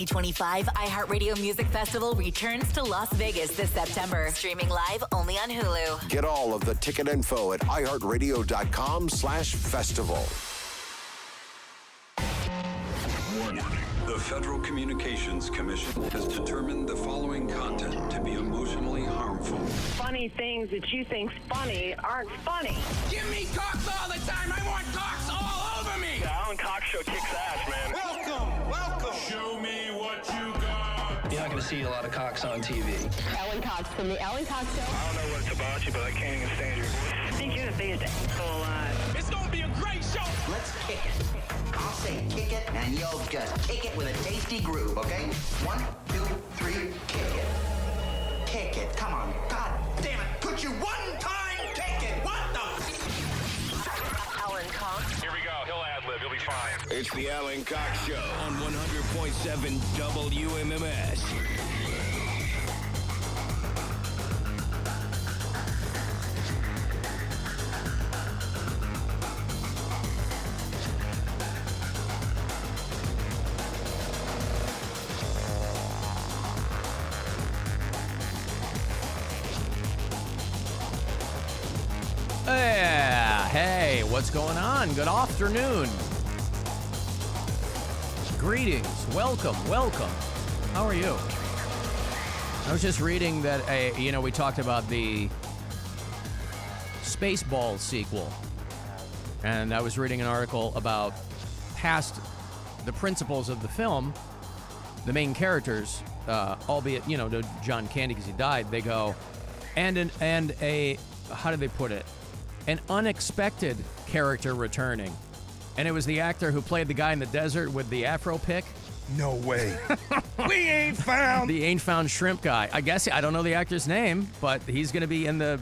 2025 iHeartRadio Music Festival returns to Las Vegas this September. Streaming live only on Hulu. Get all of the ticket info at iHeartRadio.com/festival. Warning. The Federal Communications Commission has determined the following content to be emotionally harmful. Funny things that you think's funny aren't funny. Give me cocks all the time. I want cocks all over me. The Alan Cox Show kicks ass, man. Welcome. Show me what you got. You're not going to see a lot of cocks on TV. Alan Cox from the Alan Cox Show. I don't know what it's about you, but I can't even stand your voice. I think you're the biggest asshole alive. It's going to be a great show. Let's kick it. I'll say kick it, and you'll just kick it with a tasty groove, okay? 1, 2, 3, kick it. Kick it. Come on. God damn it. Could you one time kick it? What the? Alan Cox. Here we go. He'll ad-lib. He'll be fine. It's the Alan Cox Show on 100.7 WMMS. Hey, what's going on? Good afternoon. Greetings. Welcome. How are you? I was just reading that, we talked about the Spaceballs sequel. And I was reading an article about past the principles of the film. The main characters, albeit, to John Candy because he died, they go, and a, how do they put it? An unexpected character returning. And it was the actor who played the guy in the desert with the afro pick. No way. We ain't found. The ain't found shrimp guy. I guess, I don't know the actor's name, but he's going to be in the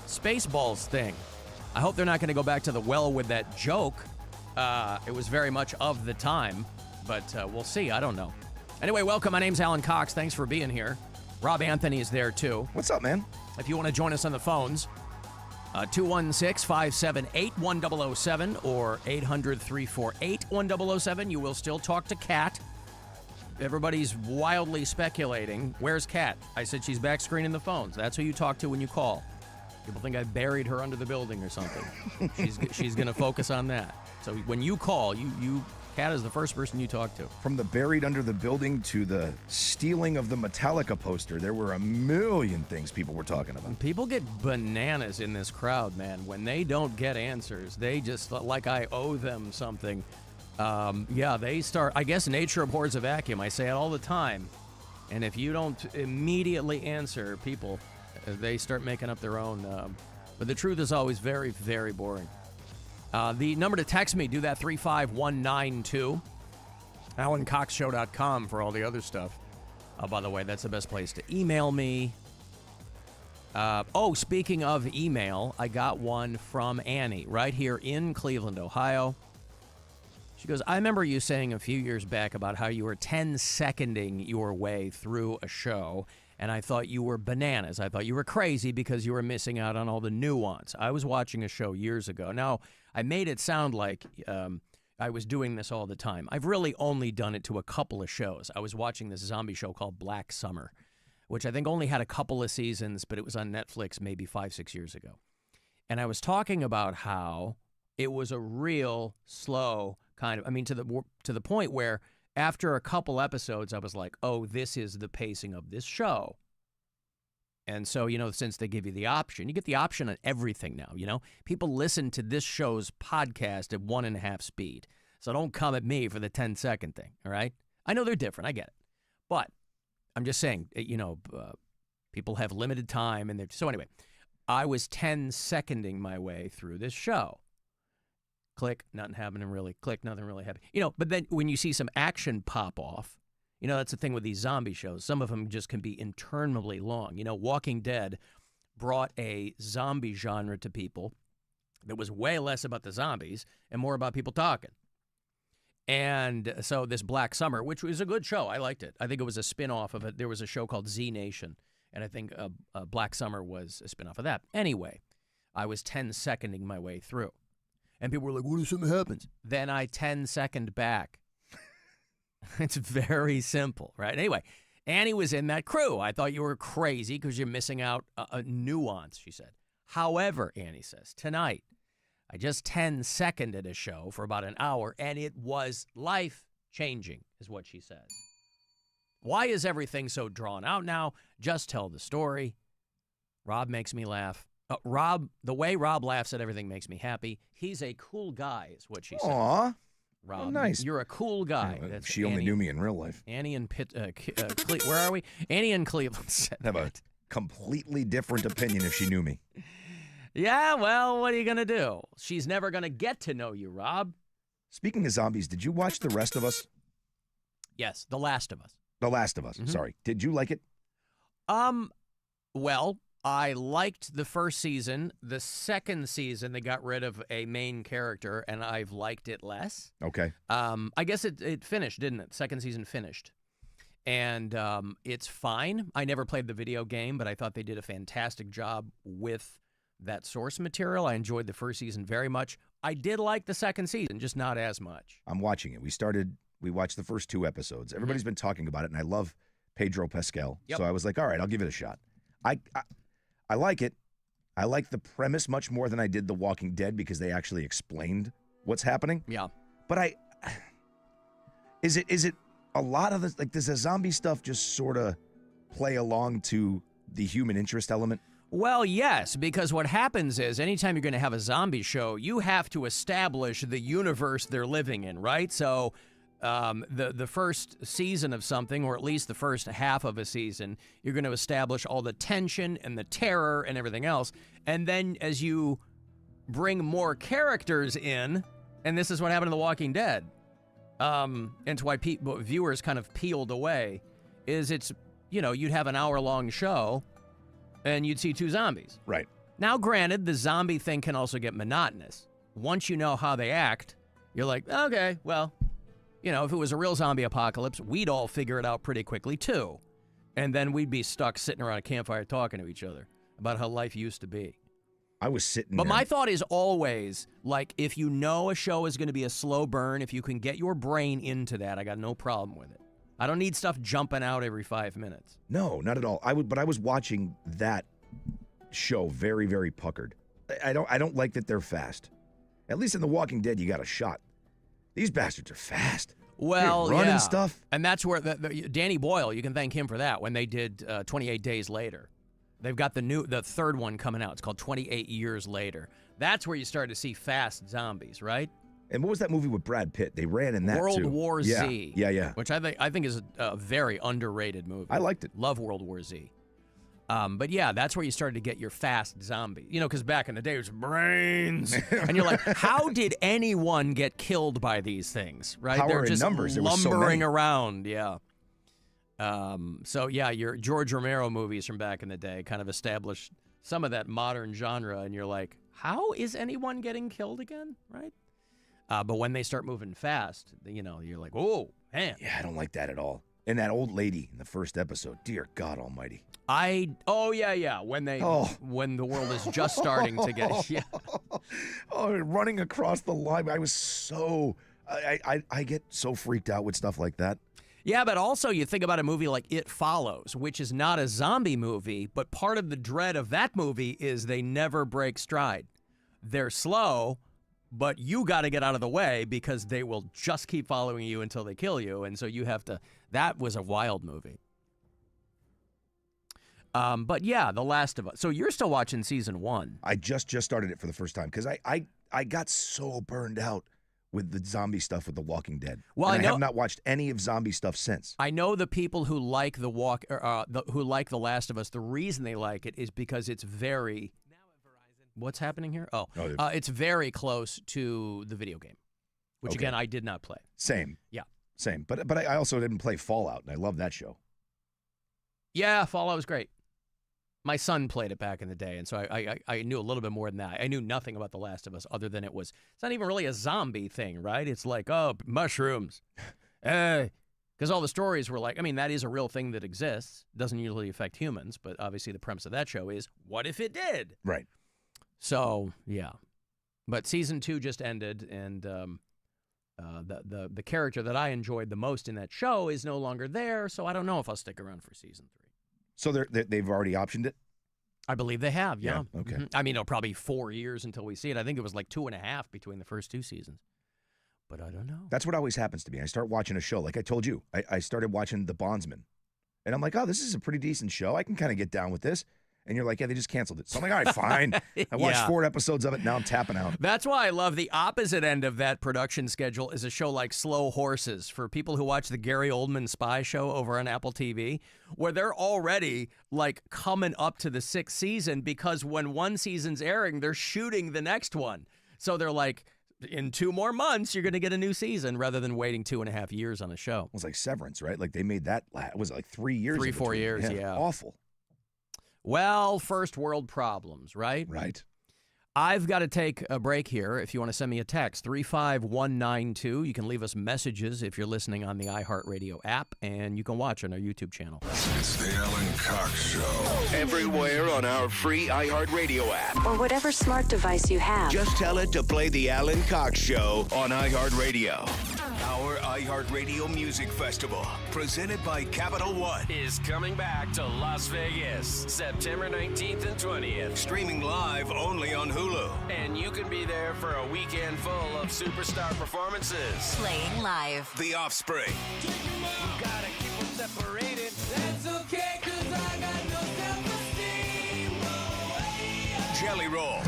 Spaceballs thing. I hope they're not going to go back to the well with that joke. It was very much of the time, but we'll see. I don't know. Anyway, welcome. My name's Alan Cox. Thanks for being here. Rob Anthony is there, too. What's up, man? If you want to join us on the phones, 216-578-1007 or 800-348-1007. You will still talk to Kat. Everybody's wildly speculating. Where's Kat? I said she's back screening the phones. That's who you talk to when you call. People think I buried her under the building or something. She's going to focus on that. So when you call, Kat is the first person you talk to. From the buried under the building to the stealing of the Metallica poster, there were a million things people were talking about. People get bananas in this crowd, man. When they don't get answers, they just, like I owe them something. They start, I guess nature abhors a vacuum. I say it all the time. And if you don't immediately answer people, they start making up their own. But the truth is always very, very boring. The number to text me, do that 35192. AlanCoxShow.com for all the other stuff. By the way, that's the best place to email me. Speaking of email, I got one from Annie right here in Cleveland, Ohio. She goes, I remember you saying a few years back about how you were 10-seconding your way through a show, and I thought you were bananas. I thought you were crazy because you were missing out on all the nuance. I was watching a show years ago. Now, I made it sound like I was doing this all the time. I've really only done it to a couple of shows. I was watching this zombie show called Black Summer, which I think only had a couple of seasons, but it was on Netflix maybe 5-6 years ago. And I was talking about how it was a real slow kind of, to the point where after a couple episodes, I was like, oh, this is the pacing of this show. And so, since they give you the option, you get the option on everything now, People listen to this show's podcast at 1.5 speed. So don't come at me for the 10-second thing, all right? I know they're different. I get it. But I'm just saying, people have limited time. So anyway, I was 10-seconding my way through this show. Click, nothing happening really. Click, nothing really happening. But then when you see some action pop off, that's the thing with these zombie shows. Some of them just can be interminably long. Walking Dead brought a zombie genre to people that was way less about the zombies and more about people talking. And so this Black Summer, which was a good show, I liked it. I think it was a spin-off of it. There was a show called Z Nation, and I think Black Summer was a spin-off of that. Anyway, I was 10-seconding my way through. And people were like, what if something happens? Then I 10-second back. It's very simple, right? Anyway, Annie was in that crew. I thought you were crazy because you're missing out a nuance, she said. However, Annie says, tonight, I just 10-seconded a show for about an hour, and it was life-changing, is what she says. Why is everything so drawn out now? Just tell the story. Rob makes me laugh. The way Rob laughs at everything makes me happy. He's a cool guy, is what she said. Aw. Rob, Oh, nice. You're a cool guy. Yeah, That's she only Annie- knew me in real life. Annie and where are we? Annie in Cleveland said I'd have a completely different opinion if she knew me. Yeah, well, what are you going to do? She's never going to get to know you, Rob. Speaking of zombies, did you watch The Rest of Us? Yes, The Last of Us. The Last of Us, sorry. Did you like it? Well, I liked the first season. The second season, they got rid of a main character, and I've liked it less. Okay. I guess it finished, didn't it? Second season finished. And it's fine. I never played the video game, but I thought they did a fantastic job with that source material. I enjoyed the first season very much. I did like the second season, just not as much. I'm watching it. We watched the first 2 episodes. Everybody's been talking about it, and I love Pedro Pascal. Yep. So I was like, all right, I'll give it a shot. I like it. I like the premise much more than I did The Walking Dead because they actually explained what's happening. Yeah. But is it a lot of this, like, does the zombie stuff just sort of play along to the human interest element? Well, yes, because what happens is anytime you're going to have a zombie show, you have to establish the universe they're living in, right? So the first season of something, or at least the first half of a season, you're going to establish all the tension and the terror and everything else. And then as you bring more characters in, and this is what happened to The Walking Dead, and it's why viewers kind of peeled away, is you'd have an hour-long show, and you'd see 2 zombies. Right. Now, granted, the zombie thing can also get monotonous. Once you know how they act, you're like, okay, well, if it was a real zombie apocalypse, we'd all figure it out pretty quickly, too. And then we'd be stuck sitting around a campfire talking to each other about how life used to be. I was sitting But there. my thought is always, like, if you know a show is going to be a slow burn, if you can get your brain into that, I got no problem with it. I don't need stuff jumping out every 5 minutes. No, not at all. But I was watching that show very, very puckered. I don't like that they're fast. At least in The Walking Dead, you got a shot. These bastards are fast. Well, they're running yeah. stuff. And that's where Danny Boyle, you can thank him for that, when they did 28 Days Later. They've got the third one coming out. It's called 28 Years Later. That's where you start to see fast zombies, right? And what was that movie with Brad Pitt? They ran in that World too. War Z. Yeah. Which I think is a very underrated movie. I liked it. Love World War Z. But yeah, that's where you started to get your fast zombie. Because back in the day, it was brains. And you're like, how did anyone get killed by these things, right? Power They're in just numbers. There was so lumbering many. around, yeah. Your George Romero movies from back in the day kind of established some of that modern genre, and you're like, how is anyone getting killed again, right? But when they start moving fast, you're like, oh, man. Yeah, I don't like that at all. And that old lady in the first episode, dear God Almighty. When the world is just starting to get, running across the line. I was so, I get so freaked out with stuff like that. Yeah, but also you think about a movie like It Follows, which is not a zombie movie, but part of the dread of that movie is they never break stride. They're slow, but you got to get out of the way because they will just keep following you until they kill you, and so you have to. That was a wild movie. But yeah, The Last of Us. So you're still watching season 1. I just started it for the first time because I got so burned out with the zombie stuff with The Walking Dead. Well, and I have not watched any of zombie stuff since. I know the people who like who like The Last of Us. The reason they like it is because it's very. What's happening here? It's very close to the video game, which again I did not play. Same. Yeah. Same. But I also didn't play Fallout, and I love that show. Yeah, Fallout was great. My son played it back in the day, and so I knew a little bit more than that. I knew nothing about The Last of Us other than it's not even really a zombie thing, right? It's like, mushrooms. Because all the stories were like, that is a real thing that exists. It doesn't usually affect humans, but obviously the premise of that show is, what if it did? Right. So, yeah. But season 2 just ended, and the character that I enjoyed the most in that show is no longer there, so I don't know if I'll stick around for season 3. So they've already optioned it? I believe they have, yeah. Okay. Mm-hmm. I mean, it'll probably be 4 years until we see it. I think it was like 2.5 between the first 2 seasons. But I don't know. That's what always happens to me. I start watching a show. Like I told you, I started watching The Bondsman. And I'm like, oh, this is a pretty decent show. I can kind of get down with this. And you're like, yeah, they just canceled it. So I'm like, all right, fine. I watched 4 episodes of it. Now I'm tapping out. That's why I love the opposite end of that production schedule is a show like Slow Horses for people who watch the Gary Oldman spy show over on Apple TV, where they're already like coming up to the 6th season because when one season's airing, they're shooting the next one. So they're like, in 2 more months, you're going to get a new season rather than waiting 2.5 years on a show. It was like Severance, right? Like they made that, was it like 3 years? 3-4 years, yeah. Awful. Well, first world problems, right? Right. I've got to take a break here. If you want to send me a text, 35192. You can leave us messages if you're listening on the iHeartRadio app, and you can watch on our YouTube channel. It's the Alan Cox Show. Everywhere on our free iHeartRadio app. Or whatever smart device you have. Just tell it to play the Alan Cox Show on iHeartRadio. Our iHeartRadio Music Festival, presented by Capital One, is coming back to Las Vegas, September 19th and 20th. Streaming live only on Hulu. And you can be there for a weekend full of superstar performances. Playing live. The Offspring. You gotta keep them separated. That's okay, 'cause I got no self-esteem. Jelly Roll. I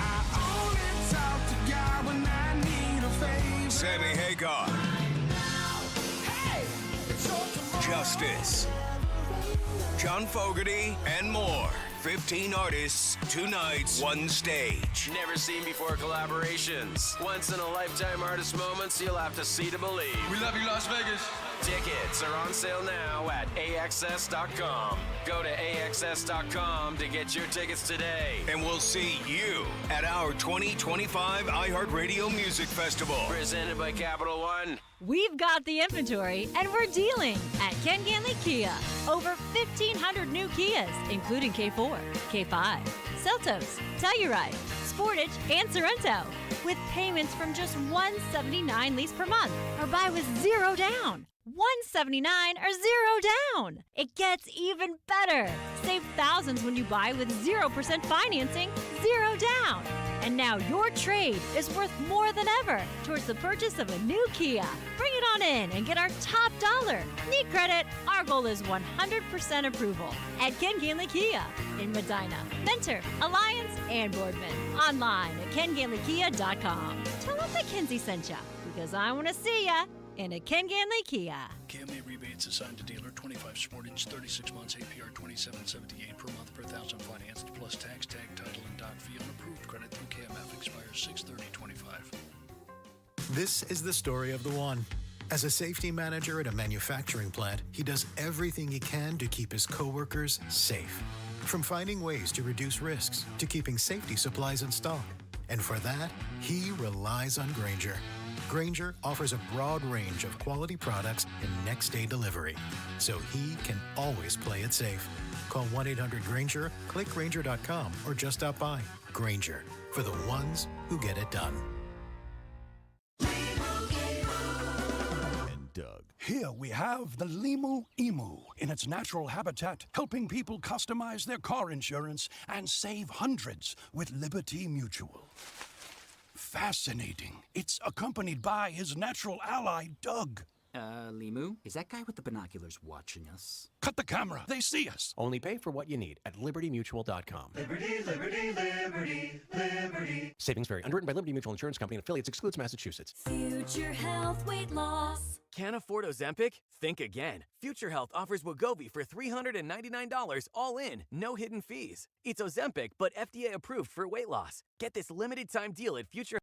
only talk to God when I need a favor. Sammy Hagar. Hey, it's your tomorrow. Justice. John Fogerty and more. 15 artists, 2 nights, 1 stage. Never seen before collaborations. Once in a lifetime artist moments you'll have to see to believe. We love you, Las Vegas. Tickets are on sale now at AXS.com. Go to AXS.com to get your tickets today. And we'll see you at our 2025 iHeartRadio Music Festival. Presented by Capital One. We've got the inventory, and we're dealing at Ken Ganley Kia. Over 1,500 new Kias, including K4, K5, Seltos, Telluride, Sportage, and Sorrento, with payments from just $179 lease per month, or buy with 0 down. $179 or 0 down. It gets even better. Save thousands when you buy with 0% financing, 0 down. And now your trade is worth more than ever towards the purchase of a new Kia. Bring it on in and get our top dollar. Need credit? Our goal is 100% approval at Ken Ganley Kia in Medina, Mentor, Alliance, and Boardman. Online at KenGanleyKia.com. Tell them Mackenzie sent ya, because I want to see ya in a Ken Ganley Kia. KMA rebates assigned to dealer, 25 Sportage, 36 months, APR 2778 per month per thousand financed, plus tax, tag, title, and doc fee on approved credit through KMF expires 6/30/25. This is the story of the one. As a safety manager at a manufacturing plant, he does everything he can to keep his coworkers safe. From finding ways to reduce risks to keeping safety supplies in stock. And for that, he relies on Granger. Granger offers a broad range of quality products and next-day delivery, so he can always play it safe. Call 1-800-GRANGER, click Granger.com, or just stop by. Granger, for the ones who get it done. And Doug. Here we have the Limu Emu in its natural habitat, helping people customize their car insurance and save hundreds with Liberty Mutual. Fascinating. It's accompanied by his natural ally, Doug. Limu? Is that guy with the binoculars watching us? Cut the camera. They see us. Only pay for what you need at libertymutual.com. Liberty, liberty, liberty, liberty. Savings vary. Underwritten by Liberty Mutual Insurance Company and affiliates. Excludes Massachusetts. Future health, weight loss. Can't afford Ozempic? Think again. Future Health offers Wegovy for $399 all in, no hidden fees. It's Ozempic, but FDA approved for weight loss. Get this limited time deal at Future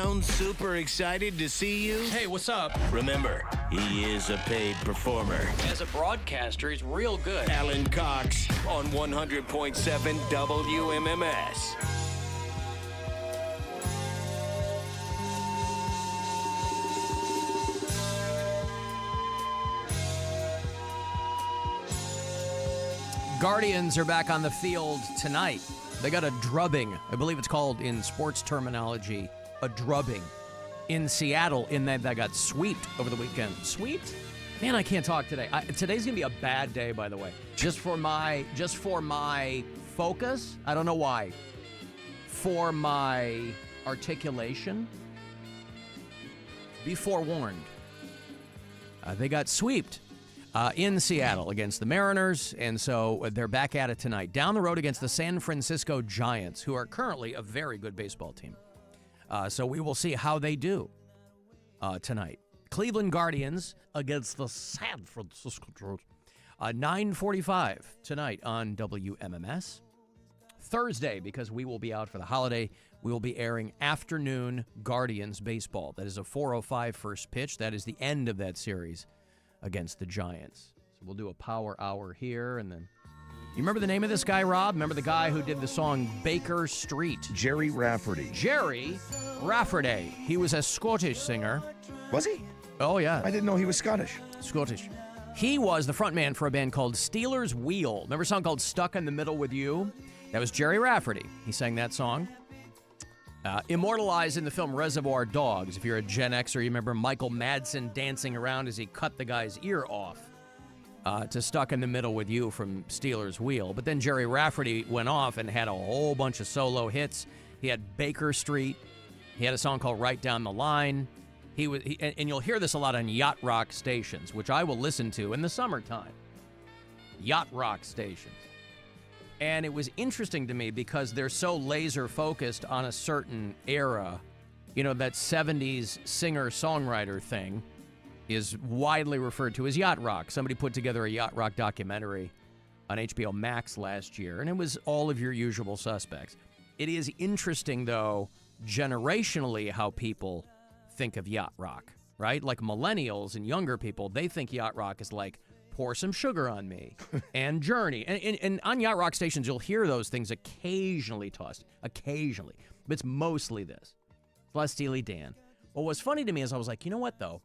sounds super excited to see you? Hey, what's up? Remember, he is a paid performer. As a broadcaster, he's real good. Alan Cox on 100.7 WMMS. Guardians are back on the field tonight. They got a drubbing. I believe it's called, in sports terminology, a drubbing in Seattle, in that they got sweeped over the weekend. Sweeped? Man, I can't talk today. Today's going to be a bad day, by the way. Just for my focus, I don't know why, for my articulation, be forewarned. They got sweeped. In Seattle against the Mariners, and so they're back at it tonight. Down the road against the San Francisco Giants, who are currently a very good baseball team. So we will see how they do tonight. Cleveland Guardians against the San Francisco Giants. 9:45 tonight on WMMS. Thursday, because we will be out for the holiday, we will be airing afternoon Guardians baseball. That is a 4:05 first pitch. That is the end of that series against the Giants. So we'll do a power hour here, and then... You remember the name of this guy, Rob? Remember the guy who did the song Baker Street? Jerry Rafferty. Jerry Rafferty. He was a Scottish singer. Was he? Oh, yeah. I didn't know he was Scottish. Scottish. He was the frontman for a band called Steelers Wheel. Remember a song called Stuck in the Middle with You? That was Jerry Rafferty. He sang that song. Immortalized in the film Reservoir Dogs. If you're a Gen Xer, you remember Michael Madsen dancing around as he cut the guy's ear off to Stuck in the Middle with You from Steelers Wheel. But then Jerry Rafferty went off and had a whole bunch of solo hits. He had Baker Street. He had a song called Right Down the Line. And you'll hear this a lot on yacht rock stations, which I will listen to in the summertime. Yacht rock stations. And it was interesting to me because they're so laser focused on a certain era. You know, that 70s singer-songwriter thing is widely referred to as yacht rock. Somebody put together a yacht rock documentary on HBO Max last year, and it was all of your usual suspects. It is interesting, though, generationally, how people think of yacht rock, right? Like millennials and younger people, they think yacht rock is like, Pour Some Sugar on Me, and Journey. And on yacht rock stations, you'll hear those things occasionally tossed. Occasionally. But it's mostly this. Plus Steely Dan. What was funny to me is I was like, you know what, though?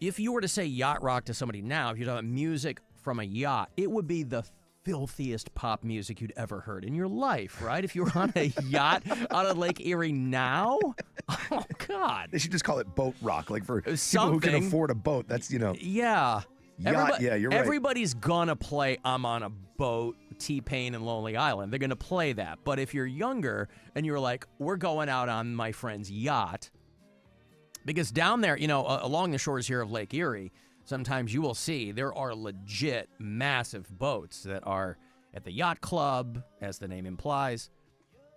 If you were to say yacht rock to somebody now, if you're talking music from a yacht, it would be the filthiest pop music you'd ever heard in your life, right? If you were on a yacht out of Lake Erie now, oh, God. They should just call it boat rock, like for Something. people who can afford a boat. That's, you know. Yeah. Yacht, yeah, you're right. Everybody's gonna play I'm on a Boat, T-Pain, and Lonely Island. They're gonna play that. But if you're younger and you're like, we're going out on my friend's yacht, because down there, you know, along the shores here of Lake Erie, sometimes you will see there are legit massive boats that are at the yacht club, as the name implies,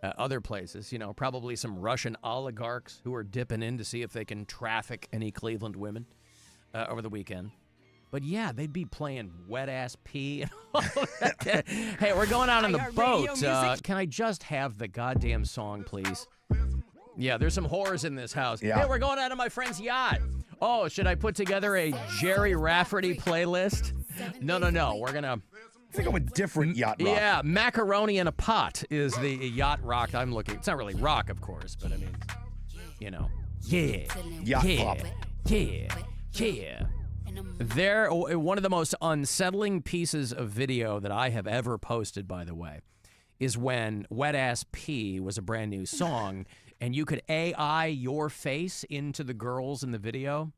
other places, you know, probably some Russian oligarchs who are dipping in to see if they can traffic any Cleveland women over the weekend. But yeah, they'd be playing Wet Ass Pee. And all that. Hey, we're going out on the boat. Can I just have the goddamn song, please? Yeah, there's some whores in this house. Yeah. Hey, we're going out on my friend's yacht. Oh, should I put together a Jerry Rafferty playlist? No. We're going to... I think I'm a different yacht rock. Yeah, Macaroni in a Pot is the yacht rock I'm looking... It's not really rock, of course, but I mean, you know. Yeah. Yacht pop. Yeah. They're one of the most unsettling pieces of video that I have ever posted, by the way, is when Wet Ass Pee was a brand new song, and you could AI your face into the girls in the video,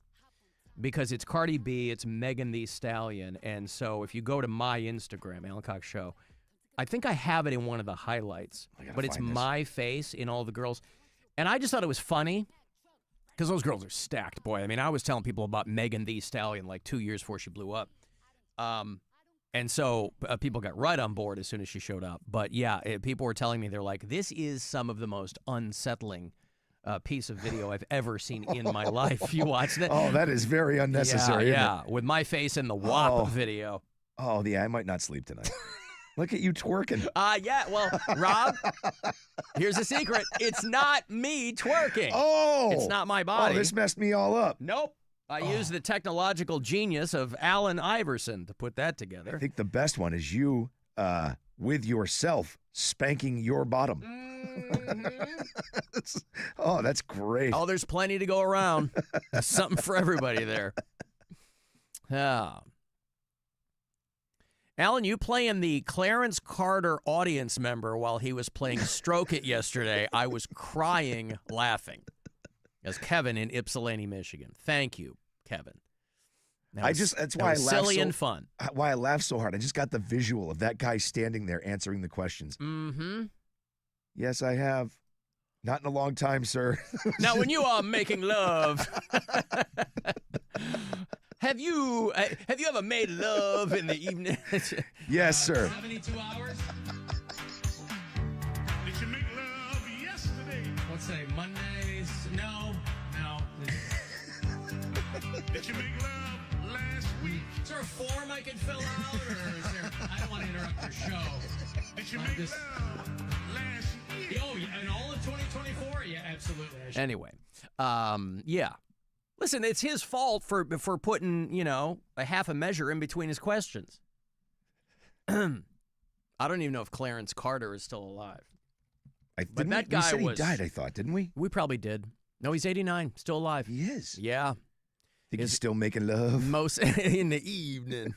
because it's Cardi B, it's Megan Thee Stallion, and so if you go to my Instagram, Alan Cox Show, I think I have it in one of the highlights, but it's my face in all the girls, and I just thought it was funny. Because those girls are stacked, boy. I mean, I was telling people about Megan Thee Stallion like 2 years before she blew up. And so people got right on board as soon as she showed up. But yeah, people were telling me, they're like, this is some of the most unsettling piece of video I've ever seen in my life. You watched it? Oh, that is very unnecessary. Yeah, with my face in the WAP video. Oh, yeah, I might not sleep tonight. Look at you twerking. Yeah, well, Rob, here's the secret. It's not me twerking. Oh. It's not my body. Oh, this messed me all up. Nope. I used the technological genius of Allen Iverson to put that together. I think the best one is you with yourself spanking your bottom. That's great. Oh, there's plenty to go around. There's something for everybody there. Alan, you playing the Clarence Carter audience member while he was playing Stroke It yesterday. I was crying laughing. As Kevin in Ypsilanti, Michigan. Thank you, Kevin. That's why I laugh silly and fun. Why I laugh so hard. I just got the visual of that guy standing there answering the questions. Mm-hmm. Yes, I have. Not in a long time, sir. Now, when you are making love, have you ever made love in the evening? Yes, sir. 72 hours? Did you make love yesterday? What's today, Mondays? No. Did you make love last week? Is there a form I can fill out, or is there? I don't want to interrupt your show. Did you make love last year? Oh, yeah, in all of 2024? Yeah, absolutely. Anyway, yeah. Listen, it's his fault for putting, a half a measure in between his questions. I don't even know if Clarence Carter is still alive. But that guy said he died, I thought, didn't we? We probably did. No, he's 89, still alive. He is? Yeah. Think he's still making love? Most in the evening.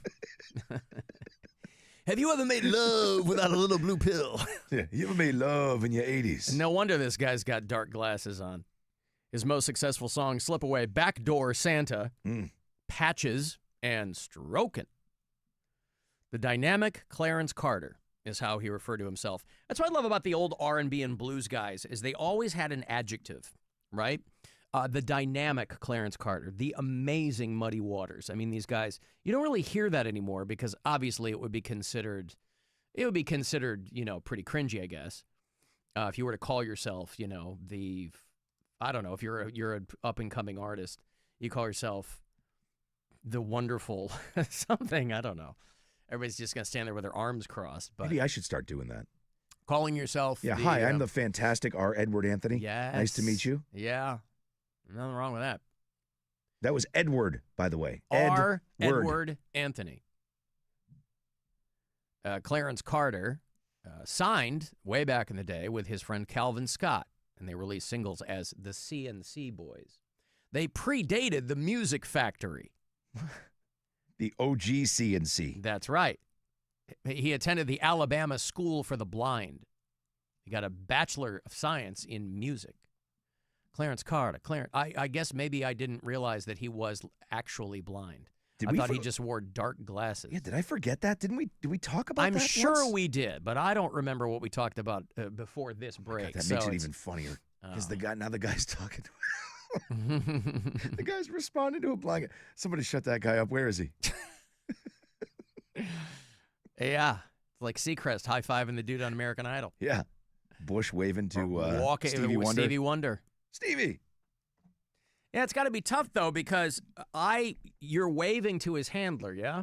Have you ever made love without a little blue pill? Yeah, you ever made love in your 80s? No wonder this guy's got dark glasses on. His most successful songs, Slip Away, Backdoor Santa, Patches, and Strokin'. The dynamic Clarence Carter is how he referred to himself. That's what I love about the old R&B and blues guys, is they always had an adjective, right? The dynamic Clarence Carter, the amazing Muddy Waters. I mean, these guys, you don't really hear that anymore because obviously it would be considered, pretty cringy, I guess. If you were to call yourself, I don't know, if you're an up-and-coming artist, you call yourself the wonderful something, I don't know. Everybody's just going to stand there with their arms crossed. But maybe I should start doing that. Calling yourself. Yeah, hi, I'm the fantastic R. Edward Anthony. Yes. Nice to meet you. Yeah. Nothing wrong with that. That was Edward, by the way. Edward Anthony. Clarence Carter signed way back in the day with his friend Calvin Scott, and they released singles as the C&C Boys. They predated the Music Factory. The OG C&C. That's right. He attended the Alabama School for the Blind. He got a Bachelor of Science in Music. Clarence Carter. I guess maybe I didn't realize that he was actually blind. I thought he just wore dark glasses. Yeah, did I forget that? Did we talk about that I'm sure once? we did, but I don't remember what we talked about before this break. God, that makes it even funnier. Because the guy's talking to him. The guy's responding to a blind guy. Somebody shut that guy up. Where is he? Yeah. It's like Seacrest high-fiving the dude on American Idol. Yeah. Bush waving to Stevie Wonder. Stevie. Yeah, it's got to be tough, though, because you're waving to his handler, yeah?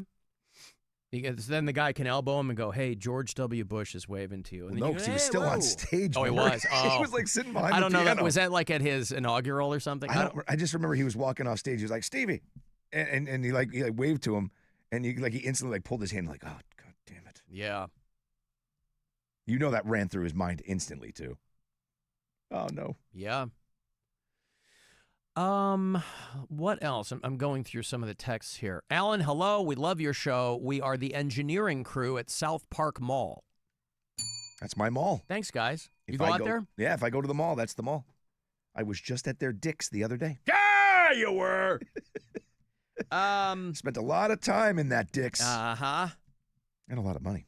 Because then the guy can elbow him and go, hey, George W. Bush is waving to you. And No, because he was still on stage. Oh, he was? Oh. He was like sitting behind I don't the know. piano. Was that like at his inaugural or something? I just remember he was walking off stage. He was like, Stevie. And he waved to him. And he instantly pulled his hand like, oh, God damn it. Yeah. You know that ran through his mind instantly, too. Oh, no. Yeah. What else? I'm going through some of the texts here. Alan, hello. We love your show. We are the engineering crew at South Park Mall. That's my mall. Thanks, guys. You If go I out there? Yeah, if I go to the mall, that's the mall. I was just at their Dick's the other day. Yeah, you were. Spent a lot of time in that Dick's. Uh-huh. And a lot of money.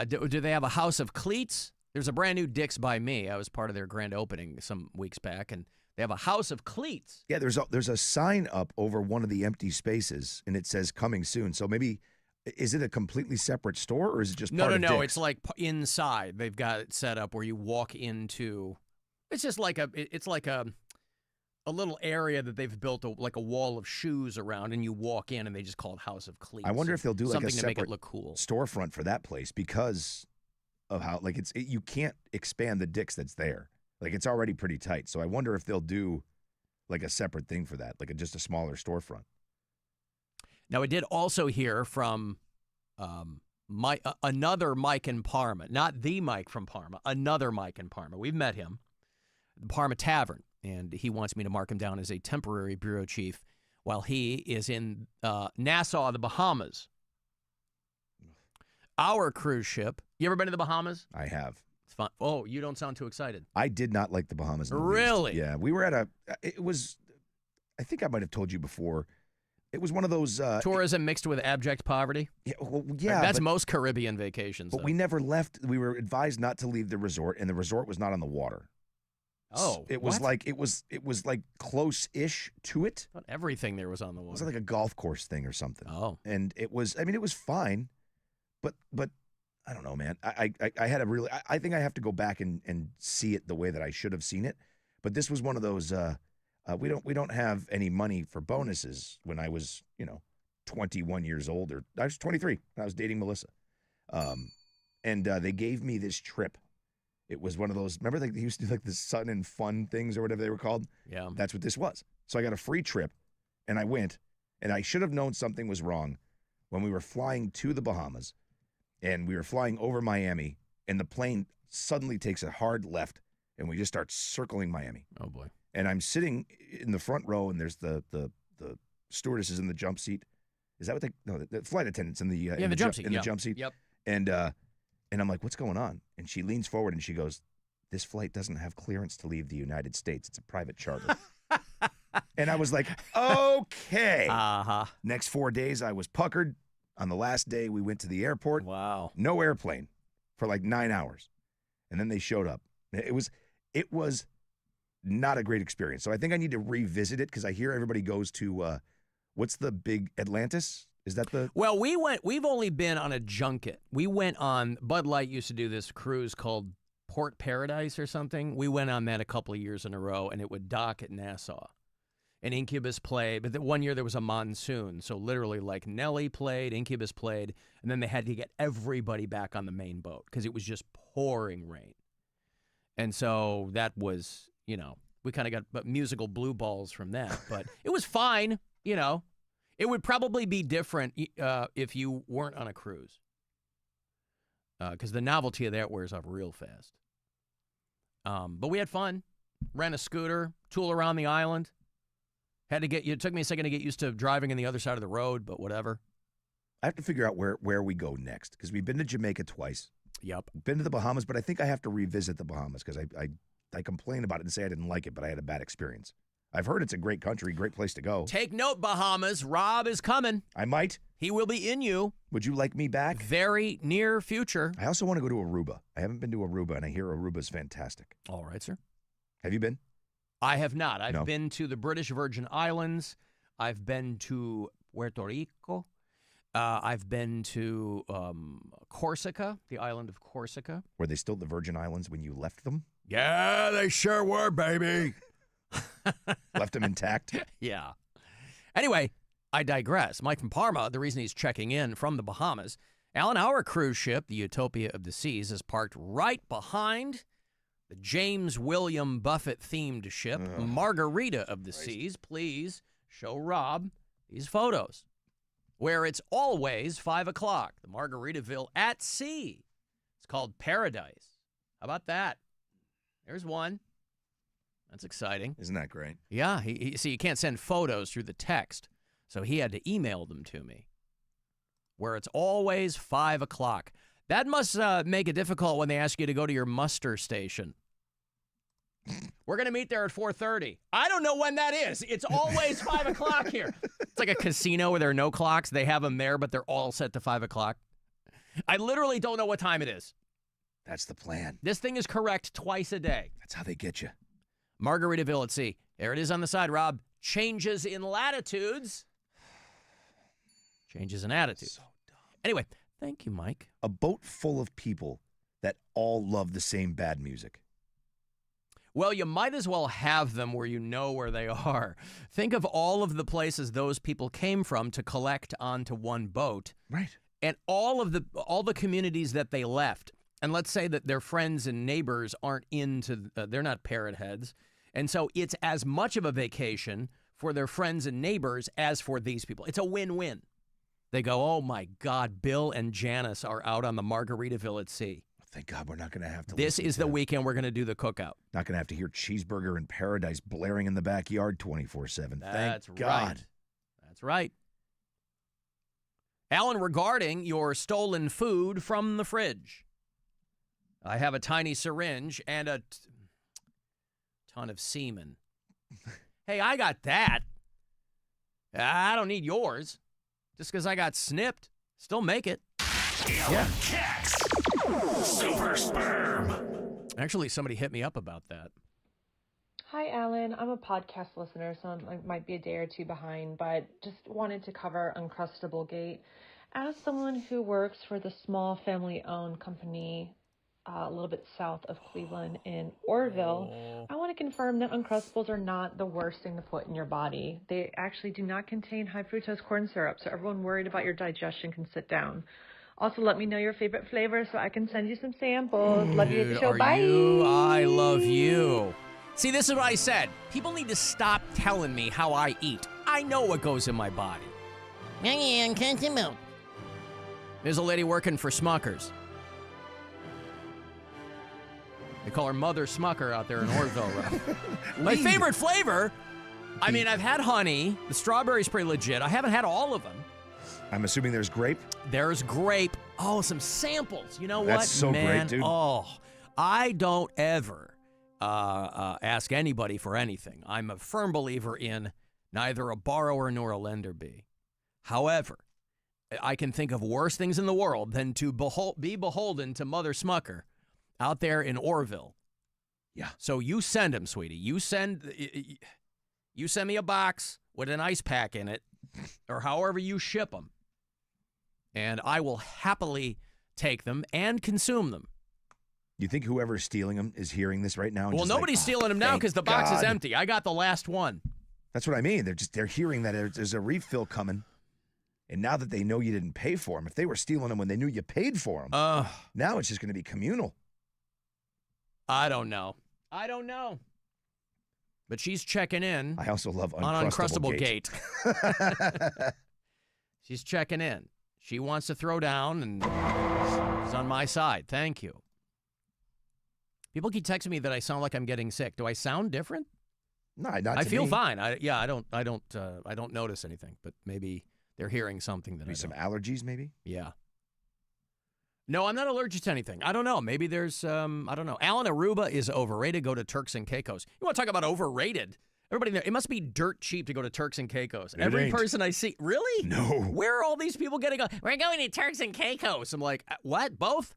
Do they have a House of Cleats? There's a brand new Dick's by me. I was part of their grand opening some weeks back, and they have a House of Cleats. Yeah, there's a sign up over one of the empty spaces, and it says coming soon. So maybe, is it a completely separate store, or is it just part of No. Dick's? It's like inside. They've got it set up where you walk into. It's just like a a little area that they've built like a wall of shoes around, and you walk in, and they just call it House of Cleats. I wonder if they'll do like something a to make separate it look cool storefront for that place because of how you can't expand the Dick's that's there. Like it's already pretty tight. So I wonder if they'll do like a separate thing for that, like just a smaller storefront. Now, I did also hear from another Mike in Parma, not the Mike from Parma, another Mike in Parma. We've met him, the Parma Tavern, and he wants me to mark him down as a temporary bureau chief while he is in Nassau, the Bahamas. Our cruise ship. You ever been to the Bahamas? I have. It's fun. Oh, you don't sound too excited. I did not like the Bahamas. Really? Yeah, we were at I think I might have told you before. It was one of those tourism mixed with abject poverty. Yeah, well, yeah. That's most Caribbean vacations. But we never left. We were advised not to leave the resort, and the resort was not on the water. Oh, it was like it was like close-ish to it. But everything there was on the water. It was like a golf course thing or something. Oh, and it was. I mean, it was fine, but I don't know, man. I had a really. I think I have to go back and see it the way that I should have seen it. But this was one of those. We don't have any money for bonuses. When I was 21 years old, or I was 23. I was dating Melissa, and they gave me this trip. It was one of those. Remember they used to do like the Sun and Fun things or whatever they were called. Yeah, that's what this was. So I got a free trip, and I went, and I should have known something was wrong when we were flying to the Bahamas, and we were flying over Miami, and the plane suddenly takes a hard left, and we just start circling Miami. Oh boy. And I'm sitting in the front row, and there's the stewardesses in the jump seat. Is that what the flight attendants in the jump seat. In the jump seat. Yep. And I'm like, what's going on? And she leans forward and she goes, "This flight doesn't have clearance to leave the United States. It's a private charter." And I was like, okay. Next 4 days, I was puckered. On the last day, we went to the airport. Wow. No airplane for like 9 hours, and then they showed up. It was not a great experience. So I think I need to revisit it because I hear everybody goes to what's the big Atlantis? Is that the? Well, we've only been on a junket. We went on, Bud Light used to do this cruise called Port Paradise or something. We went on that a couple of years in a row, and it would dock at Nassau. And Incubus played, but one year there was a monsoon. So literally like Nelly played, Incubus played, and then they had to get everybody back on the main boat because it was just pouring rain. And so that was, we kind of got musical blue balls from that, but it was fine, It would probably be different if you weren't on a cruise because the novelty of that wears off real fast. But we had fun. Ran a scooter, tool around the island. It took me a second to get used to driving on the other side of the road, but whatever. I have to figure out where we go next because we've been to Jamaica twice. Yep. Been to the Bahamas, but I think I have to revisit the Bahamas because I complained about it and say I didn't like it, but I had a bad experience. I've heard it's a great country, great place to go. Take note, Bahamas. Rob is coming. I might. He will be in you. Would you like me back? Very near future. I also want to go to Aruba. I haven't been to Aruba, and I hear Aruba's fantastic. All right, sir. Have you been? I have not. I've been to the British Virgin Islands. I've been to Puerto Rico. I've been to Corsica, the island of Corsica. Were they still the Virgin Islands when you left them? Yeah, they sure were, baby. Left them intact? Yeah. Anyway, I digress. Mike from Parma, the reason he's checking in from the Bahamas, Alan, our cruise ship, the Utopia of the Seas, is parked right behind the James William Buffett-themed ship, Margarita of the Seas. Please show Rob these photos, where it's always 5 o'clock. The Margaritaville at sea. It's called Paradise. How about that? There's one. That's exciting. Isn't that great? Yeah. See, you can't send photos through the text, so he had to email them to me, where it's always 5 o'clock. That must make it difficult when they ask you to go to your muster station. We're going to meet there at 4:30. I don't know when that is. It's always 5 o'clock here. It's like a casino where there are no clocks. They have them there, but they're all set to 5 o'clock. I literally don't know what time it is. That's the plan. This thing is correct twice a day. That's how they get you. Margaritaville at sea. There it is on the side, Rob. Changes in latitudes. Changes in attitudes. So dumb. Anyway, thank you, Mike. A boat full of people that all love the same bad music. Well, you might as well have them where you know where they are. Think of all of the places those people came from to collect onto one boat. Right. And all the communities that they left. And let's say that their friends and neighbors aren't they're not parrot heads. And so it's as much of a vacation for their friends and neighbors as for these people. It's a win-win. They go, oh my God, Bill and Janice are out on the Margaritaville at sea. Thank God we're not going to have to. This is the weekend we're going to do the cookout. Not going to have to hear Cheeseburger in Paradise blaring in the backyard 24/7. That's Thank God. Right. That's right. Alan, regarding your stolen food from the fridge, I have a tiny syringe and a ton of semen. Hey, I got that. I don't need yours. Just because I got snipped, still make it. Alan Cox, Super Sperm. Actually, somebody hit me up about that. Hi, Alan. I'm a podcast listener, so I might be a day or two behind, but just wanted to cover Uncrustable Gate. As someone who works for the small family-owned company a little bit south of Cleveland in Orrville, I want to confirm that Uncrustables are not the worst thing to put in your body. They actually do not contain high fructose corn syrup, so everyone worried about your digestion can sit down. Also, let me know your favorite flavor so I can send you some samples. Love you at the show. Bye. I love you. See, this is what I said. People need to stop telling me how I eat. I know what goes in my body. There's a lady working for Smuckers. They call her Mother Smucker out there in Orrville. My favorite flavor, I mean, I've had honey. The strawberry's pretty legit. I haven't had all of them. I'm assuming there's grape? There's grape. Oh, some samples. You know what, That's so man? great, dude. Oh, I don't ever ask anybody for anything. I'm a firm believer in neither a borrower nor a lender be. However, I can think of worse things in the world than to be beholden to Mother Smucker out there in Orrville. Yeah. So you send him, sweetie. You send me a box with an ice pack in it, or however you ship them, and I will happily take them and consume them. You think whoever's stealing them is hearing this right now? And Well, just nobody's like, stealing them now because the box is empty. I got the last one. That's what I mean. They're hearing that there's a refill coming, and now that they know you didn't pay for them, if they were stealing them when they knew you paid for them, now it's just going to be communal. I don't know. But she's checking in. I also love on Uncrustable Gate. She's checking in. She wants to throw down, and she's on my side. Thank you. People keep texting me that I sound like I'm getting sick. Do I sound different? No, not I to feel me. fine. I don't notice anything. But maybe they're hearing something that Maybe some allergies, maybe. Yeah. No, I'm not allergic to anything. I don't know. Maybe there's, I don't know. Alan, Aruba is overrated. Go to Turks and Caicos. You want to talk about overrated? Everybody there, it must be dirt cheap to go to Turks and Caicos. Every ain't. person I see, really? No. Where are all these people getting? We're going to Turks and Caicos. I'm like, what? Both?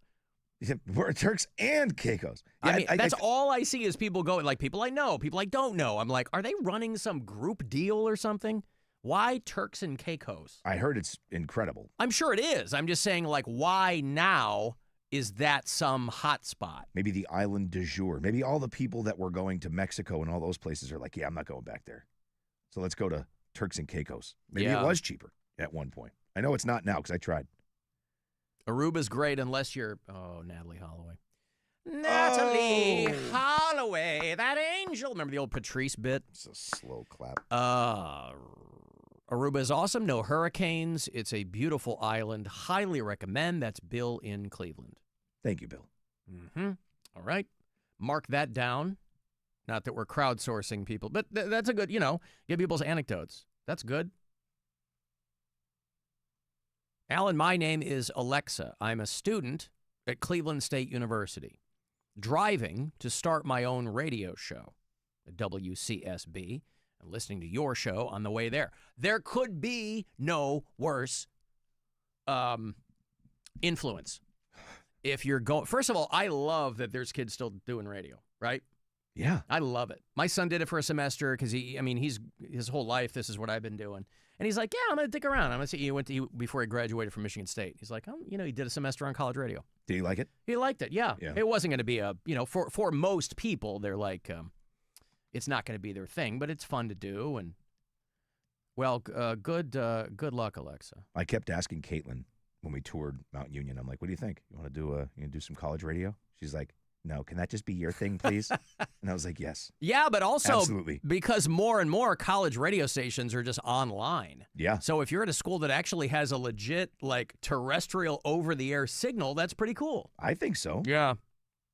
We're Turks and Caicos. Yeah, I mean, that's all I see is people going, like people I know, people I don't know. I'm like, are they running some group deal or something? Why Turks and Caicos? I heard it's incredible. I'm sure it is. I'm just saying, like, why now is that some hot spot? Maybe the island du jour. Maybe all the people that were going to Mexico and all those places are like, yeah, I'm not going back there. So let's go to Turks and Caicos. Maybe it was cheaper at one point. I know it's not now because I tried. Aruba's great unless you're, Natalie Holloway. Natalie Holloway, that angel. Remember the old Patrice bit? It's a slow clap. Aruba is awesome. No hurricanes. It's a beautiful island. Highly recommend. That's Bill in Cleveland. Thank you, Bill. Mm-hmm. All right. Mark that down. Not that we're crowdsourcing people, but that's a good, get people's anecdotes. That's good. Alan, my name is Alexa. I'm a student at Cleveland State University, driving to start my own radio show at WCSB and listening to your show on the way there. There could be no worse influence. If you're going, first of all, I love that there's kids still doing radio, right? Yeah. I love it. My son did it for a semester because he's his whole life, this is what I've been doing. And he's like, yeah, I'm going to dick around. I'm going to see. Before he graduated from Michigan State. He's like, he did a semester on college radio. Did he like it? He liked it, yeah. It wasn't going to be for most people, they're like, it's not going to be their thing, but it's fun to do. And, well, good luck, Alexa. I kept asking Caitlin when we toured Mount Union. I'm like, what do you think? You want to do some college radio? She's like, no, can that just be your thing, please? And I was like, yes. Yeah, but also absolutely. Because more and more college radio stations are just online. Yeah. So if you're at a school that actually has a legit, terrestrial over-the-air signal, that's pretty cool. I think so. Yeah.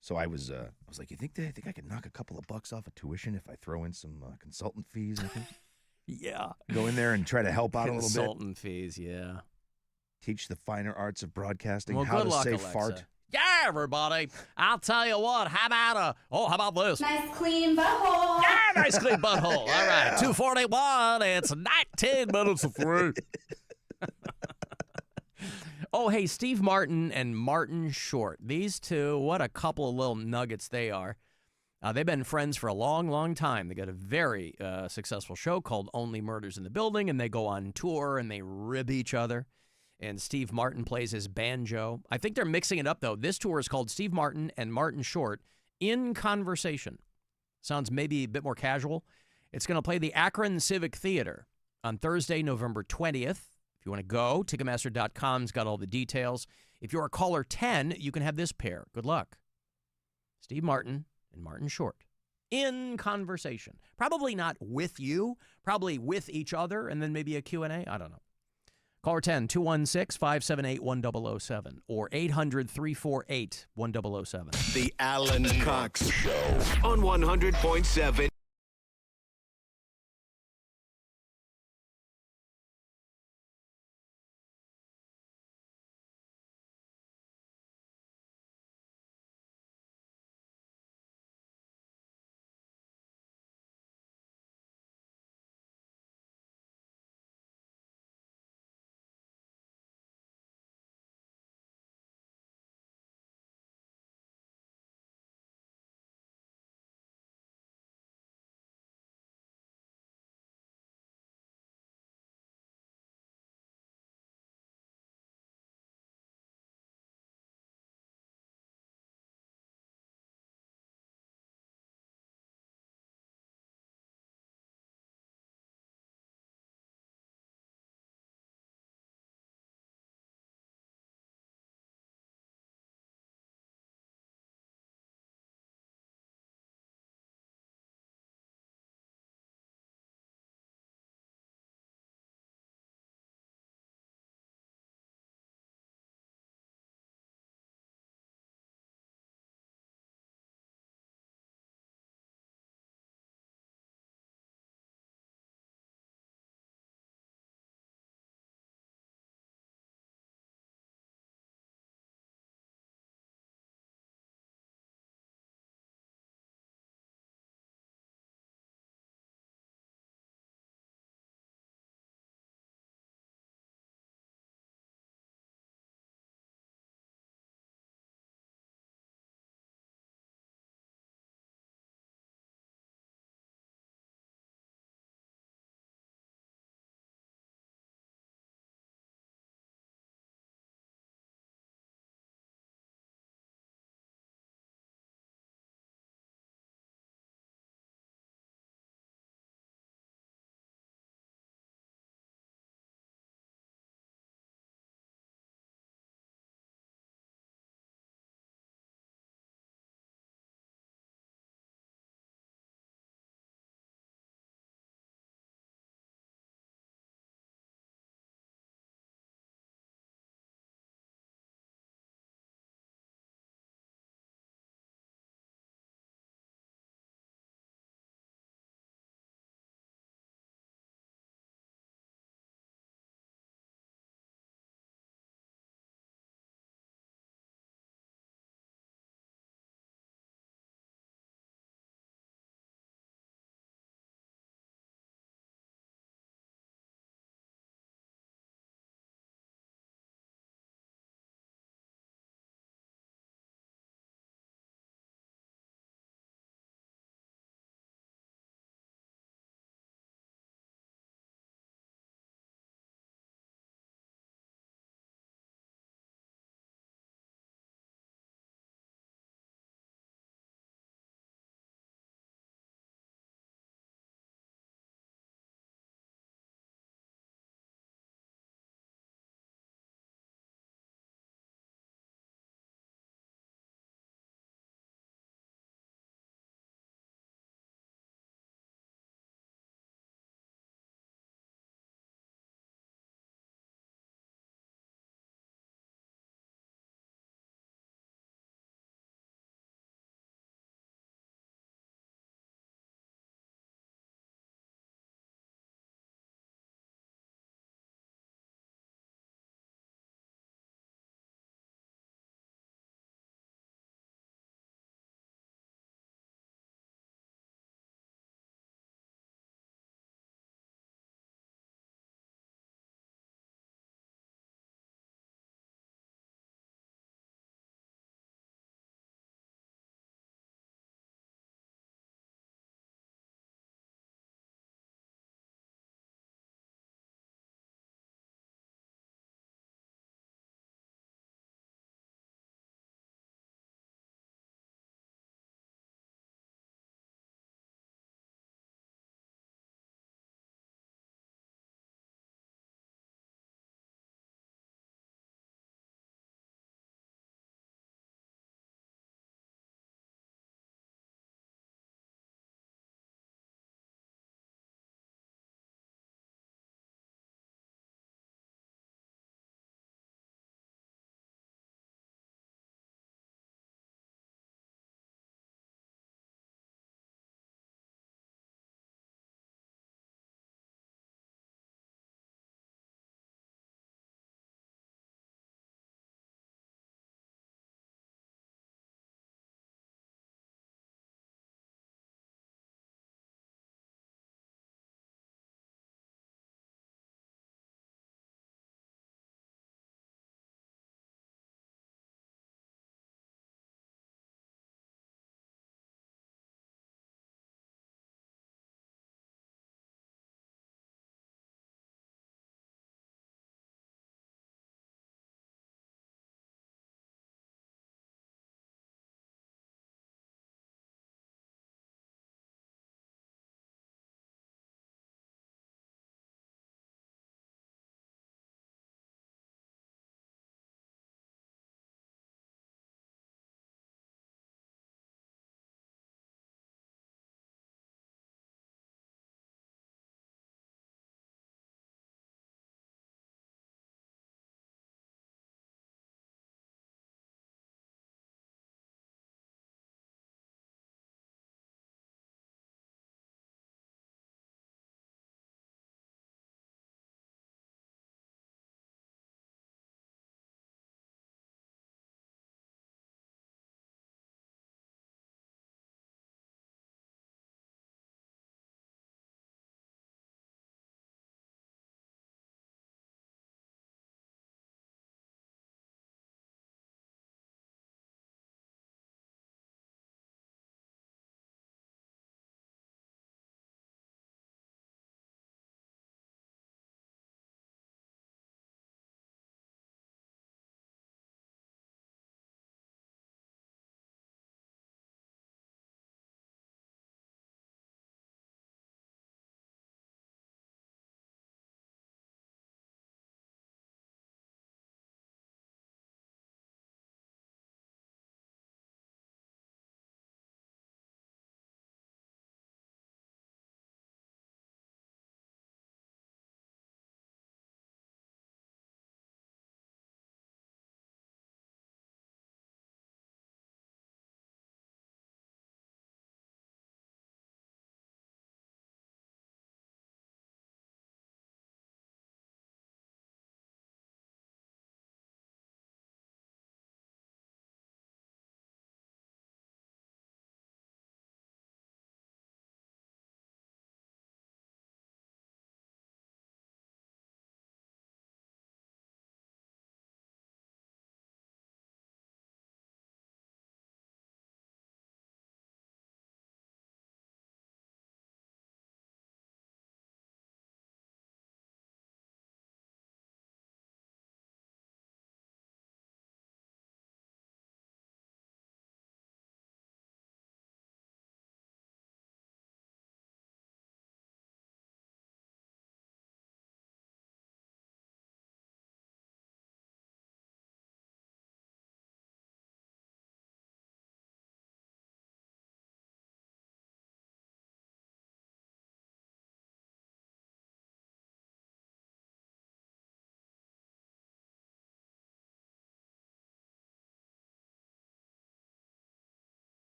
So I was like, you think I could knock a couple of bucks off of tuition if I throw in some consultant fees? Yeah. Go in there and try to help out a little bit. Consultant fees, yeah. Teach the finer arts of broadcasting, well, how good to luck, say Alexa. fart. Yeah, everybody. I'll tell you what. How about this? Nice clean butthole. Yeah, nice clean butthole. All right, 2:41. It's 19 minutes of 3. Oh, hey, Steve Martin and Martin Short. These two, what a couple of little nuggets they are. They've been friends for a long, long time. They got a very successful show called Only Murders in the Building, and they go on tour and they rib each other. And Steve Martin plays his banjo. I think they're mixing it up, though. This tour is called Steve Martin and Martin Short in Conversation. Sounds maybe a bit more casual. It's going to play the Akron Civic Theater on Thursday, November 20th. If you want to go, Ticketmaster.com's got all the details. If you're a caller 10, you can have this pair. Good luck. Steve Martin and Martin Short in Conversation. Probably not with you, probably with each other, and then maybe a Q&A. I don't know. Caller 10, 216-578-1007 or 800-348-1007. The Alan Cox Show on 100.7.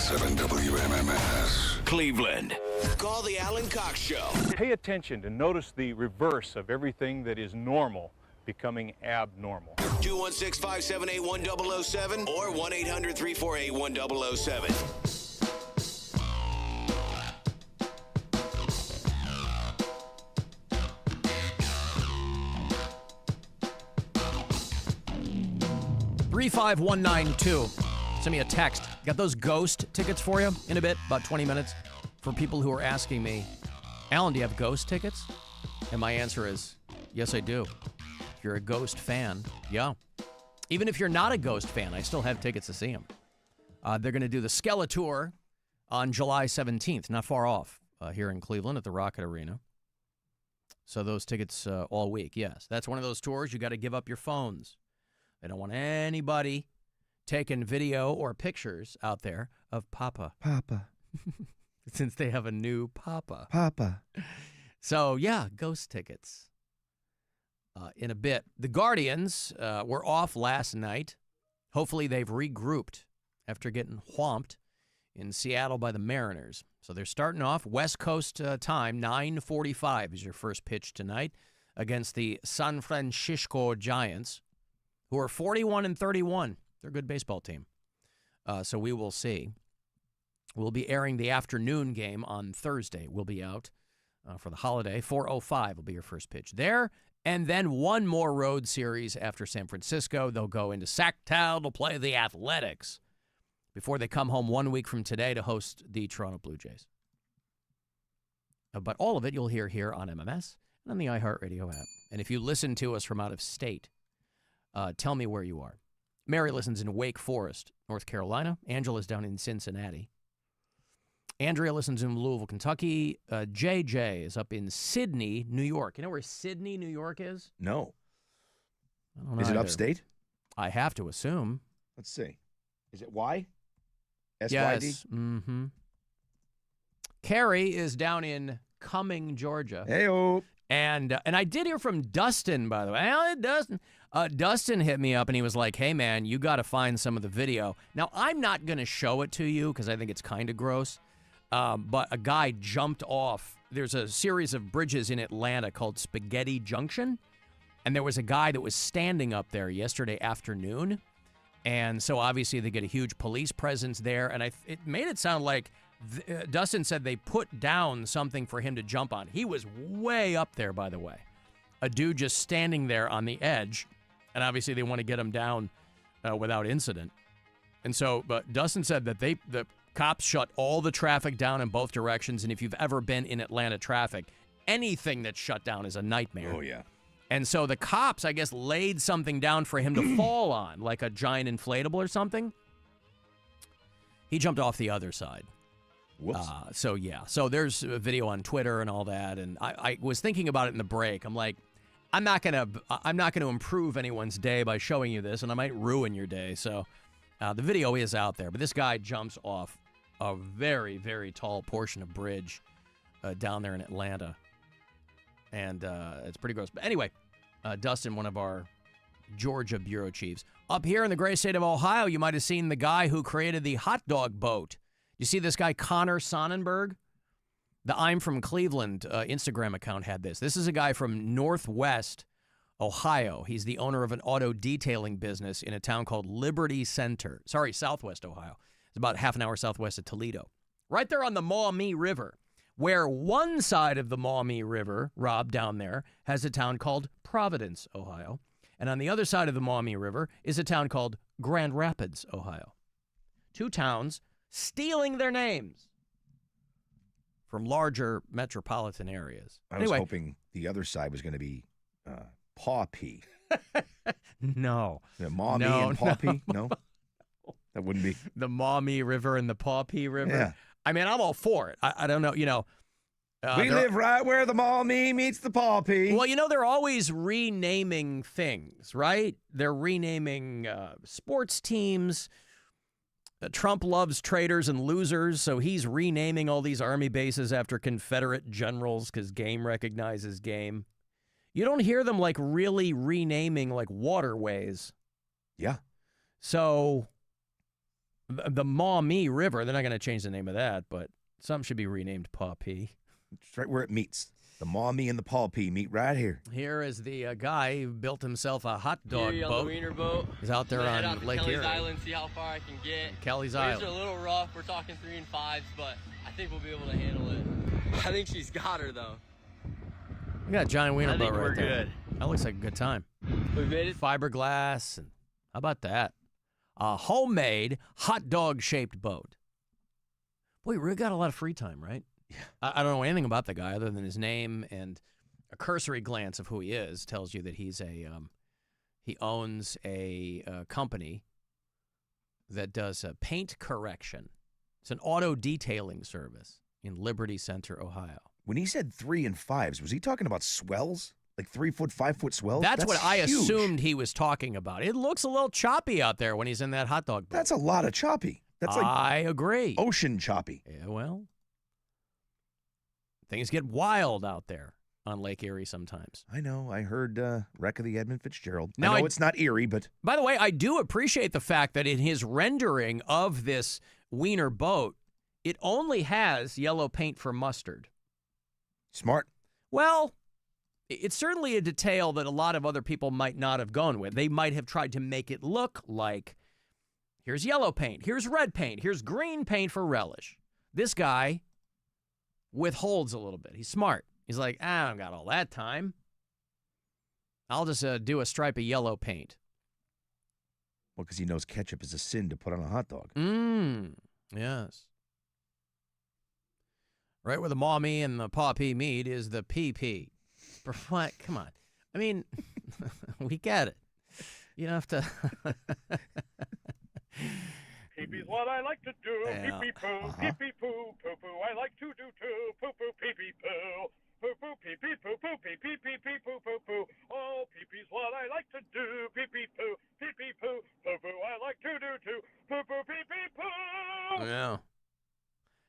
97.7 WMMS. Cleveland. Call the Alan Cox Show. Pay attention to notice the reverse of everything that is normal becoming abnormal. 216-578-1007 or 1-800-348-1007. $35192. Send me a text. Got those Ghost tickets for you in a bit, about 20 minutes. For people who are asking me, Alan, do you have Ghost tickets? And my answer is, yes, I do. If you're a Ghost fan, yeah. Even if you're not a Ghost fan, I still have tickets to see them. They're going to do the Skeletor on July 17th, not far off, here in Cleveland at the Rocket Arena. So those tickets all week, yes. That's one of those tours you got to give up your phones. They don't want anybody taking video or pictures out there of Papa. Papa. Since they have a new Papa. Papa. So, yeah, Ghost tickets in a bit. The Guardians were off last night. Hopefully they've regrouped after getting whomped in Seattle by the Mariners. So they're starting off West Coast time, 9:45 is your first pitch tonight against the San Francisco Giants, who are 41-31. They're a good baseball team. So we will see. We'll be airing the afternoon game on Thursday. We'll be out for the holiday. 4:05 will be your first pitch there. And then one more road series after San Francisco. They'll go into Sacktown to play the Athletics before they come home 1 week from today to host the Toronto Blue Jays. But all of it you'll hear here on MMS and on the iHeartRadio app. And if you listen to us from out of state, tell me where you are. Mary listens in Wake Forest, North Carolina. Angela's down in Cincinnati. Andrea listens in Louisville, Kentucky. JJ is up in Sydney, New York. You know where Sydney, New York is? No. I don't know Is it either. upstate? I have to assume. Let's see. Is it Y? SYD? Yes. Mm-hmm. Carrie is down in Cumming, Georgia. Hey-o. And I did hear from Dustin, by the way. Dustin. Dustin hit me up, and he was like, hey, man, you got to find some of the video. Now, I'm not going to show it to you because I think it's kind of gross. But a guy jumped off. There's a series of bridges in Atlanta called Spaghetti Junction. And there was a guy that was standing up there yesterday afternoon. And so obviously they get a huge police presence there. And it made it sound like Dustin said they put down something for him to jump on. He was way up there, by the way. A dude just standing there on the edge. And obviously they want to get him down without incident. And so, but Dustin said that the cops shut all the traffic down in both directions. And if you've ever been in Atlanta traffic, anything that's shut down is a nightmare. Oh, yeah. And so the cops, I guess, laid something down for him to fall on, like a giant inflatable or something. He jumped off the other side. Whoops. So, yeah. So there's a video on Twitter and all that. And I was thinking about it in the break. I'm like, I'm not gonna improve anyone's day by showing you this, and I might ruin your day. So the video is out there. But this guy jumps off a very, very tall portion of bridge down there in Atlanta. And it's pretty gross. But anyway, Dustin, one of our Georgia bureau chiefs. Up here in the great state of Ohio, you might have seen the guy who created the hot dog boat. You see this guy, Connor Sonnenberg? The I'm from Cleveland Instagram account had this. This is a guy from Northwest Ohio. He's the owner of an auto detailing business in a town called Liberty Center. Sorry, Southwest Ohio. It's about half an hour southwest of Toledo. Right there on the Maumee River, where one side of the Maumee River, Rob, down there, has a town called Providence, Ohio. And on the other side of the Maumee River is a town called Grand Rapids, Ohio. Two towns stealing their names from larger metropolitan areas. I was hoping the other side was going to be Paw Pea. No. Yeah, Maumee and Paw Pea? No? That wouldn't be. The Maumee River and the Paw Pea River? Yeah. I mean, I'm all for it. I don't know, you know. We live right where the Maumee meets the Paw Pea. Well, you know, they're always renaming things, right? They're renaming sports teams. Trump loves traitors and losers, so he's renaming all these army bases after Confederate generals because game recognizes game. You don't hear them, like, really renaming, like, waterways. Yeah. So The Maumee River, they're not going to change the name of that, but something should be renamed Paw P. It's right where it meets. The Maumee and the Paw P meet right here. Here is the guy who built himself a hot dog on boat. the wiener boat. He's out there head on out to Lake Kelly's Erie. Island, see how far I can get. Kelly's Waves Island. are a little rough. We're talking 3 and 5s, but I think we'll be able to handle it. I think she's got her, though. We got a giant wiener I boat think right we're there. good. That looks like a good time. We made it. Fiberglass, and how about that? A homemade hot dog-shaped boat. Boy, you really got a lot of free time, right? Yeah. I don't know anything about the guy other than his name, and a cursory glance of who he is tells you that he's he owns a company that does paint correction. It's an auto detailing service in Liberty Center, Ohio. When he said 3 and 5s, was he talking about swells? Like 3 foot, 5 foot swells? That's what I huge. assumed he was talking about. It looks a little choppy out there when he's in that hot dog boat. That's a lot of choppy. That's like I agree. Ocean choppy. Yeah, well, things get wild out there on Lake Erie sometimes. I know. I heard Wreck of the Edmund Fitzgerald. Now, I know it's not Erie, but... By the way, I do appreciate the fact that in his rendering of this wiener boat, it only has yellow paint for mustard. Smart. Well, it's certainly a detail that a lot of other people might not have gone with. They might have tried to make it look like, here's yellow paint, here's red paint, here's green paint for relish. This guy withholds a little bit. He's smart. He's like, I don't got all that time. I'll just do a stripe of yellow paint. Well, because he knows ketchup is a sin to put on a hot dog. Yes. Right where the Maumee and the Paw P meet is the PP. For what? Come on. I mean, we get it. You don't have to. Pee-pee's what I like to do. Yeah. Pee-pee-poo, pee-pee-poo, poo-poo. I like to do too. Poo-poo, pee-pee-poo. Poo-poo, pee-pee-poo-poo, pee-pee-pee-pee-poo, poo-poo. Oh, pee-pee's what I like to do. Pee-pee-poo, pee-pee-poo, poo-poo. I like to do too. Poo-poo, pee-pee-poo. Yeah.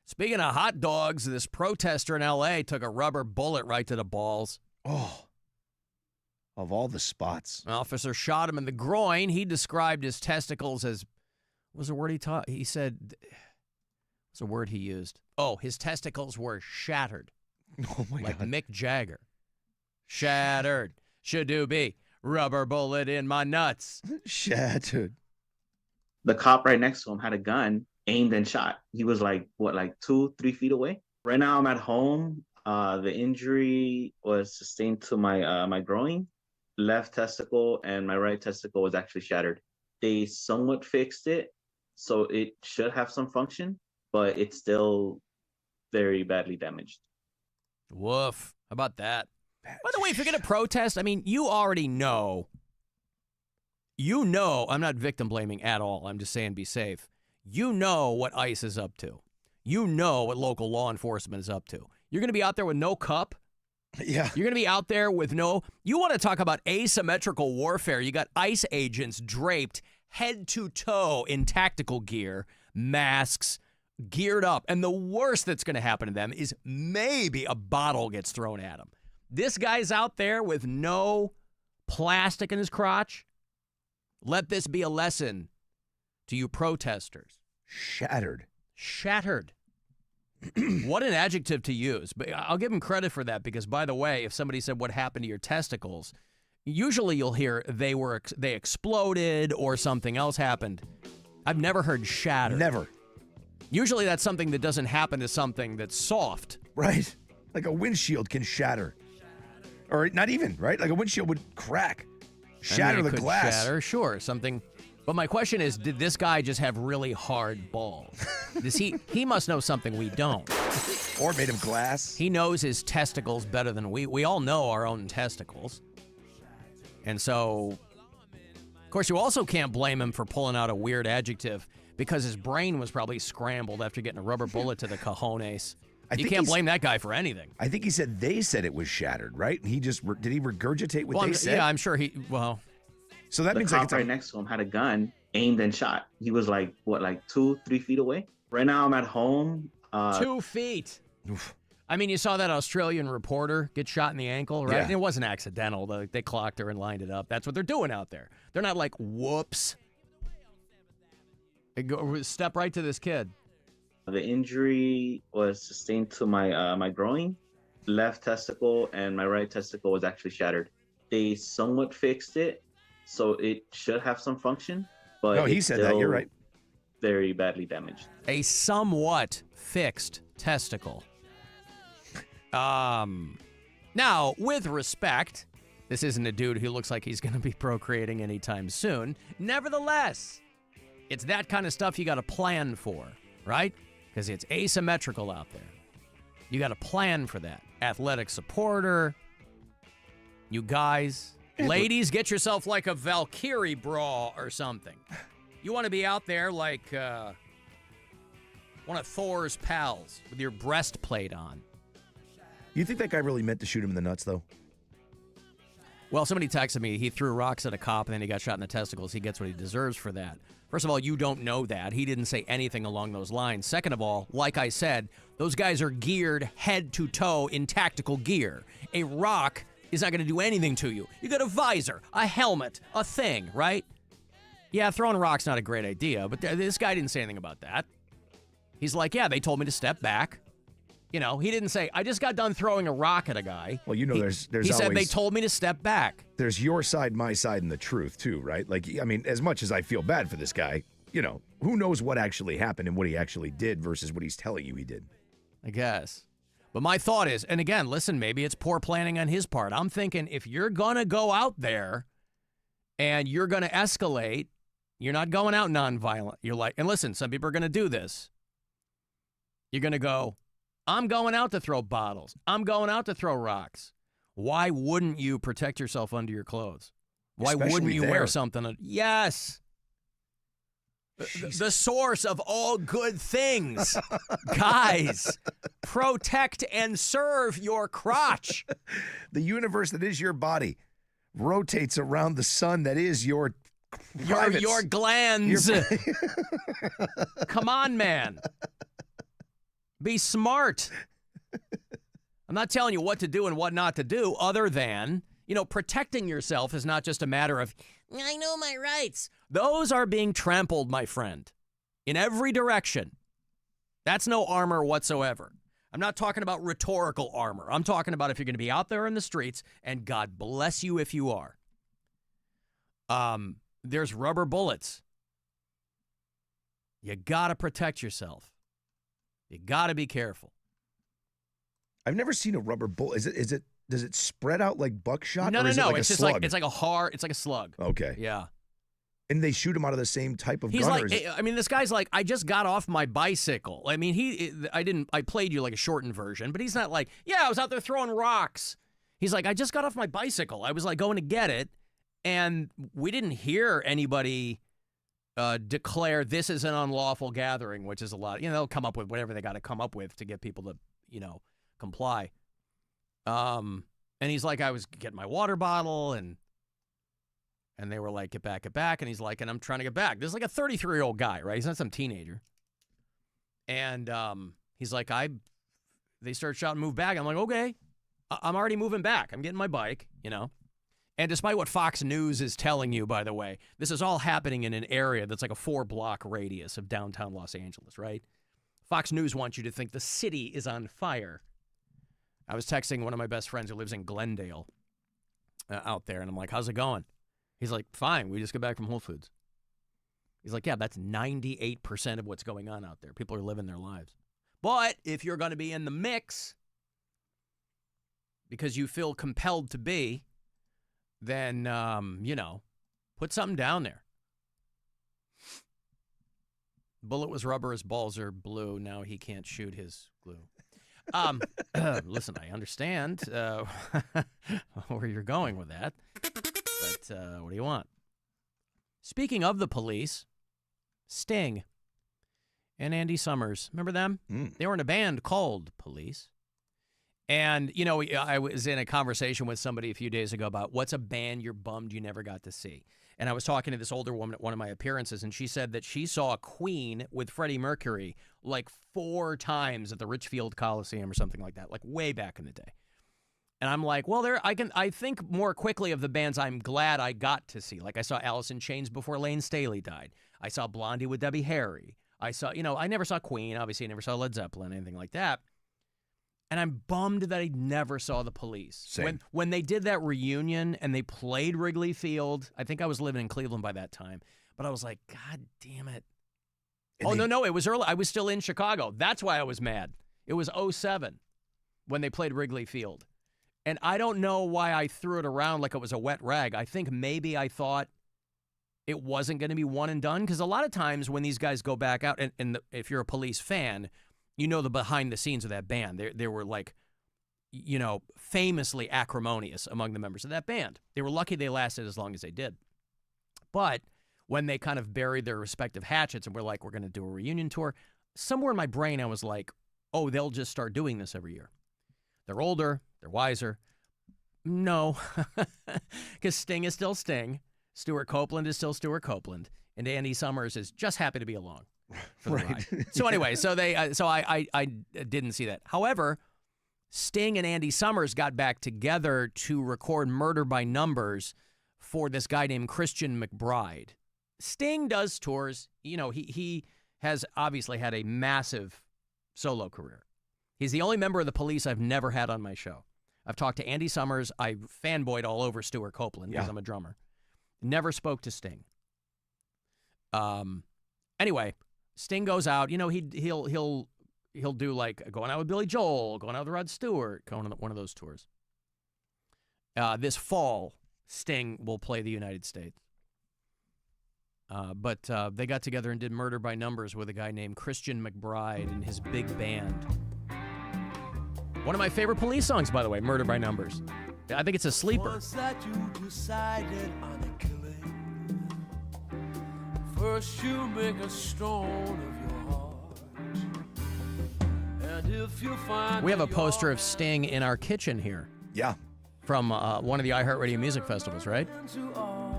Speaking of hot dogs, this protester in L.A. took a rubber bullet right to the balls. Oh. Of all the spots. An officer shot him in the groin. He described his testicles as, what was the word he taught? He said, what's the word he used? Oh, his testicles were shattered. Oh, my like God. Mick Jagger. Shattered. Shadooby. Rubber bullet in my nuts. Shattered. The cop right next to him had a gun, aimed and shot. He was like 2-3 feet away. Right now I'm at home. The injury was sustained to my groin, left testicle, and my right testicle was actually shattered. They somewhat fixed it, so it should have some function, but it's still very badly damaged. Woof. How about that? By the way, if you're going to protest, I mean, you already know. You know, I'm not victim blaming at all. I'm just saying be safe. You know what ICE is up to. You know what local law enforcement is up to. You're going to be out there with no cup. Yeah. You're going to be out there with no... You want to talk about asymmetrical warfare. You got ICE agents draped head to toe in tactical gear, masks, geared up. And the worst that's going to happen to them is maybe a bottle gets thrown at them. This guy's out there with no plastic in his crotch. Let this be a lesson to you protesters. Shattered. Shattered. What an adjective to use. But I'll give him credit for that because, by the way, if somebody said what happened to your testicles, usually you'll hear they exploded or something else happened. I've never heard shattered. Never. Usually that's something that doesn't happen to something that's soft. Right. Like a windshield can shatter. Or not even, right? Like a windshield would crack. Shatter the glass. Shatter, sure. Something. But my question is, did this guy just have really hard balls? He must know something we don't. Or made of glass. He knows his testicles better than we all know our own testicles. And so, of course, you also can't blame him for pulling out a weird adjective because his brain was probably scrambled after getting a rubber bullet to the cojones. You can't blame that guy for anything. I think he said they said it was shattered, right? And he just, did he regurgitate what they said? Yeah, I'm sure So that means the cop right next to him had a gun, aimed and shot. He was like 2-3 feet away. Right now I'm at home. 2 feet. Oof. I mean, you saw that Australian reporter get shot in the ankle, right? Yeah. It wasn't accidental. They clocked her and lined it up. That's what they're doing out there. They're not like, whoops. Step right to this kid. The injury was sustained to my groin, left testicle, and my right testicle was actually shattered. They somewhat fixed it, so it should have some function, but No, he said that. You're right. Very badly damaged. A somewhat fixed testicle. Now, with respect, this isn't a dude who looks like he's going to be procreating anytime soon. Nevertheless, it's that kind of stuff you got to plan for, right? Because it's asymmetrical out there. You got to plan for that. Athletic supporter. You guys, ladies, get yourself like a Valkyrie bra or something. You want to be out there like one of Thor's pals with your breastplate on. You think that guy really meant to shoot him in the nuts, though? Well, somebody texted me. He threw rocks at a cop and then he got shot in the testicles. He gets what he deserves for that. First of all, you don't know that. He didn't say anything along those lines. Second of all, like I said, those guys are geared head to toe in tactical gear. A rock is not going to do anything to you. You got a visor, a helmet, a thing, right? Yeah, throwing a rock's not a great idea, but this guy didn't say anything about that. He's like, yeah, they told me to step back. You know, he didn't say, I just got done throwing a rock at a guy. Well, you know, there's He always, said they told me to step back. There's your side, my side, and the truth, too, right? Like, I mean, as much as I feel bad for this guy, you know, who knows what actually happened and what he actually did versus what he's telling you he did. I guess. But my thought is, and again, listen, maybe it's poor planning on his part. I'm thinking if you're going to go out there and you're going to escalate, you're not going out nonviolent. You're like, and listen, some people are going to do this. You're going to go, I'm going out to throw bottles. I'm going out to throw rocks. Why wouldn't you protect yourself under your clothes? Why wouldn't you wear something? Yes. The source of all good things. Guys, protect and serve your crotch. The universe that is your body rotates around the sun that is your glands. Come on, man. Be smart. I'm not telling you what to do and what not to do, other than, you know, protecting yourself is not just a matter of, I know my rights. Those are being trampled, my friend, in every direction. That's no armor whatsoever. I'm not talking about rhetorical armor. I'm talking about if you're going to be out there in the streets, and God bless you if you are. There's rubber bullets. You got to protect yourself. You got to be careful. I've never seen a rubber bullet. Does it spread out like buckshot? No. Or is it like it's a just slug? like it's like a slug. Okay. Yeah. And they shoot him out of the same type of He's gun? like, I mean, this guy's like, I just got off my bicycle. I mean, I played you like a shortened version, but he's not like, yeah, I was out there throwing rocks. He's like, I just got off my bicycle. I was like going to get it. And we didn't hear anybody declare this is an unlawful gathering, which is a lot. You know, they'll come up with whatever they got to come up with to get people to, you know, comply. And he's like, I was getting my water bottle and they were like, get back. And he's like, and I'm trying to get back. This is like a 33-year-old guy, right? He's not some teenager. And he's like, they start shouting, move back. I'm like, okay, I'm already moving back. I'm getting my bike, you know. And despite what Fox News is telling you, by the way, this is all happening in an area that's like a 4-block radius of downtown Los Angeles, right? Fox News wants you to think the city is on fire. I was texting one of my best friends who lives in Glendale out there, and I'm like, how's it going? He's like, fine. We just got back from Whole Foods. He's like, yeah, that's 98% of what's going on out there. People are living their lives. But if you're going to be in the mix because you feel compelled to be, then, you know, put something down there. Bullet was rubber, his balls are blue. Now he can't shoot his glue. Listen, I understand where you're going with that. But what do you want? Speaking of the police, Sting and Andy Summers. Remember them? They were in a band called Police. And, you know, I was in a conversation with somebody a few days ago about what's a band you're bummed you never got to see. And I was talking to this older woman at one of my appearances, and she said that she saw Queen with Freddie Mercury like 4 times at the Richfield Coliseum or something like that, like way back in the day. And I'm like, well, I think more quickly of the bands I'm glad I got to see. Like I saw Alice in Chains before Lane Staley died. I saw Blondie with Debbie Harry. I saw, I never saw Queen. Obviously, I never saw Led Zeppelin, anything like that. And I'm bummed that I never saw the Police. Same. When they did that reunion and they played Wrigley Field, I think I was living in Cleveland by that time, but I was like, God damn it. No, it was early. I was still in Chicago. That's why I was mad. It was 2007 when they played Wrigley Field. And I don't know why I threw it around like it was a wet rag. I think maybe I thought it wasn't going to be one and done, because a lot of times when these guys go back out, and if you're a Police fan, you know the behind the scenes of that band. They were like, famously acrimonious among the members of that band. They were lucky they lasted as long as they did. But when they kind of buried their respective hatchets and were like, we're going to do a reunion tour, somewhere in my brain I was like, oh, they'll just start doing this every year. They're older, they're wiser. No, because Sting is still Sting. Stuart Copeland is still Stuart Copeland. And Andy Summers is just happy to be along for the ride. So anyway, I didn't see that. However, Sting and Andy Summers got back together to record Murder by Numbers for this guy named Christian McBride. Sting does tours. He has obviously had a massive solo career. He's the only member of the Police I've never had on my show. I've talked to Andy Summers. I fanboyed all over Stuart Copeland because I'm a drummer. Never spoke to Sting. Anyway, Sting goes out. He'll do like going out with Billy Joel, going out with Rod Stewart, going on one of those tours. This fall, Sting will play the United States. But they got together and did Murder by Numbers with a guy named Christian McBride and his big band. One of my favorite Police songs, by the way, Murder by Numbers. I think it's a sleeper. Once that you decided on a killing, first you make a stone of your heart. And if you find we have a poster of Sting in our kitchen here. Yeah. From one of the iHeartRadio music festivals, right?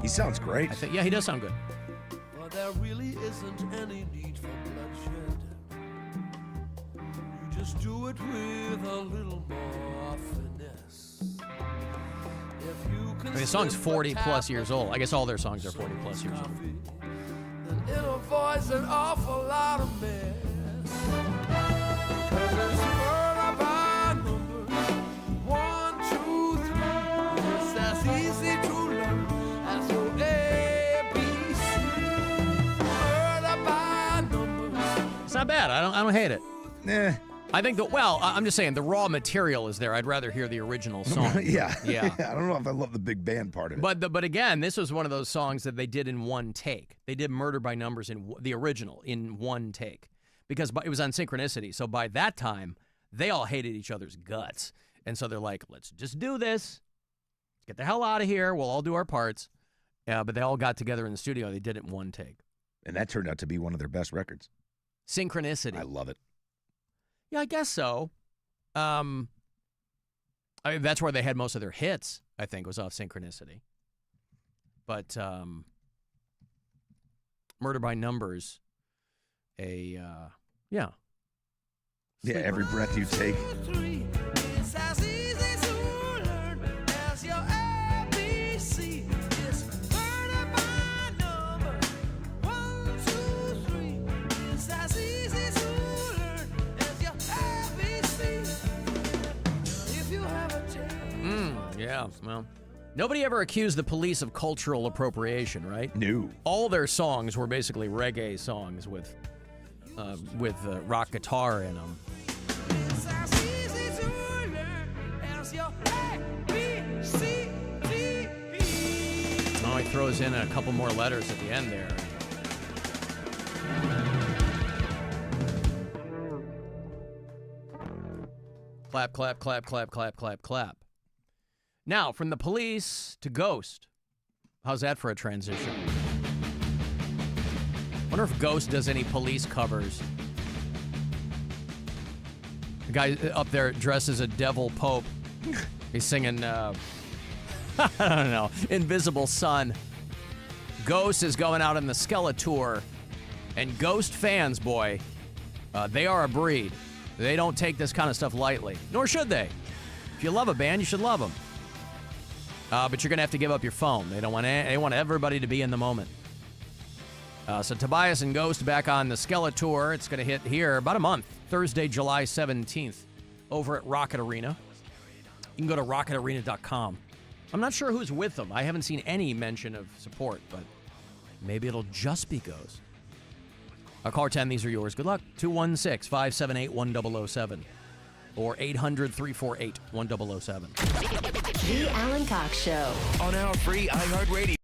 He sounds great. Yeah, he does sound good. But there really isn't any need for bloodshed. You just do it with a little more finesse. If you can the song's 40 plus years old. I guess all their songs are 40 plus years old. Then it'll voice an awful lot of mess. 'Cause it's murder by numbers. 1, 2, 3. It's as easy to learn as your ABC. Murder by numbers. It's not bad. I don't hate it. Nah. I think I'm just saying the raw material is there. I'd rather hear the original song. Yeah. Yeah. I don't know if I love the big band part of it. But again, this was one of those songs that they did in one take. They did Murder by Numbers in the original in one take because it was on Synchronicity. So by that time, they all hated each other's guts. And so they're like, let's just do this. Let's get the hell out of here. We'll all do our parts. But they all got together in the studio. They did it in one take. And that turned out to be one of their best records. Synchronicity. I love it. Yeah, I guess so. I mean, that's where they had most of their hits, I think, was off Synchronicity. But Murder by Numbers, yeah. Yeah, Every Breath You Take. It's as easy to learn as your ABC. It's murder by numbers. 1, 2, 3. It's as easy to learn as your ABC. If you have a taste. Yeah, well, nobody ever accused the Police of cultural appropriation, right? No. All their songs were basically reggae songs with rock guitar in them. It's as easy to learn as your ABC. Oh, he throws in a couple more letters at the end there. Clap, clap, clap, clap, clap, clap, clap. Now, from the Police to Ghost. How's that for a transition? Wonder if Ghost does any Police covers. The guy up there dressed as a devil pope. He's singing, I don't know, Invisible Sun. Ghost is going out on the Skeletor. And Ghost fans, boy, they are a breed. They don't take this kind of stuff lightly, nor should they. If you love a band, you should love them. But you're going to have to give up your phone. They want everybody to be in the moment. So Tobias and Ghost back on the Skeletor. It's going to hit here about a month, Thursday, July 17th, over at Rocket Arena. You can go to rocketarena.com. I'm not sure who's with them. I haven't seen any mention of support, but maybe it'll just be Ghost. Caller 10, these are yours. Good luck. 216-578-1007 or 800-348-1007. The Alan Cox Show. On our free iHeartRadio.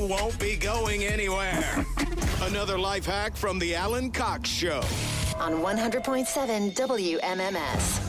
won't be going anywhere. Another life hack from the Alan Cox Show. On 100.7 WMMS.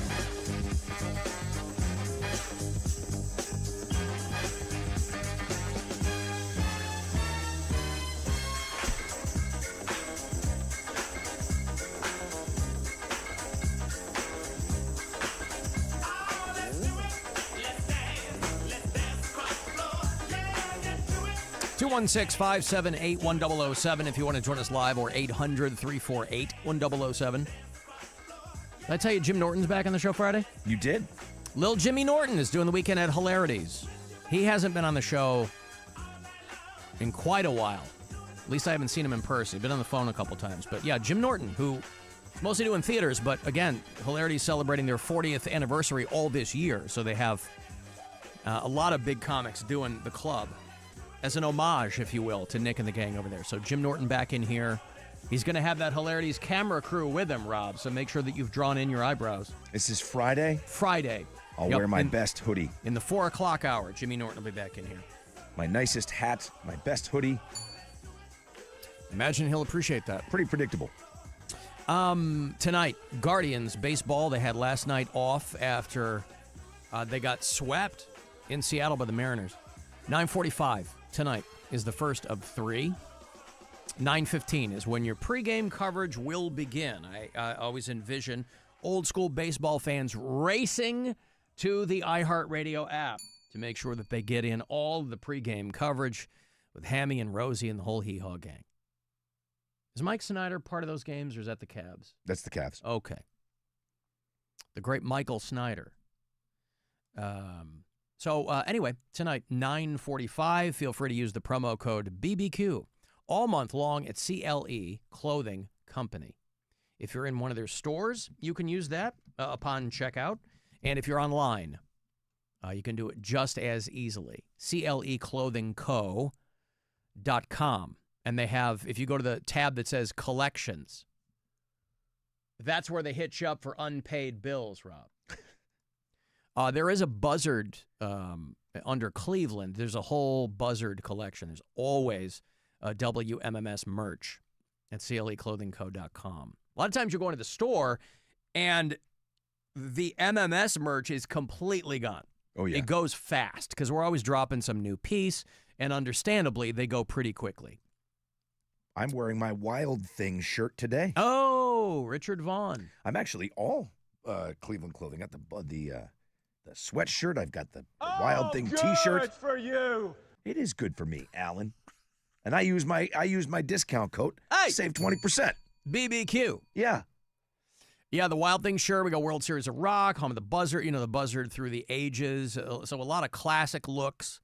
Two 216-578-1007 if you want to join us live, or 800-348-1007. Did I tell you Jim Norton's back on the show Friday? You did. Lil Jimmy Norton is doing the weekend at Hilarities. He hasn't been on the show in quite a while. At least I haven't seen him in person. He's been on the phone a couple times. But yeah, Jim Norton, who is mostly doing theaters, but again, Hilarities celebrating their 40th anniversary all this year. So they have a lot of big comics doing the club as an homage, if you will, to Nick and the gang over there. So Jim Norton back in here. He's going to have that Hilarities camera crew with him, Rob, so make sure that you've drawn in your eyebrows. This is Friday? Friday. I'll wear my best hoodie. In the 4 o'clock hour, Jimmy Norton will be back in here. My nicest hat, my best hoodie. Imagine he'll appreciate that. Pretty predictable. Tonight, Guardians baseball. They had last night off after they got swept in Seattle by the Mariners. 9:45 tonight is the first of 3. 9:15 is when your pregame coverage will begin. I always envision old school baseball fans racing to the iHeartRadio app to make sure that they get in all the pregame coverage with Hammy and Rosie and the whole hee-haw gang. Is Mike Snyder part of those games, or is that the Cavs? That's the Cavs. Okay. The great Michael Snyder. Anyway, tonight, 9:45, feel free to use the promo code BBQ all month long at CLE Clothing Company. If you're in one of their stores, you can use that upon checkout. And if you're online, you can do it just as easily. CLEclothingco.com. And they have, if you go to the tab that says collections, that's where they hit you up for unpaid bills, Rob. There is a Buzzard under Cleveland. There's a whole Buzzard collection. There's always a WMMS merch at CLEclothingco.com. A lot of times you go into the store and the MMS merch is completely gone. Oh, yeah. It goes fast because we're always dropping some new piece, and understandably, they go pretty quickly. I'm wearing my Wild Thing shirt today. Oh, Richard Vaughn. I'm actually all Cleveland clothing. Got the sweatshirt. I've got the Wild Thing T-shirt. Good for you. It is good for me, Alan. And I use my discount code. Hey! Save 20%. BBQ. Yeah. Yeah, the Wild Thing shirt. We got World Series of Rock, home of the Buzzard. You know, the Buzzard through the ages. So a lot of classic looks.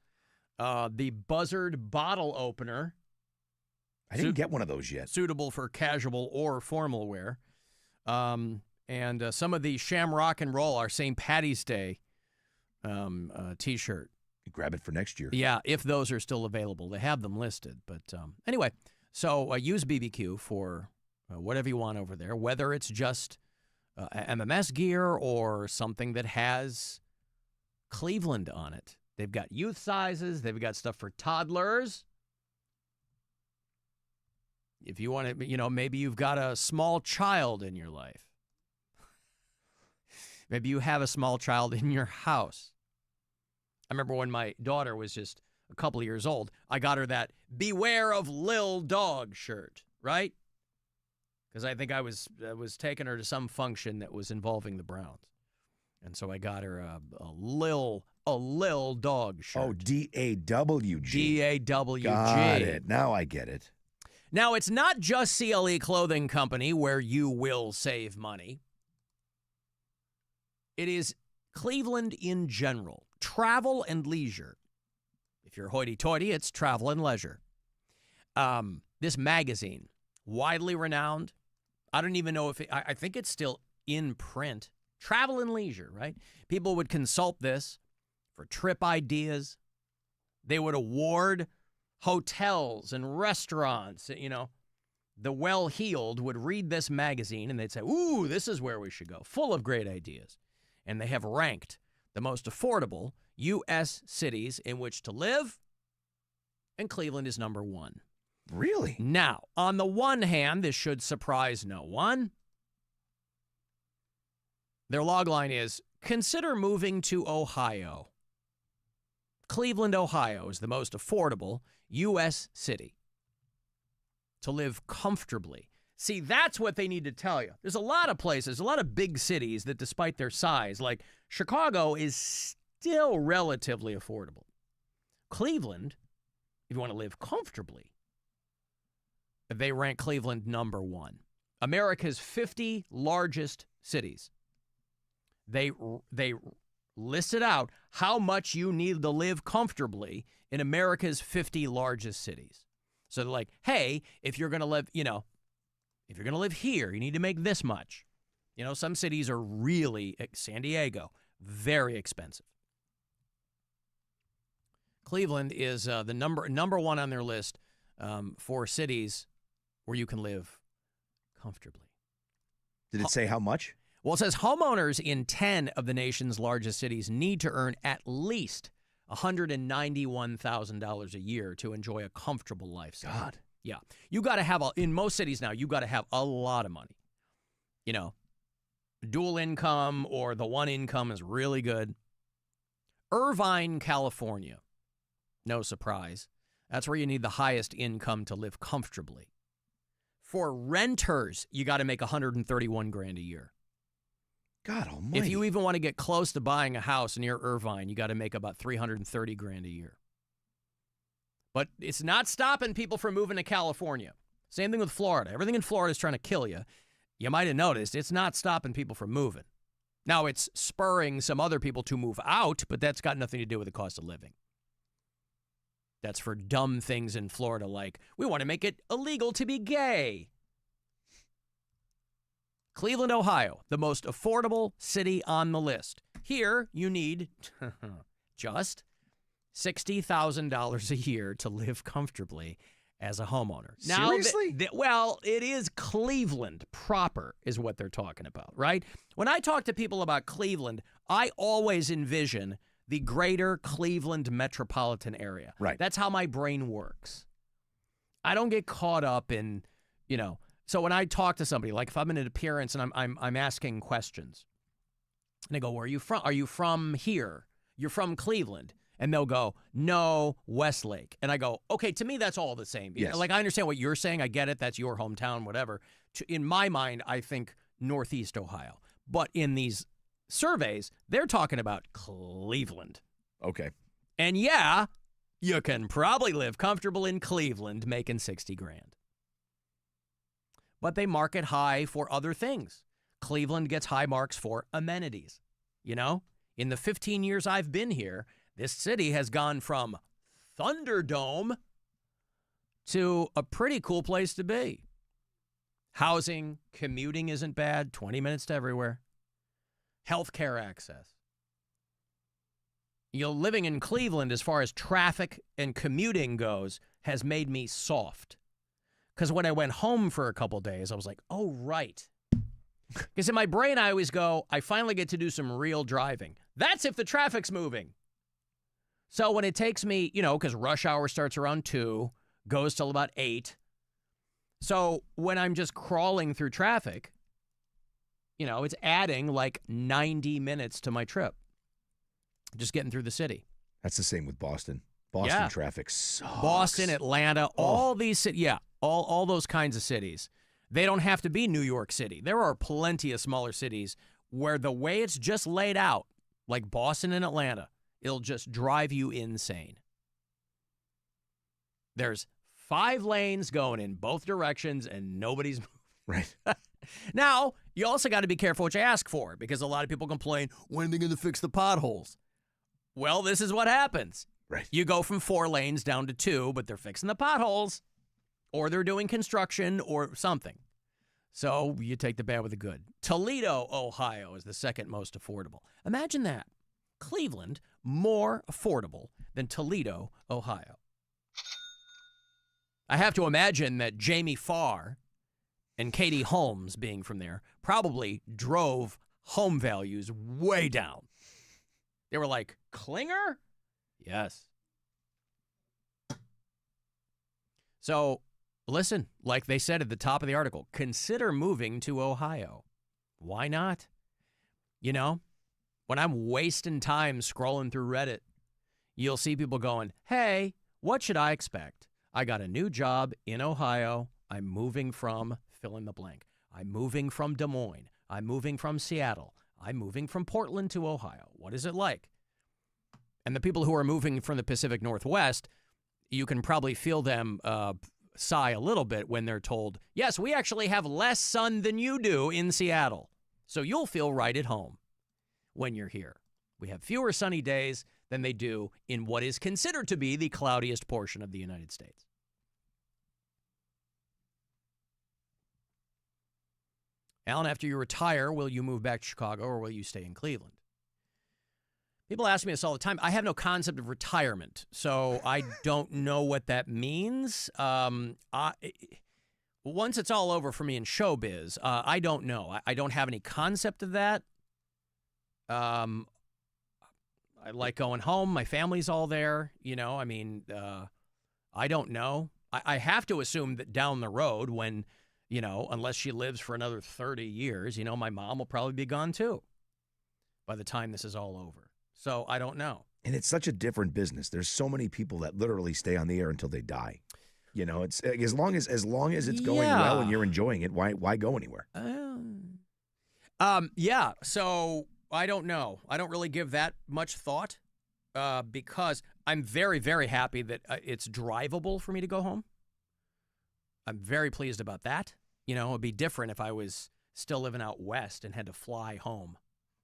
The Buzzard bottle opener. I didn't get one of those yet. Suitable for casual or formal wear. And some of the Shamrock and Roll, our St. Patty's Day T-shirt. You grab it for next year. Yeah, if those are still available. They have them listed. But anyway, so use BBQ for whatever you want over there, whether it's just MMS gear or something that has Cleveland on it. They've got youth sizes. They've got stuff for toddlers. If you want to, maybe you've got a small child in your life. Maybe you have a small child in your house. I remember when my daughter was just a couple of years old, I got her that Beware of Lil Dog shirt, right? Because I think I was taking her to some function that was involving the Browns. And so I got her a Lil Dog shirt. Oh, D-A-W-G. D-A-W-G. Got it. Now I get it. Now, it's not just CLE Clothing Company where you will save money. It is Cleveland in general. Travel and leisure. If you're hoity-toity, it's travel and leisure. This magazine, widely renowned. I don't even know if I think it's still in print. Travel and leisure, right? People would consult this for trip ideas. They would award hotels and restaurants. The well-heeled would read this magazine and they'd say, ooh, this is where we should go. Full of great ideas. And they have ranked the most affordable U.S. cities in which to live and Cleveland is number 1. Really? Now, on the one hand, this should surprise no one. Their logline is, consider moving to Ohio. Cleveland, Ohio is the most affordable U.S. city to live comfortably. See, that's what they need to tell you. There's a lot of places, a lot of big cities that despite their size, like Chicago is still relatively affordable. Cleveland, if you want to live comfortably, they rank Cleveland number 1. America's 50 largest cities. They listed out how much you need to live comfortably in America's 50 largest cities. So they're like, hey, if you're going to live, if you're going to live here, you need to make this much. Some cities are really, San Diego, very expensive. Cleveland is the number 1 on their list for cities where you can live comfortably. Did it say how much? Well, it says homeowners in 10 of the nation's largest cities need to earn at least $191,000 a year to enjoy a comfortable lifestyle. God. Yeah. You got to have, in most cities now, you got to have a lot of money. Dual income or the one income is really good. Irvine, California. No surprise. That's where you need the highest income to live comfortably. For renters, you got to make $131,000 a year. God almighty. If you even want to get close to buying a house near Irvine, you got to make about $330,000 a year. But it's not stopping people from moving to California. Same thing with Florida. Everything in Florida is trying to kill you. You might have noticed it's not stopping people from moving. Now, it's spurring some other people to move out, but that's got nothing to do with the cost of living. That's for dumb things in Florida like, we want to make it illegal to be gay. Cleveland, Ohio, the most affordable city on the list. Here, you need just $60,000 a year to live comfortably as a homeowner. Seriously? Well, it is Cleveland proper is what they're talking about, right? When I talk to people about Cleveland, I always envision the greater Cleveland metropolitan area. Right. That's how my brain works. I don't get caught up in, so when I talk to somebody, like if I'm in an appearance and I'm asking questions, and they go, where are you from? Are you from here? You're from Cleveland. And they'll go, no, Westlake. And I go, okay, to me, that's all the same. Yes. Like, I understand what you're saying. I get it. That's your hometown, whatever. In my mind, I think Northeast Ohio. But in these surveys, they're talking about Cleveland. Okay. And yeah, you can probably live comfortable in Cleveland making $60,000. But they mark it high for other things. Cleveland gets high marks for amenities. In the 15 years I've been here, this city has gone from Thunderdome to a pretty cool place to be. Housing, commuting isn't bad, 20 minutes to everywhere. Healthcare access. Living in Cleveland, as far as traffic and commuting goes, has made me soft. Because when I went home for a couple days, I was like, oh, right. Because in my brain, I always go, I finally get to do some real driving. That's if the traffic's moving. So when it takes me, because rush hour starts around 2, goes till about 8. So when I'm just crawling through traffic, it's adding like 90 minutes to my trip. Just getting through the city. That's the same with Boston. Boston traffic sucks. Boston, Atlanta, all these cities. Yeah, all those kinds of cities. They don't have to be New York City. There are plenty of smaller cities where the way it's just laid out, like Boston and Atlanta, it'll just drive you insane. There's 5 lanes going in both directions and nobody's moving. Right. Now, you also got to be careful what you ask for because a lot of people complain, when are they going to fix the potholes? Well, this is what happens. Right. You go from 4 lanes down to 2, but they're fixing the potholes or they're doing construction or something. So you take the bad with the good. Toledo, Ohio is the second most affordable. Imagine that. Cleveland, more affordable than Toledo, Ohio. I have to imagine that Jamie Farr and Katie Holmes, being from there, probably drove home values way down. They were like, Klinger? Yes. So listen, like they said at the top of the article, consider moving to Ohio. Why not? You know, when I'm wasting time scrolling through Reddit, you'll see people going, hey, what should I expect? I got a new job in Ohio. I'm moving from fill in the blank. I'm moving from Des Moines. I'm moving from Seattle. I'm moving from Portland to Ohio. What is it like? And the people who are moving from the Pacific Northwest, you can probably feel them sigh a little bit when they're told, yes, we actually have less sun than you do in Seattle. So you'll feel right at home when you're here. We have fewer sunny days than they do in what is considered to be the cloudiest portion of the United States. Alan, after you retire, will you move back to Chicago or will you stay in Cleveland? People ask me this all the time. I have no concept of retirement, so I don't know what that means. Once it's all over for me in showbiz, I don't know. I don't have any concept of that. I like going home. My family's all there. You know, I mean, I don't know. I have to assume that down the road when, you know, unless she lives for another 30 years, you know, my mom will probably be gone too by the time this is all over. So I don't know. And it's such a different business. There's so many people that literally stay on the air until they die. You know, it's as long as it's going well and you're enjoying it, why go anywhere? Yeah. So I don't know. I don't really give that much thought because I'm very, very happy that it's drivable for me to go home. I'm very pleased about that. You know, it'd be different if I was still living out west and had to fly home.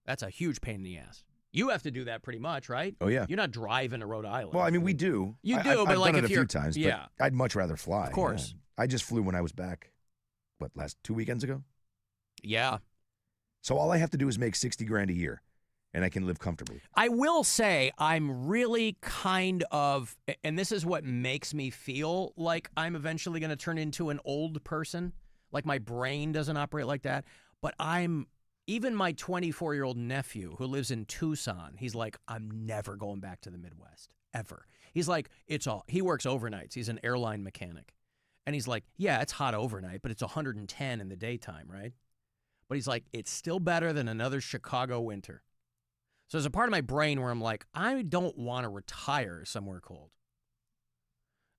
That's a huge pain in the ass. You have to do that pretty much, right? Oh, yeah. You're not driving to Rhode Island. Well, I mean, we do. You do, I've but like done if it a you're... few times, yeah. but I'd much rather fly. Of course. Yeah. I just flew when I was back, last 2 weekends ago? Yeah. So all I have to do is make $60,000 a year, and I can live comfortably. I will say I'm really kind of, and this is what makes me feel like I'm eventually going to turn into an old person. Like my brain doesn't operate like that. But even my 24-year-old nephew who lives in Tucson, he's like, I'm never going back to the Midwest, ever. He's like, he works overnights. He's an airline mechanic. And he's like, yeah, it's hot overnight, but it's 110 in the daytime, right? But he's like, it's still better than another Chicago winter. So there's a part of my brain where I'm like, I don't want to retire somewhere cold.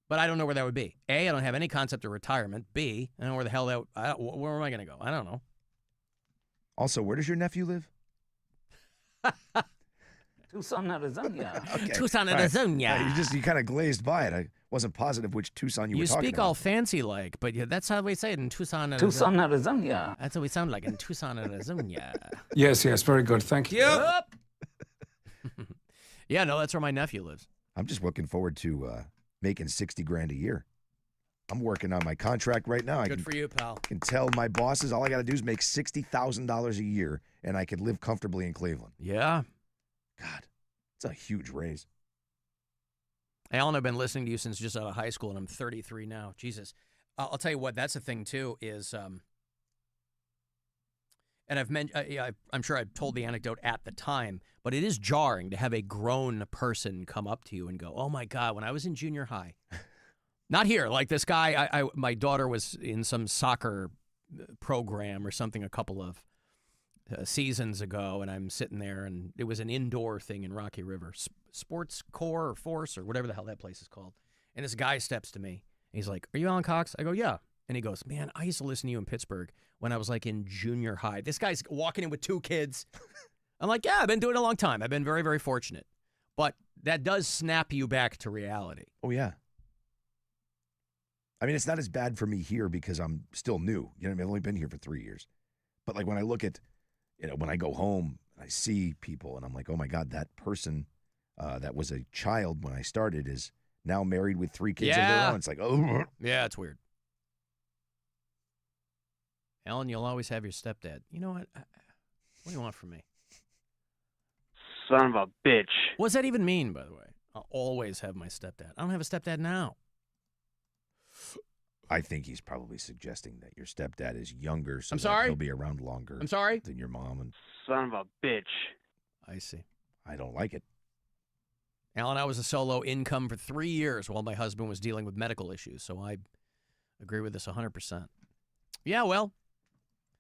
But I don't know where that would be. A, I don't have any concept of retirement. B, I don't know where the hell where am I going to go? I don't know. Also, where does your nephew live? Tucson, Arizona. Okay. Tucson, All right. Arizona. You kind of glazed by it. I wasn't positive which Tucson you were talking speak about. all fancy like, but yeah, that's how we say it in Tucson, Arizona. Tucson, Arizona. That's what we sound like in Tucson, Arizona. Yes, very good. Thank you. Yep. Yeah, no, that's where my nephew lives. I'm just looking forward to making $60,000 a year. I'm working on my contract right now. Good for you, pal. I can tell my bosses all I got to do is make $60,000 a year, and I could live comfortably in Cleveland. Yeah. God, it's a huge raise. Alan, I've been listening to you since just out of high school, and I'm 33 now. Jesus. I'll tell you what, that's the thing, too, is, and I'm sure I've told the anecdote at the time, but it is jarring to have a grown person come up to you and go, oh, my God, when I was in junior high. Not here. Like this guy, my daughter was in some soccer program or something a couple of seasons ago, and I'm sitting there, and it was an indoor thing in Rocky River, Sports Core or Force or whatever the hell that place is called. And this guy steps to me. And he's like, are you Alan Cox? I go, yeah. And he goes, man, I used to listen to you in Pittsburgh when I was like in junior high. This guy's walking in with 2 kids. I'm like, yeah, I've been doing it a long time. I've been very, very fortunate. But that does snap you back to reality. Oh, yeah. I mean, it's not as bad for me here because I'm still new. You know what I mean? I've only been here for 3 years. But like when I look at, when I go home, I see people and I'm like, oh my God, that person that was a child when I started is now married with 3 kids of their own. It's like, oh. Yeah, it's weird. Alan, you'll always have your stepdad. You know what? What do you want from me? Son of a bitch. What does that even mean, by the way? I'll always have my stepdad. I don't have a stepdad now. I think he's probably suggesting that your stepdad is younger, so I'm sorry? he'll be around longer. I'm sorry? Than your mom. And Son of a bitch. I see. I don't like it. Alan, I was a solo income for 3 years while my husband was dealing with medical issues, so I agree with this 100%. Yeah, well,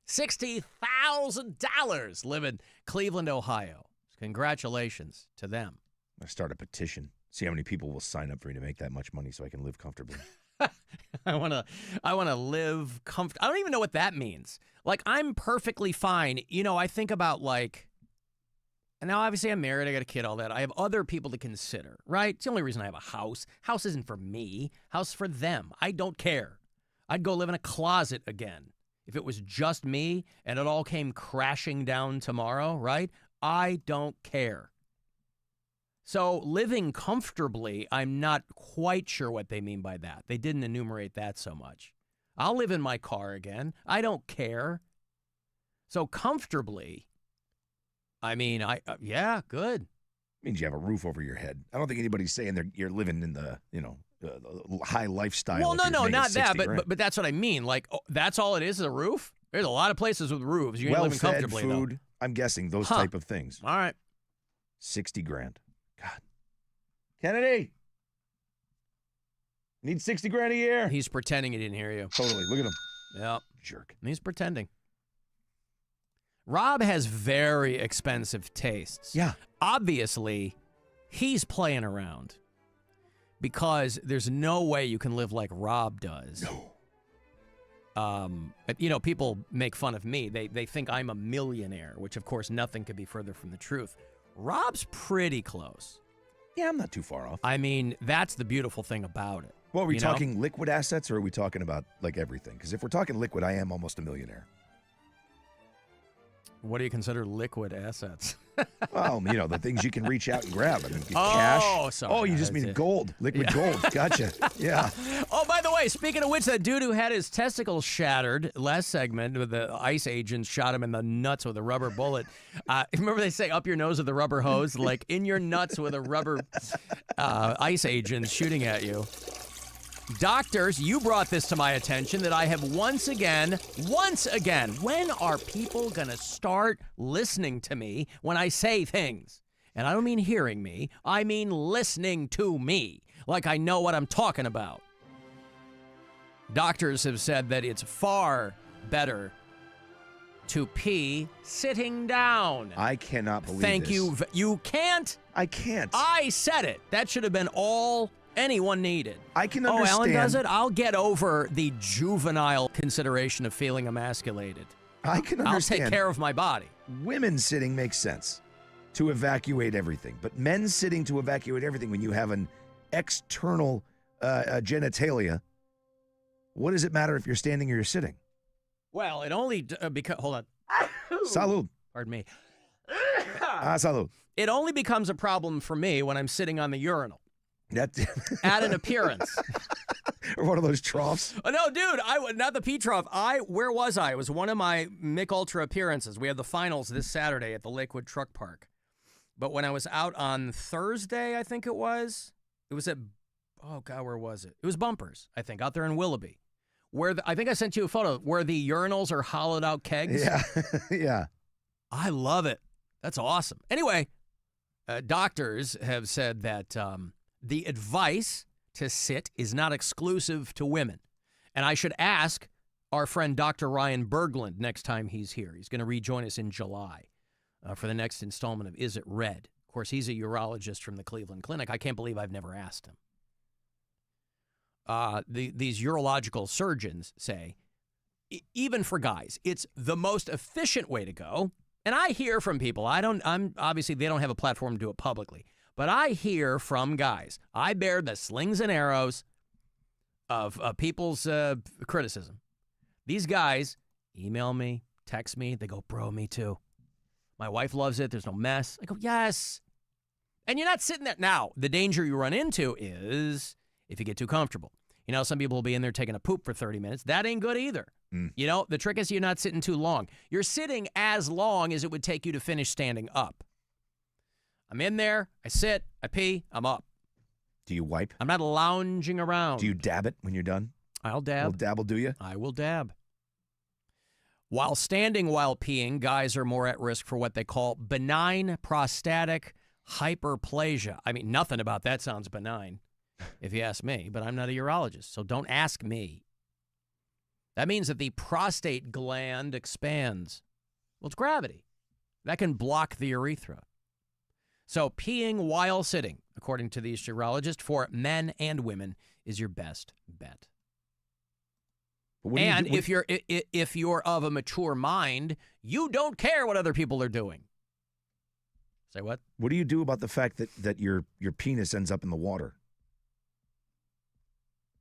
$60,000 live in Cleveland, Ohio. Congratulations to them. I start a petition. See how many people will sign up for me to make that much money so I can live comfortably. I want to live comfortable. I don't even know what that means. Like, I'm perfectly fine. You know, I think about, like, and now obviously I'm married, I got a kid, all that. I have other people to consider, right? It's the only reason I have a house. House isn't for me. House is for them. I don't care. I'd go live in a closet again. If it was just me and it all came crashing down tomorrow, right? I don't care. So living comfortably, I'm not quite sure what they mean by that. They didn't enumerate that so much. I'll live in my car again. I don't care. So comfortably, I mean, yeah, good. Means you have a roof over your head. I don't think anybody's saying you're living in the, high lifestyle. Well, no, not that, but that's what I mean. Like, that's all it is a roof? There's a lot of places with roofs. You ain't living comfortably, food, though. I'm guessing those type of things. All right. $60,000. God. Kennedy. Need $60,000 a year. He's pretending he didn't hear you. Totally. Look at him. Yep. Jerk. He's pretending. Rob has very expensive tastes. Yeah. Obviously, he's playing around because there's no way you can live like Rob does. No. But, people make fun of me. They think I'm a millionaire, which, of course, nothing could be further from the truth. Rob's pretty close. Yeah, I'm not too far off. I mean, that's the beautiful thing about it. Well, are we talking liquid assets or are we talking about, like, everything? Because if we're talking liquid, I am almost a millionaire. What do you consider liquid assets? Well, the things you can reach out and grab. I mean, cash. Sorry. Oh, you just mean gold. Liquid gold. Gotcha. Yeah. Oh, by the way, speaking of which, that dude who had his testicles shattered last segment with the ICE agents shot him in the nuts with a rubber bullet. Remember they say up your nose with a rubber hose? Like in your nuts with a rubber ICE agent shooting at you. Doctors, you brought this to my attention that I have once again, when are people going to start listening to me when I say things? And I don't mean hearing me, I mean listening to me, like I know what I'm talking about. Doctors have said that it's far better to pee sitting down. I cannot believe Thank this. you. You can't? I can't. I said it. That should have been all anyone needed. I can understand. Oh, Alan does it? I'll get over the juvenile consideration of feeling emasculated. I can understand. I'll take care of my body. Women sitting makes sense to evacuate everything. But men sitting to evacuate everything when you have an external genitalia, what does it matter if you're standing or you're sitting? Well, it only because hold on. Salud. Pardon me. Salud. It only becomes a problem for me when I'm sitting on the urinal. At an appearance. Or one of those troughs. Oh, no, dude, not the pee trough. Where was I? It was one of my Mick Ultra appearances. We had the finals this Saturday at the Lakewood Truck Park. But when I was out on Thursday, I think it was at, oh, God, where was it? It was Bumpers, I think, out there in Willoughby. I think I sent you a photo where the urinals are hollowed out kegs. Yeah, yeah. I love it. That's awesome. Anyway, doctors have said that the advice to sit is not exclusive to women. And I should ask our friend Dr. Ryan Berglund next time he's here. He's going to rejoin us in July for the next installment of Is It Red? Of course, he's a urologist from the Cleveland Clinic. I can't believe I've never asked him. These urological surgeons say, even for guys, it's the most efficient way to go. And I hear from people, obviously they don't have a platform to do it publicly. But I hear from guys. I bear the slings and arrows of people's criticism. These guys email me, text me. They go, bro, me too. My wife loves it. There's no mess. I go, yes. And you're not sitting there. Now, the danger you run into is if you get too comfortable. Some people will be in there taking a poop for 30 minutes. That ain't good either. The trick is you're not sitting too long. You're sitting as long as it would take you to finish standing up. I'm in there, I sit, I pee, I'm up. Do you wipe? I'm not lounging around. Do you dab it when you're done? I'll dab. A little dab will do you? I will dab. While standing while peeing, guys are more at risk for what they call benign prostatic hyperplasia. I mean, nothing about that sounds benign, if you ask me, but I'm not a urologist, so don't ask me. That means that the prostate gland expands. Well, it's gravity. That can block the urethra. So peeing while sitting, according to these urologists, for men and women is your best bet. And if you're of a mature mind, you don't care what other people are doing. Say what? What do you do about the fact that your penis ends up in the water?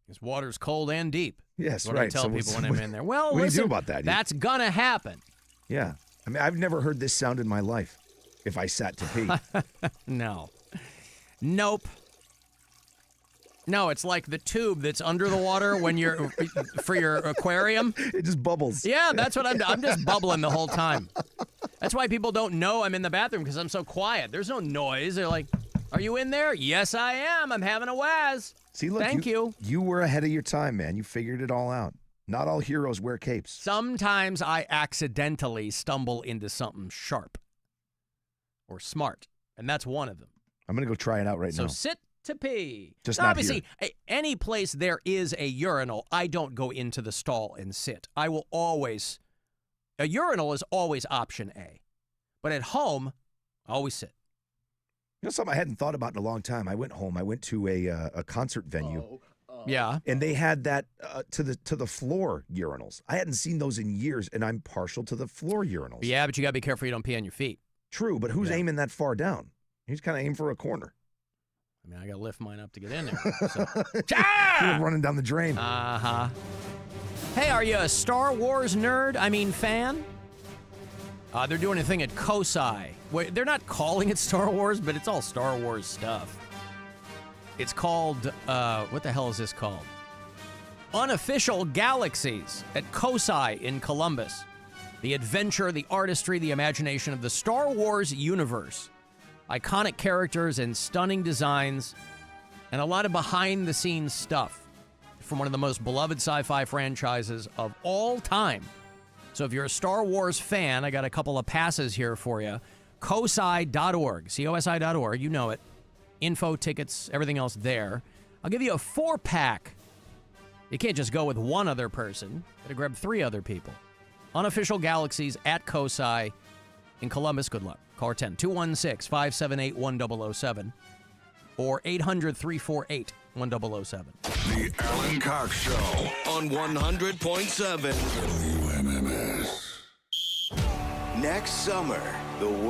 Because water's cold and deep. Yes, That's what right. I tell people when I'm in there. Well, what listen, do you do about that? That's going to happen. Yeah. I mean, I've never heard this sound in my life if I sat to pee. No. Nope. No, it's like the tube that's under the water when you're for your aquarium. It just bubbles. Yeah, that's what I'm just bubbling the whole time. That's why people don't know I'm in the bathroom, because I'm so quiet. There's no noise. They're like, "Are you in there?" "Yes, I am. I'm having a waz." See, look, Thank you. You were ahead of your time, man. You figured it all out. Not all heroes wear capes. Sometimes I accidentally stumble into something sharp or smart, and that's one of them. I'm going to go try it out right now. So sit to pee. Just Now, not obviously, here. any place there is a urinal, I don't go into the stall and sit. I will always, a urinal is always option A. But at home, I always sit. You know something I hadn't thought about in a long time? I went home. I went to a concert venue. Yeah. And they had that to the floor urinals. I hadn't seen those in years, and I'm partial to the floor urinals. Yeah, but you got to be careful you don't pee on your feet. True, but who's aiming that far down? He's kind of aiming for a corner. I mean, I got to lift mine up to get in there. So. You're running down the drain. Uh-huh. Hey, are you a Star Wars nerd? I mean, fan? They're doing a thing at COSI. Wait, they're not calling it Star Wars, but it's all Star Wars stuff. It's called, what the hell is this called? Unofficial Galaxies at COSI in Columbus. The adventure, the artistry, the imagination of the Star Wars universe. Iconic characters and stunning designs, and a lot of behind-the-scenes stuff from one of the most beloved sci-fi franchises of all time. So if you're a Star Wars fan, I got a couple of passes here for you. COSI.org, COSI.org, you know it. Info, tickets, everything else there. I'll give you a 4-pack. You can't just go with one other person. Got to grab 3 other people. Unofficial Galaxies at COSI in Columbus. Good luck. Call 216-578-1007 or 800-348-1007. The Alan Cox Show on 100.7 WMMS. Next summer, the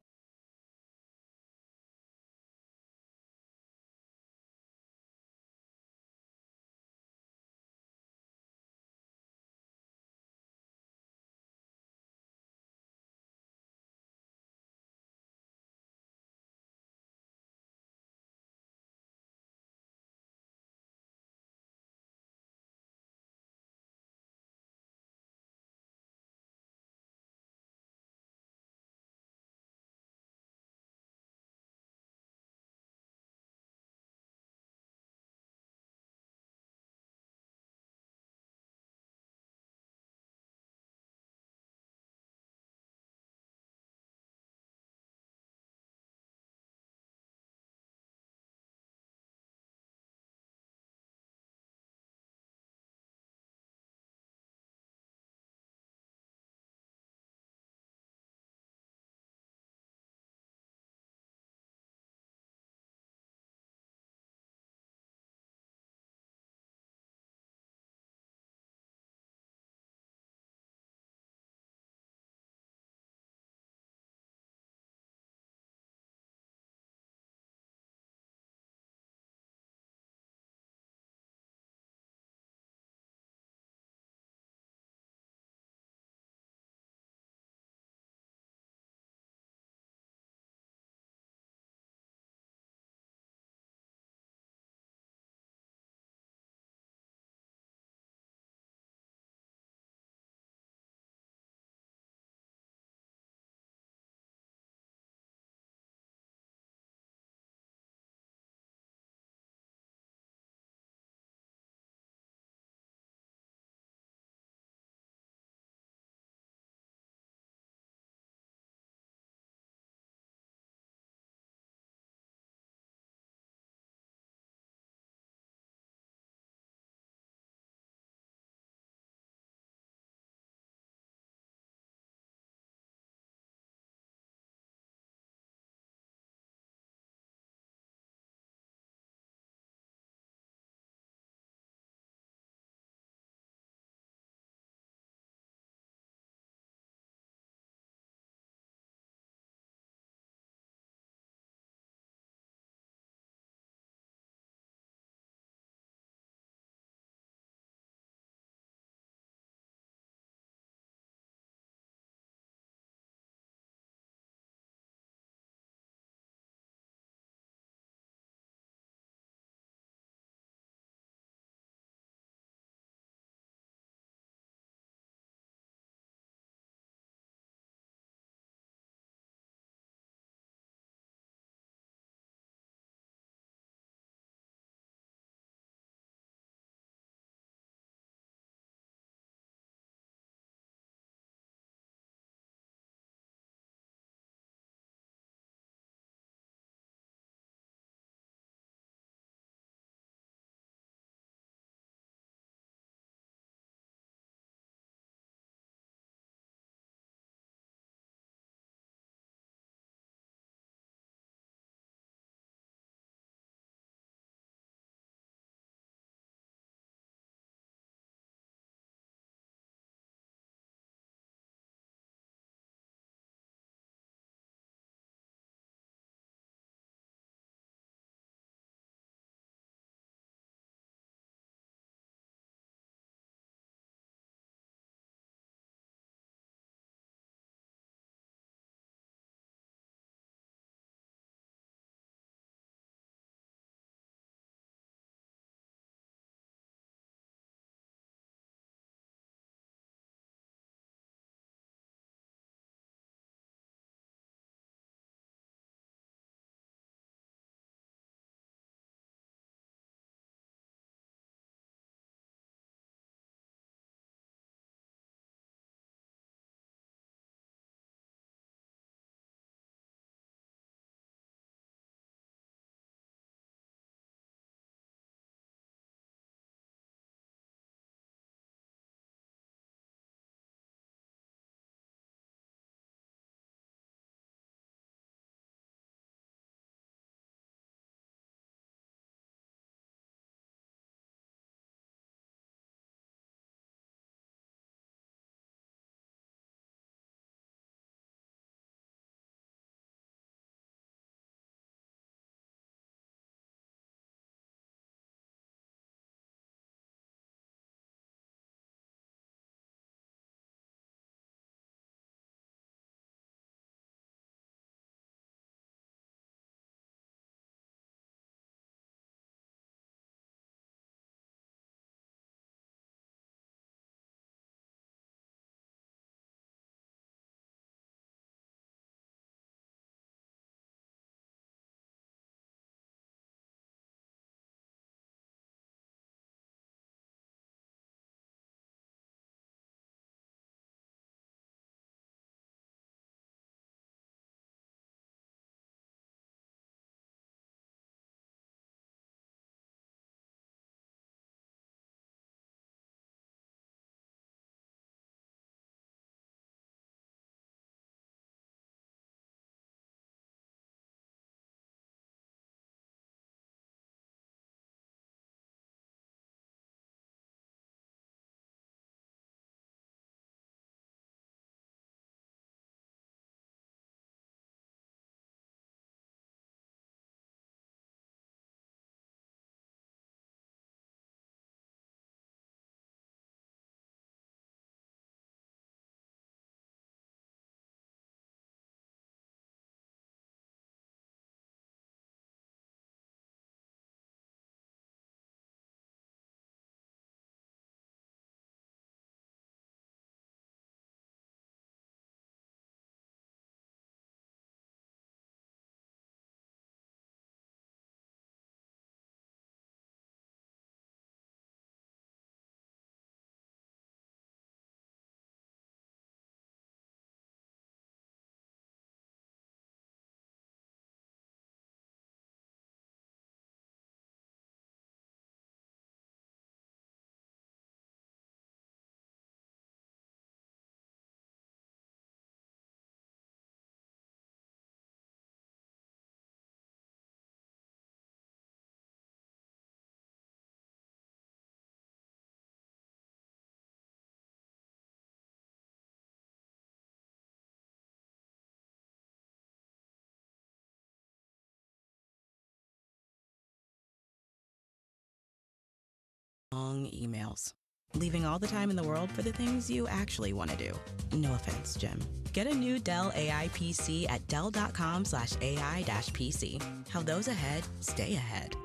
Long emails. Leaving all the time in the world for the things you actually want to do. No offense, Jim. Get a new Dell AI PC at Dell.com/AI-PC. How those ahead stay ahead.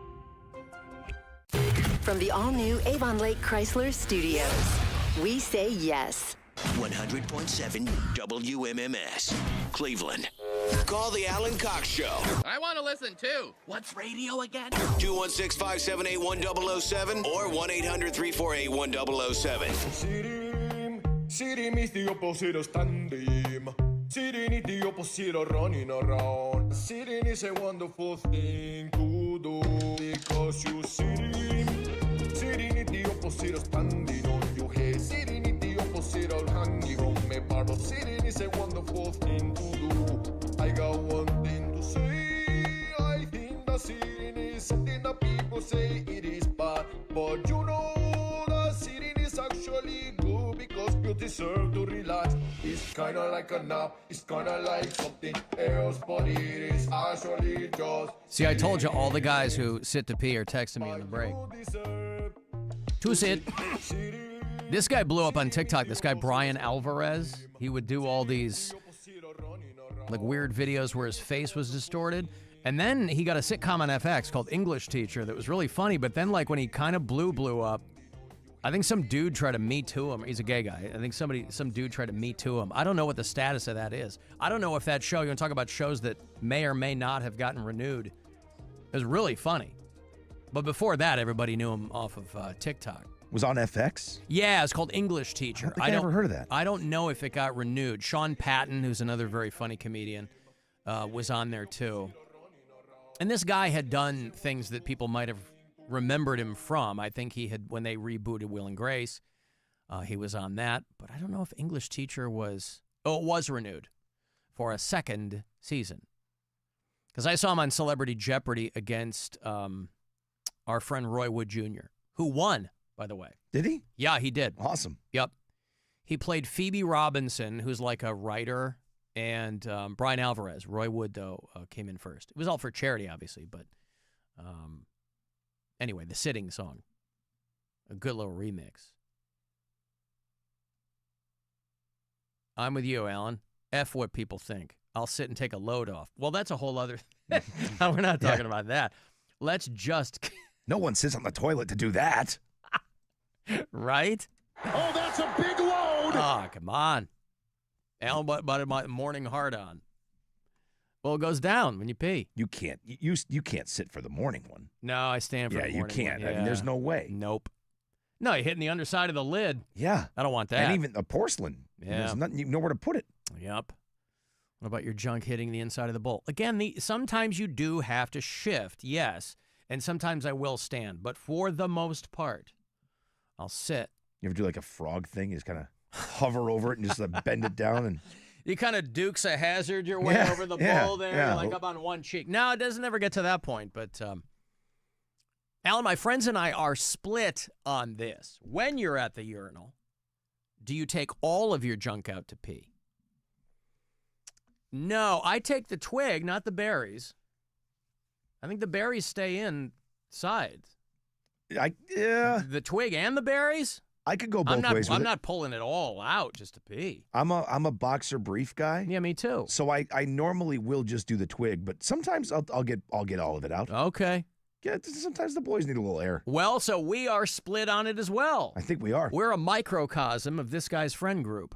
From the all-new Avon Lake Chrysler Studios, we say yes. 100.7 WMMS, Cleveland. Call the Alan Cox Show. I want to listen too. What's radio again? 216-578-1007 or 1-800-348-1007. Sitting is the opposite standing. Sitting is the opposite of running around. Sitting is a wonderful thing to do because you sitting. Sitting is the opposite of standing on your head. Sitting is the opposite of hanging from a bar. But sitting is a wonderful thing to do. I got one thing to say. I think that sitting is something that people say it is bad. But you know that sitting is actually good because you deserve to relax. It's kinda like a nap. It's kinda like something else, but it is actually just. See, I told you all the guys who sit to pee are texting me on the break. To sit. This guy blew up on TikTok. This guy, Brian Alvarez. He would do all these like weird videos where his face was distorted. And then he got a sitcom on FX called English Teacher that was really funny. But then like when he kind of blew up, I think some dude tried to Me Too him. He's a gay guy. I think some dude tried to Me Too him. I don't know what the status of that is. I don't know if that show, you want to talk about shows that may or may not have gotten renewed. It was really funny. But before that, everybody knew him off of TikTok. Was on FX? Yeah, it's called English Teacher. I never heard of that. I don't know if it got renewed. Sean Patton, who's another very funny comedian, was on there too. And this guy had done things that people might have remembered him from. I think he had, when they rebooted Will and Grace, he was on that. But I don't know if English Teacher was, it was renewed for a second season. Because I saw him on Celebrity Jeopardy against our friend Roy Wood Jr., who won, by the way. Did he? Yeah, he did. Awesome. Yep. He played Phoebe Robinson, who's like a writer, and Brian Alvarez. Roy Wood, though, came in first. It was all for charity, obviously, but anyway, the Sitting song. A good little remix. I'm with you, Alan. F what people think. I'll sit and take a load off. Well, that's a whole other we're not talking about that. Let's just... No one sits on the toilet to do that. Right? Oh, that's a big load! Oh, come on. Alan, what about my morning hard on? Well, it goes down when you pee. You can't. You can't sit for the morning one. No, I stand for the morning you can't. one. I mean, there's no way. Nope. No, you're hitting the underside of the lid. Yeah. I don't want that. And even a porcelain. Yeah. There's nothing, you know where to put it. Yep. What about your junk hitting the inside of the bowl? Again, sometimes you do have to shift, yes. And sometimes I will stand. But for the most part, I'll sit. You ever do like a frog thing? You just kind of hover over it and just bend it down and... You kind of Dukes a Hazzard your way over the bowl there, yeah. like up on one cheek. No, it doesn't ever get to that point. But, Alan, my friends and I are split on this. When you're at the urinal, do you take all of your junk out to pee? No, I take the twig, not the berries. I think the berries stay inside. The twig and the berries? I could go both ways with I'm it. not pulling it all out just to pee. I'm a boxer brief guy. Yeah, me too. So I normally will just do the twig, but sometimes I'll get all of it out. Okay. Yeah, sometimes the boys need a little air. Well, so we are split on it as well. I think we are. We're a microcosm of this guy's friend group.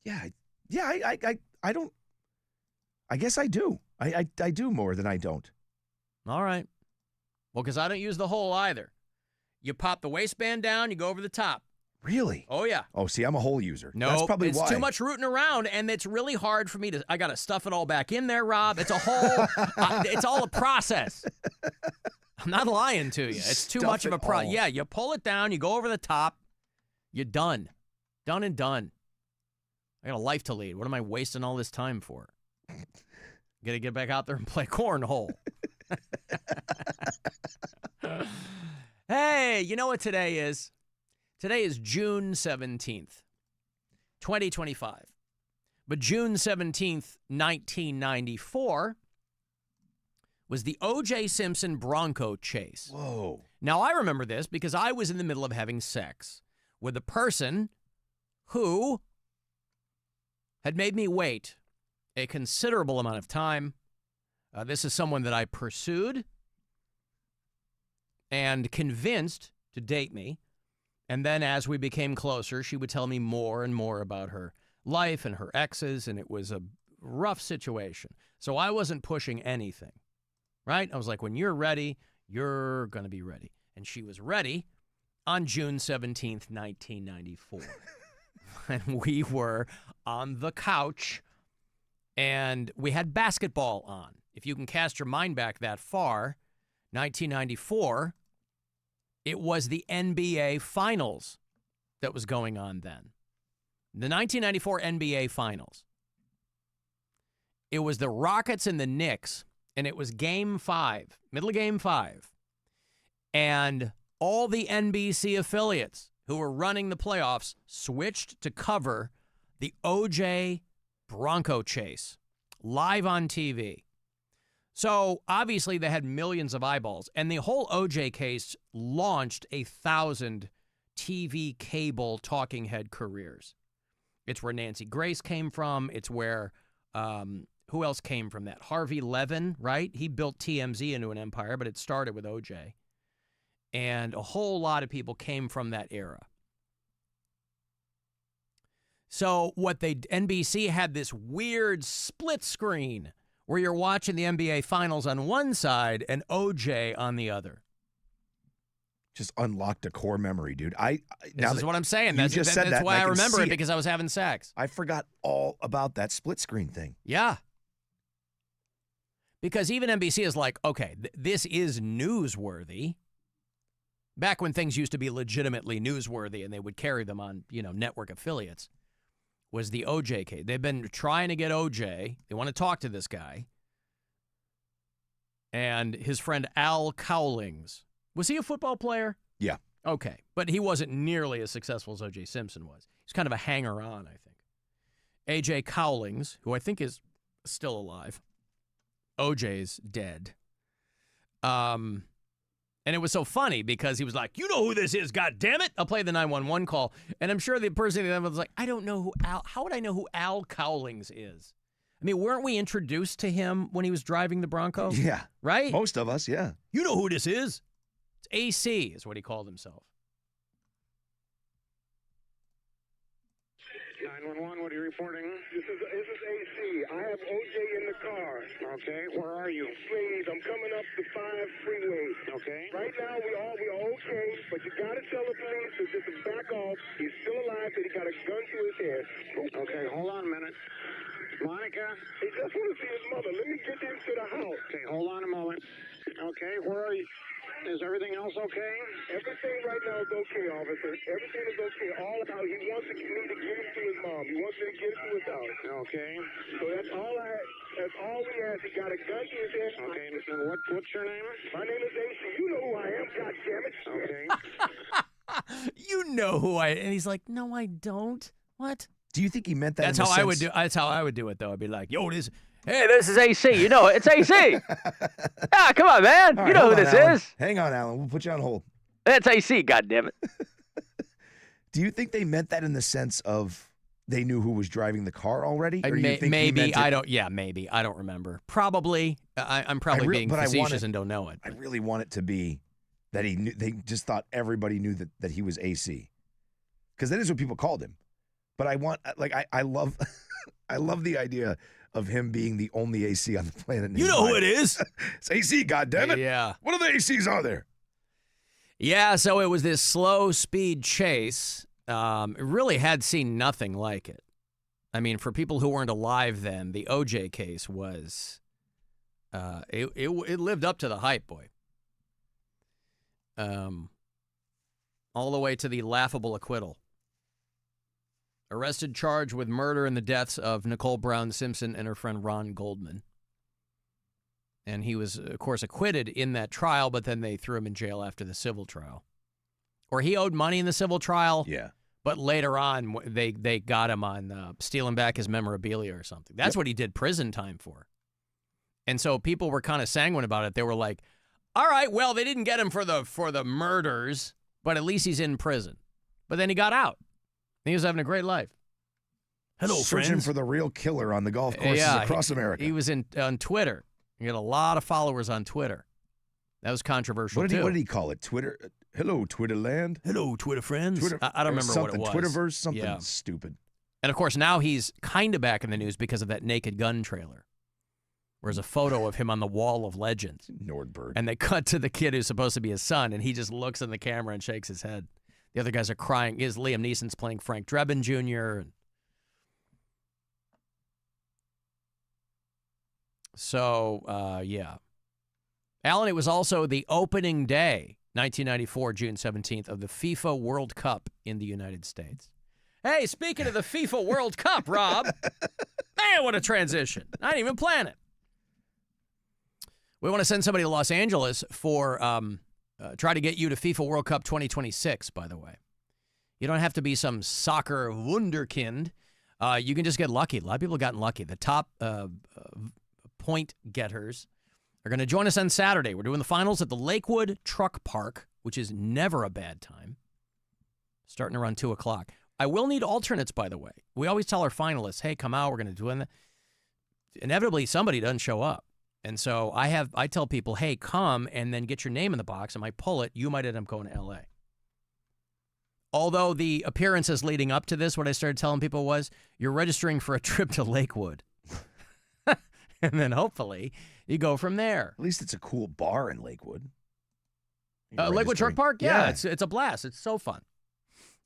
Yeah, I don't. I guess I do. I do more than I don't. All right. Well, because I don't use the hole either. You pop the waistband down, you go over the top. Really? Oh, yeah. Oh, see, I'm a hole user. No, that's probably it's why. too much rooting around, and it's really hard for me to. I got to stuff it all back in there, Rob. It's a whole. It's all a process. I'm not lying to you. It's too much of a process. Yeah, you pull it down, you go over the top, you're done. Done and done. I got a life to lead. What am I wasting all this time for? Got to get back out there and play cornhole. Hey, you know what today is? Today is June 17th, 2025. But June 17th, 1994 was the O.J. Simpson Bronco chase. Whoa. Now, I remember this because I was in the middle of having sex with a person who had made me wait a considerable amount of time. This is someone that I pursued and convinced to date me. And then as we became closer, she would tell me more and more about her life and her exes, and it was a rough situation. So I wasn't pushing anything, right? I was like, when you're ready, you're going to be ready. And she was ready on June 17th, 1994. And we were on the couch, and we had basketball on. If you can cast your mind back that far, 1994, it was the NBA Finals that was going on then. The 1994 NBA Finals. It was the Rockets and the Knicks, and it was Game 5, middle of Game 5. And all the NBC affiliates who were running the playoffs switched to cover the OJ Bronco chase live on TV. So obviously they had millions of eyeballs, and the whole OJ case launched 1,000 TV cable talking head careers. It's where Nancy Grace came from. It's where, who else came from that? Harvey Levin, right? He built TMZ into an empire, but it started with OJ. And a whole lot of people came from that era. So NBC had this weird split screen where you're watching the NBA Finals on one side and OJ on the other. Just unlocked a core memory, dude. This is what I'm saying. That's why I remember it, because I was having sex. I forgot all about that split screen thing. Yeah. Because even NBC is like, okay, this is newsworthy. Back when things used to be legitimately newsworthy and they would carry them on, network affiliates, was the OJ case. They've been trying to get OJ. They want to talk to this guy. And his friend Al Cowlings. Was he a football player? Yeah. Okay. But he wasn't nearly as successful as O.J. Simpson was. He's kind of a hanger-on, I think. A.J. Cowlings, who I think is still alive. O.J.'s dead. And it was so funny because he was like, you know who this is, goddammit. I'll play the 911 call. And I'm sure the person was like, I don't know how would I know who Al Cowlings is? I mean, weren't we introduced to him when he was driving the Bronco? Yeah. Right? Most of us, yeah. You know who this is. It's AC is what he called himself. 911, what are you reporting? This is AC. I have OJ in the car. Okay, where are you? Please, I'm coming up the 5 freeway. Okay. Right now, we are okay, but you gotta tell the police to just back off. He's still alive, but he got a gun to his head. Okay, hold on a minute. Monica? He just want to see his mother. Let me get him to the house. Okay, hold on a moment. Okay, where are you? Is everything else okay? Everything right now is okay, officer. Everything is okay. All about he wants me to get him to his mom. He wants me to get him to his house. Okay. So that's all we ask. He got a gun to his head. Okay. And what's your name? My name is AC. You know who I am, goddammit. Okay. You know who I am. And he's like, no, I don't. What? Do you think he meant that? That's how I would do. That's how I would do it, though. I'd be like, "Yo, this is AC. You know it. It's AC. Ah, come on, man. All you right, know who hold on, this Alan. is. Hang on, Alan. We'll put you on hold. It's AC. Goddammit. Do you think they meant that in the sense of they knew who was driving the car already? Or do you think maybe. he meant I don't. Yeah, maybe. I don't remember. Probably. I'm probably being facetious and don't know it. I really want it to be that he knew. They just thought everybody knew that he was AC, because that is what people called him. But I want, I love, I love the idea of him being the only AC on the planet. You know who it is. It's AC, goddammit. Yeah. What other ACs are there? Yeah, so it was this slow speed chase. It really had seen nothing like it. I mean, for people who weren't alive then, the OJ case was, it lived up to the hype, boy. All the way to the laughable acquittal. Arrested, charged with murder in the deaths of Nicole Brown Simpson and her friend Ron Goldman. And he was, of course, acquitted in that trial, but then they threw him in jail after the civil trial. Or he owed money in the civil trial. Yeah. But later on, they got him on stealing back his memorabilia or something. That's what he did prison time for. And so people were kind of sanguine about it. They were like, All right, well, they didn't get him for the murders, but at least he's in prison. But then he got out. He was having a great life. Hello, Searching friends. for the real killer on the golf courses across America. He was on Twitter. He had a lot of followers on Twitter. That was controversial, too. What did he call it? Twitter? Hello, Twitter land? Hello, Twitter friends. Twitter, I don't remember what it was. Twitterverse? Something stupid. And, of course, now he's kind of back in the news because of that Naked Gun trailer. There's a photo of him on the wall of legends. Nordberg. And they cut to the kid who's supposed to be his son, and he just looks in the camera and shakes his head. The other guys are crying. Liam Neeson's playing Frank Drebin Jr. So, yeah. Alan, it was also the opening day, 1994, June 17th, of the FIFA World Cup in the United States. Hey, speaking of the FIFA World Cup, Rob. Man, what a transition. I didn't even plan it. We want to send somebody to Los Angeles for try to get you to FIFA World Cup 2026, by the way. You don't have to be some soccer wunderkind. You can just get lucky. A lot of people have gotten lucky. The top point getters are going to join us on Saturday. We're doing the finals at the Lakewood Truck Park, which is never a bad time, starting around 2 o'clock. I will need alternates, by the way. We always tell our finalists, hey, come out. We're going to do it. Inevitably, somebody doesn't show up. And so I tell people, hey, come and then get your name in the box. I might pull it. You might end up going to L.A. Although the appearances leading up to this, what I started telling people was, you're registering for a trip to Lakewood. And then hopefully you go from there. At least it's a cool bar in Lakewood. Lakewood Truck Park? Yeah. It's a blast. It's so fun.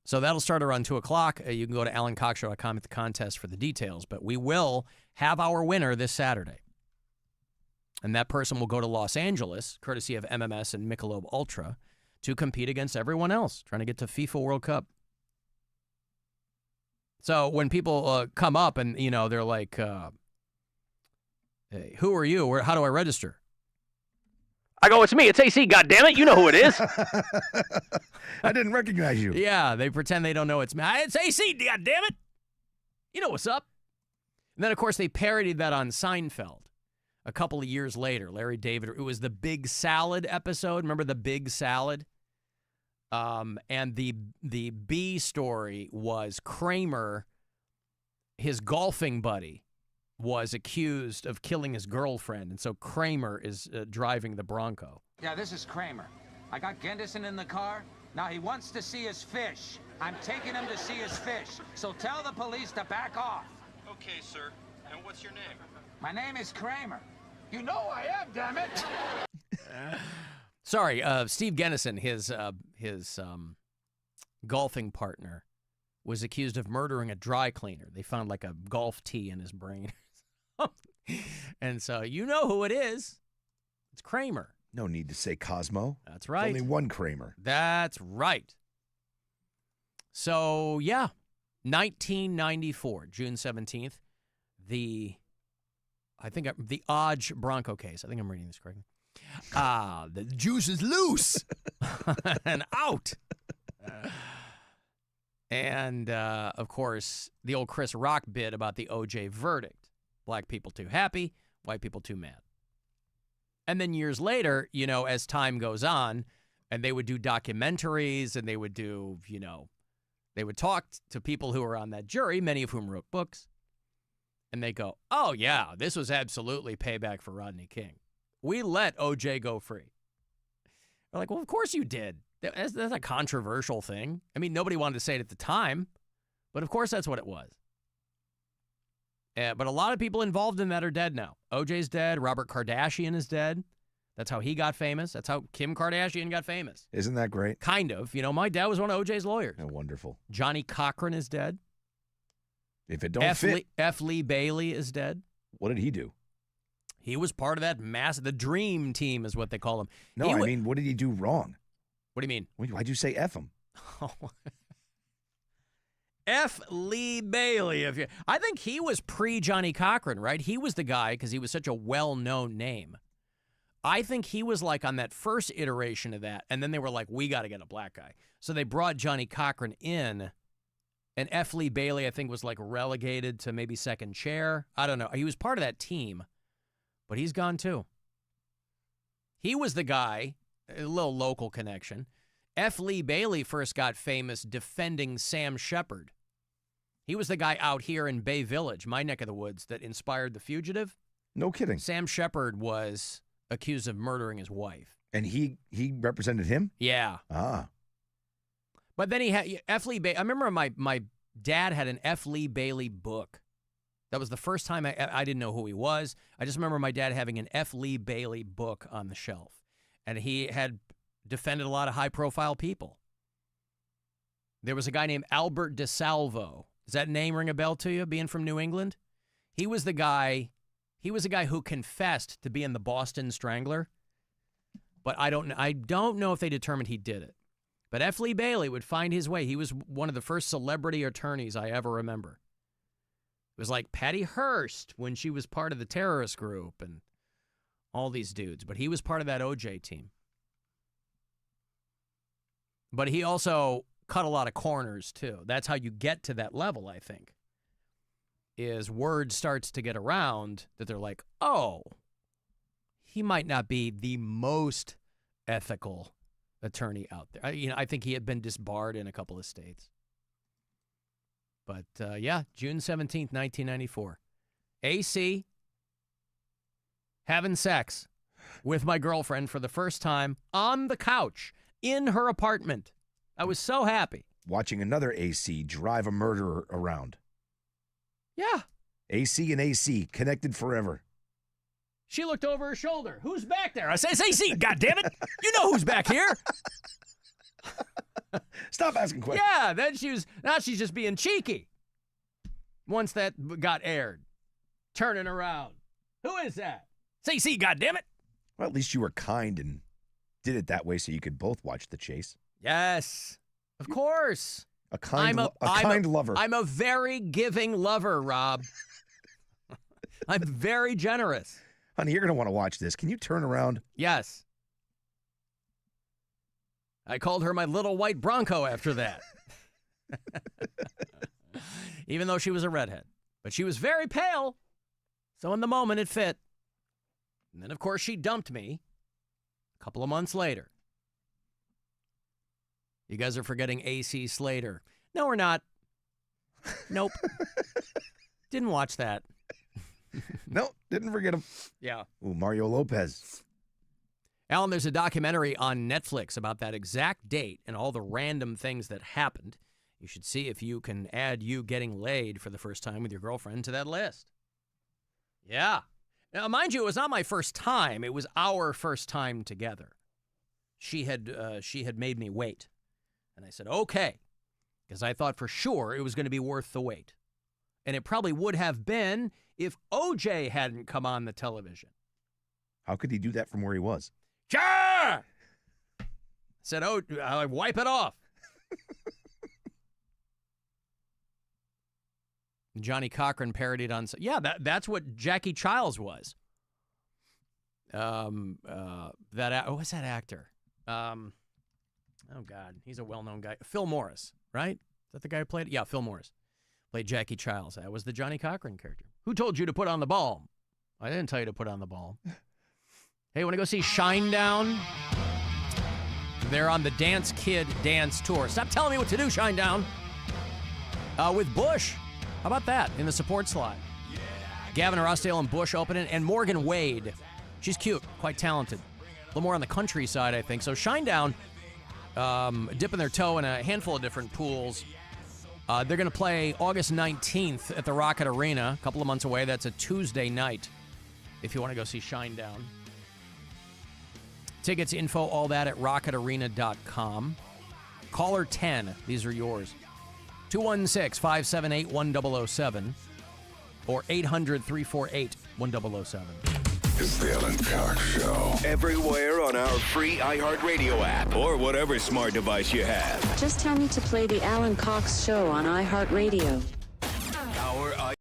So that'll start around 2 o'clock. You can go to AlanCoxShow.com at the contest for the details. But we will have our winner this Saturday. And that person will go to Los Angeles, courtesy of MMS and Michelob Ultra, to compete against everyone else, trying to get to FIFA World Cup. So when people come up and, they're like, hey, who are you? How do I register? I go, it's me. It's AC, goddammit. You know who it is. I didn't recognize you. Yeah, they pretend they don't know it's me. It's AC, goddammit. You know what's up. And then, of course, they parodied that on Seinfeld. A couple of years later, Larry David, it was the Big Salad episode. Remember the Big Salad? And the B story was Kramer, his golfing buddy, was accused of killing his girlfriend. And so Kramer is driving the Bronco. Yeah, this is Kramer. I got Gendison in the car. Now he wants to see his fish. I'm taking him to see his fish. So tell the police to back off. Okay, sir. And what's your name? My name is Kramer. You know I am, damn it. Sorry, Steve Gendison, his golfing partner, was accused of murdering a dry cleaner. They found like a golf tee in his brain. And so you know who it is. It's Kramer. No need to say Cosmo. That's right. There's only one Kramer. That's right. So, yeah, 1994, June 17th, the Odge Bronco case. I think I'm reading this correctly. The juice is loose and out. And, of course, the old Chris Rock bit about the OJ verdict. Black people too happy, white people too mad. And then years later, as time goes on, and they would do documentaries and they would do, they would talk to people who were on that jury, many of whom wrote books. And they go, oh, yeah, this was absolutely payback for Rodney King. We let OJ go free. They're like, well, of course you did. That's a controversial thing. I mean, nobody wanted to say it at the time, but of course that's what it was. But a lot of people involved in that are dead now. OJ's dead. Robert Kardashian is dead. That's how he got famous. That's how Kim Kardashian got famous. Isn't that great? Kind of. My dad was one of OJ's lawyers. Oh, wonderful. Johnny Cochran is dead. If it don't fit. F. Lee Bailey is dead. What did he do? He was part of that the dream team is what they call him. No, I mean, what did he do wrong? What do you mean? Why'd you say F him? F. Lee Bailey. I think he was pre-Johnny Cochran, right? He was the guy because he was such a well-known name. I think he was like on that first iteration of that, and then they were like, we got to get a black guy. So they brought Johnny Cochran in, and F. Lee Bailey, I think, was like relegated to maybe second chair. I don't know. He was part of that team, but he's gone too. He was the guy, a little local connection. F. Lee Bailey first got famous defending Sam Shepard. He was the guy out here in Bay Village, my neck of the woods, that inspired The Fugitive. No kidding. Sam Shepard was accused of murdering his wife. And he represented him? Yeah. Ah. But then he had F. Lee Bailey. I remember my dad had an F. Lee Bailey book. That was the first time I didn't know who he was. I just remember my dad having an F. Lee Bailey book on the shelf. And he had defended a lot of high-profile people. There was a guy named Albert DeSalvo. Does that name ring a bell to you, being from New England? He was the guy who confessed to being the Boston Strangler. But I don't know if they determined he did it. But F. Lee Bailey would find his way. He was one of the first celebrity attorneys I ever remember. It was like Patty Hearst when she was part of the terrorist group and all these dudes. But he was part of that OJ team. But he also cut a lot of corners, too. That's how you get to that level, I think, is word starts to get around that they're like, oh, he might not be the most ethical attorney out there. I think he had been disbarred in a couple of states. But, yeah, June 17th, 1994. AC having sex with my girlfriend for the first time on the couch in her apartment. I was so happy. Watching another AC drive a murderer around. Yeah. AC and AC, connected forever. She looked over her shoulder. Who's back there? I said, it's AC, goddammit. You know who's back here. Stop asking questions. Yeah, now she's just being cheeky. Once that got aired. Turning around. Who is that? It's AC, goddammit. Well, at least you were kind and did it that way so you could both watch the chase. Yes, of course. A kind lover. I'm a very giving lover, Rob. I'm very generous. Honey, you're going to want to watch this. Can you turn around? Yes. I called her my little white Bronco after that. Even though she was a redhead. But she was very pale. So in the moment, it fit. And then, of course, she dumped me a couple of months later. You guys are forgetting A.C. Slater. No, we're not. Nope. Didn't watch that. No, didn't forget him. Yeah. Ooh, Mario Lopez. Alan, there's a documentary on Netflix about that exact date and all the random things that happened. You should see if you can add you getting laid for the first time with your girlfriend to that list. Yeah. Now, mind you, it was not my first time. It was our first time together. She had made me wait. And I said, okay, because I thought for sure it was going to be worth the wait. And it probably would have been if OJ hadn't come on the television. How could he do that from where he was? Sure! I said, oh, I'll wipe it off. Johnny Cochran parodied on... Yeah, that's what Jackie Childs was. What's that actor? Oh, God. He's a well-known guy. Phil Morris, right? Is that the guy who played it? Yeah, Phil Morris. Played Jackie Childs. That was the Johnny Cochran character. Who told you to put on the ball? I didn't tell you to put on the ball. Hey, want to go see Shinedown? They're on the Dance Kid Dance Tour. Stop telling me what to do, Shinedown. With Bush. How about that in the support slot? Gavin Rossdale and Bush opening, and Morgan Wade. She's cute, quite talented. A little more on the country side, I think. So Shinedown, dipping their toe in a handful of different pools. They're going to play August 19th at the Rocket Arena, a couple of months away. That's a Tuesday night if you want to go see Shinedown. Tickets, info, all that at rocketarena.com. Caller 10, these are yours. 216-578-1007 or 800-348-1007. It's the Alan Cox Show. Everywhere on our free iHeartRadio app or whatever smart device you have. Just tell me to play the Alan Cox Show on iHeartRadio. Our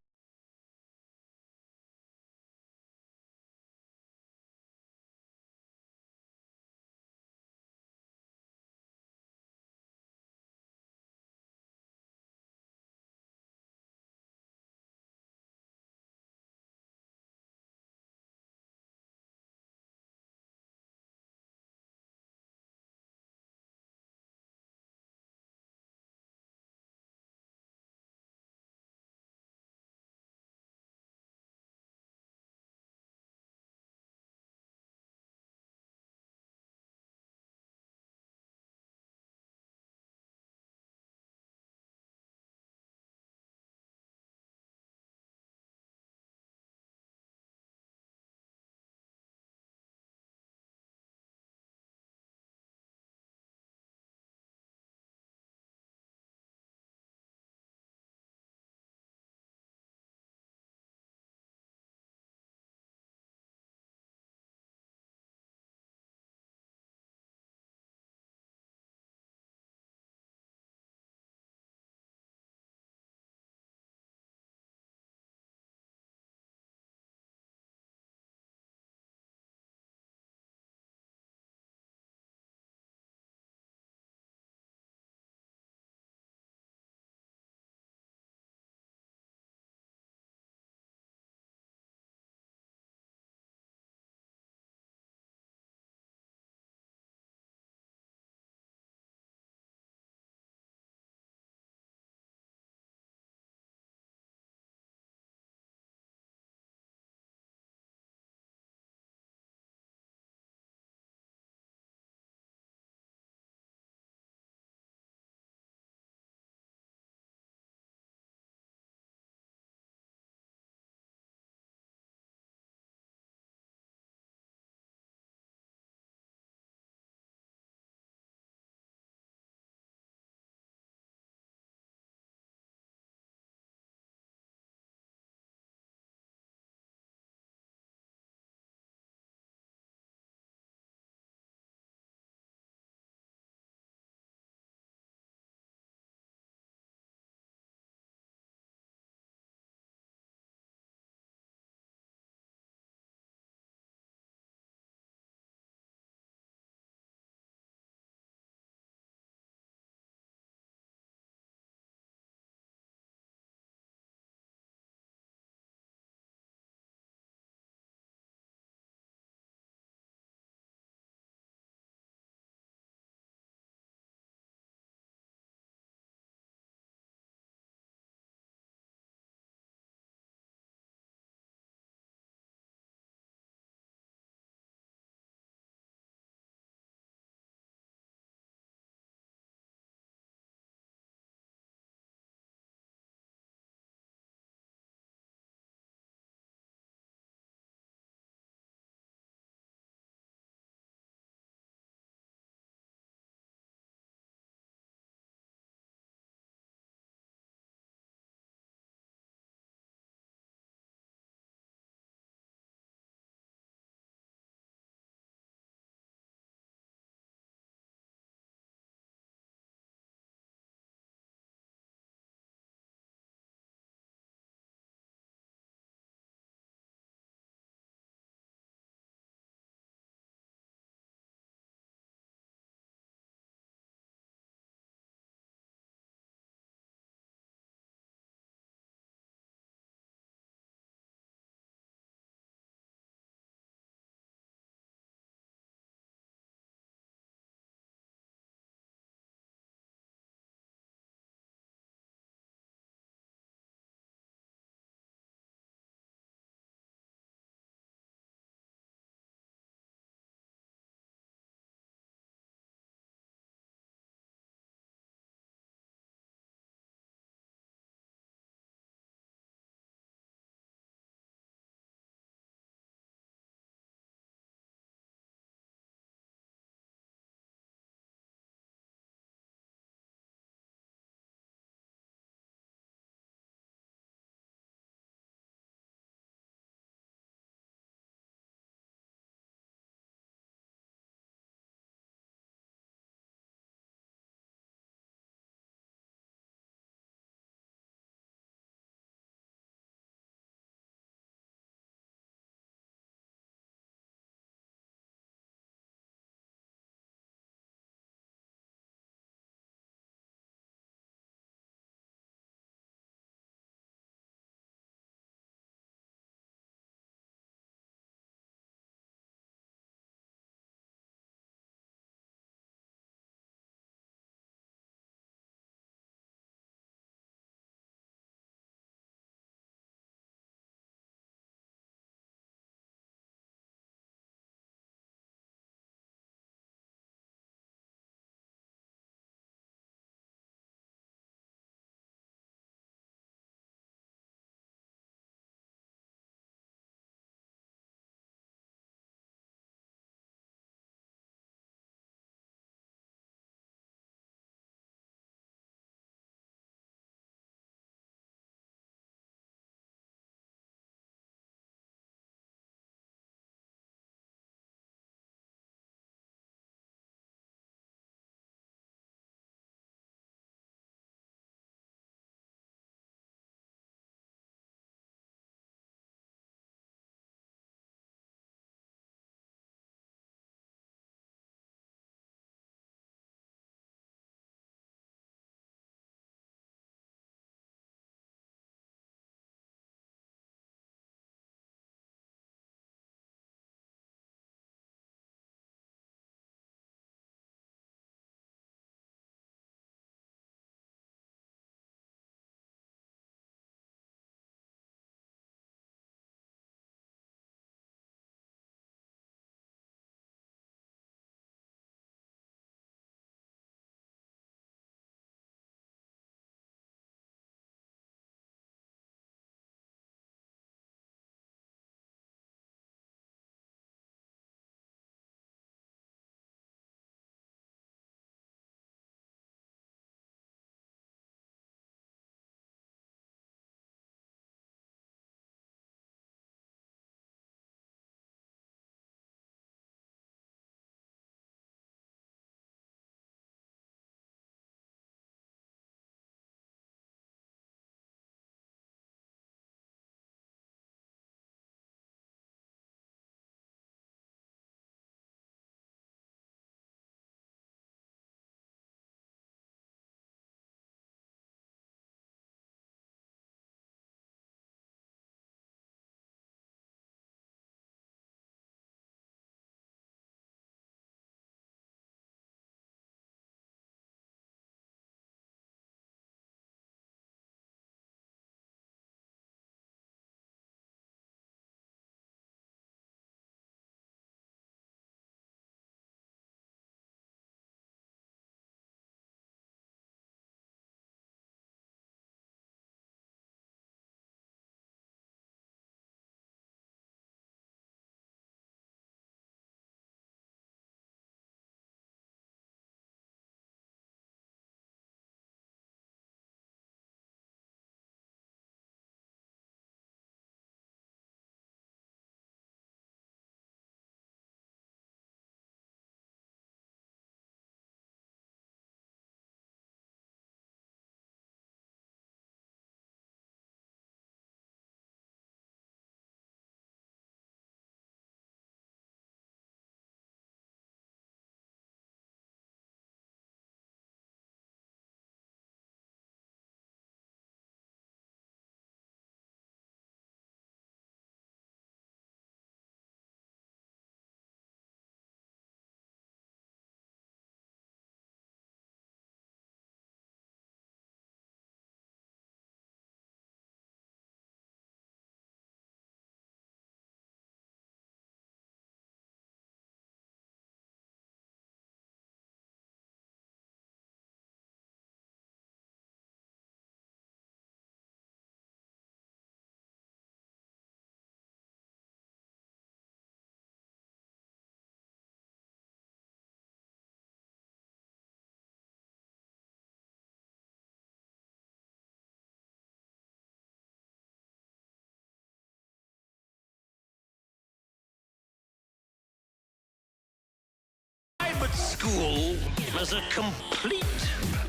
school as a complete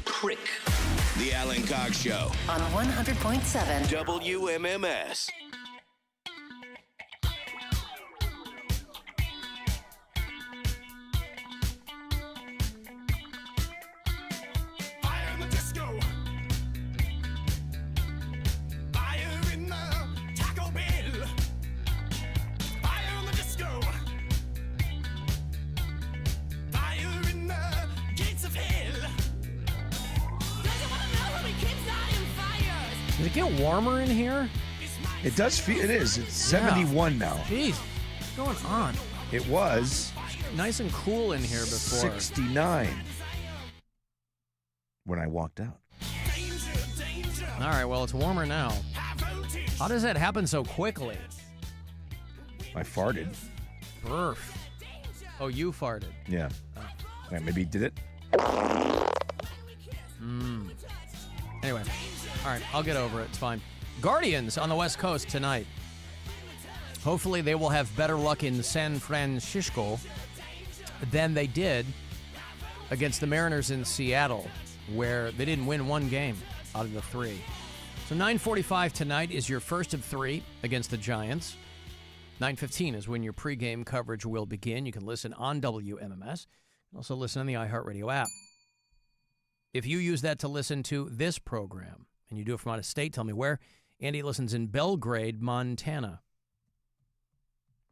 prick. The Alan Cox Show On 100.7 WMMS. Fire in the disco. Fire in the Taco Bell. Fire in the disco. Fire in the gates of hell. Does you wanna know how we keep starting fires? Does it get warmer in here? It does feel. It is. It's 71 now. Jeez, what's going on? It was Nice and cool in here before. 69 when I walked out. All right, well, it's warmer now. How does that happen so quickly? I farted. Burf. Oh, you farted. Yeah. Yeah, maybe he did it. Anyway, all right, I'll get over it. It's fine. Guardians on the West Coast tonight. Hopefully they will have better luck in San Francisco than they did against the Mariners in Seattle, where they didn't win one game out of the 3. So 9:45 tonight is your first of 3 against the Giants. 9:15 is when your pregame coverage will begin. You can listen on WMMS. You can also listen on the iHeartRadio app. If you use that to listen to this program, and you do it from out of state, tell me where. Andy listens in Belgrade, Montana.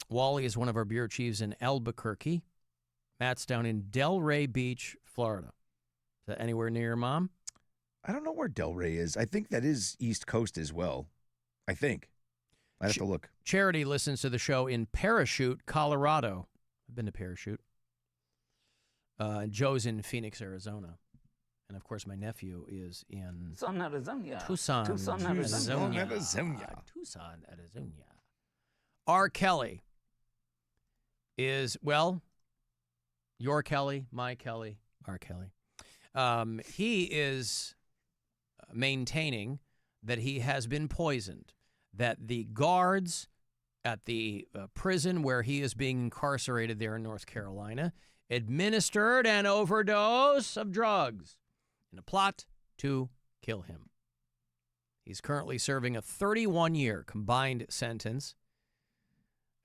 Wally is one of our bureau chiefs in Albuquerque. Matt's down in Delray Beach, Florida. Is that anywhere near your mom? I don't know where Delray is. I think that is East Coast as well. I think. I have to look. Charity listens to the show in Parachute, Colorado. I've been to Parachute. Joe's in Phoenix, Arizona. And, of course, my nephew is in Tucson, Arizona. Tucson, Arizona. Tucson, Arizona. R. Kelly is, well, your Kelly, my Kelly, R. Kelly. He is maintaining that he has been poisoned, that the guards at the prison where he is being incarcerated there in North Carolina administered an overdose of drugs in a plot to kill him. He's currently serving a 31-year combined sentence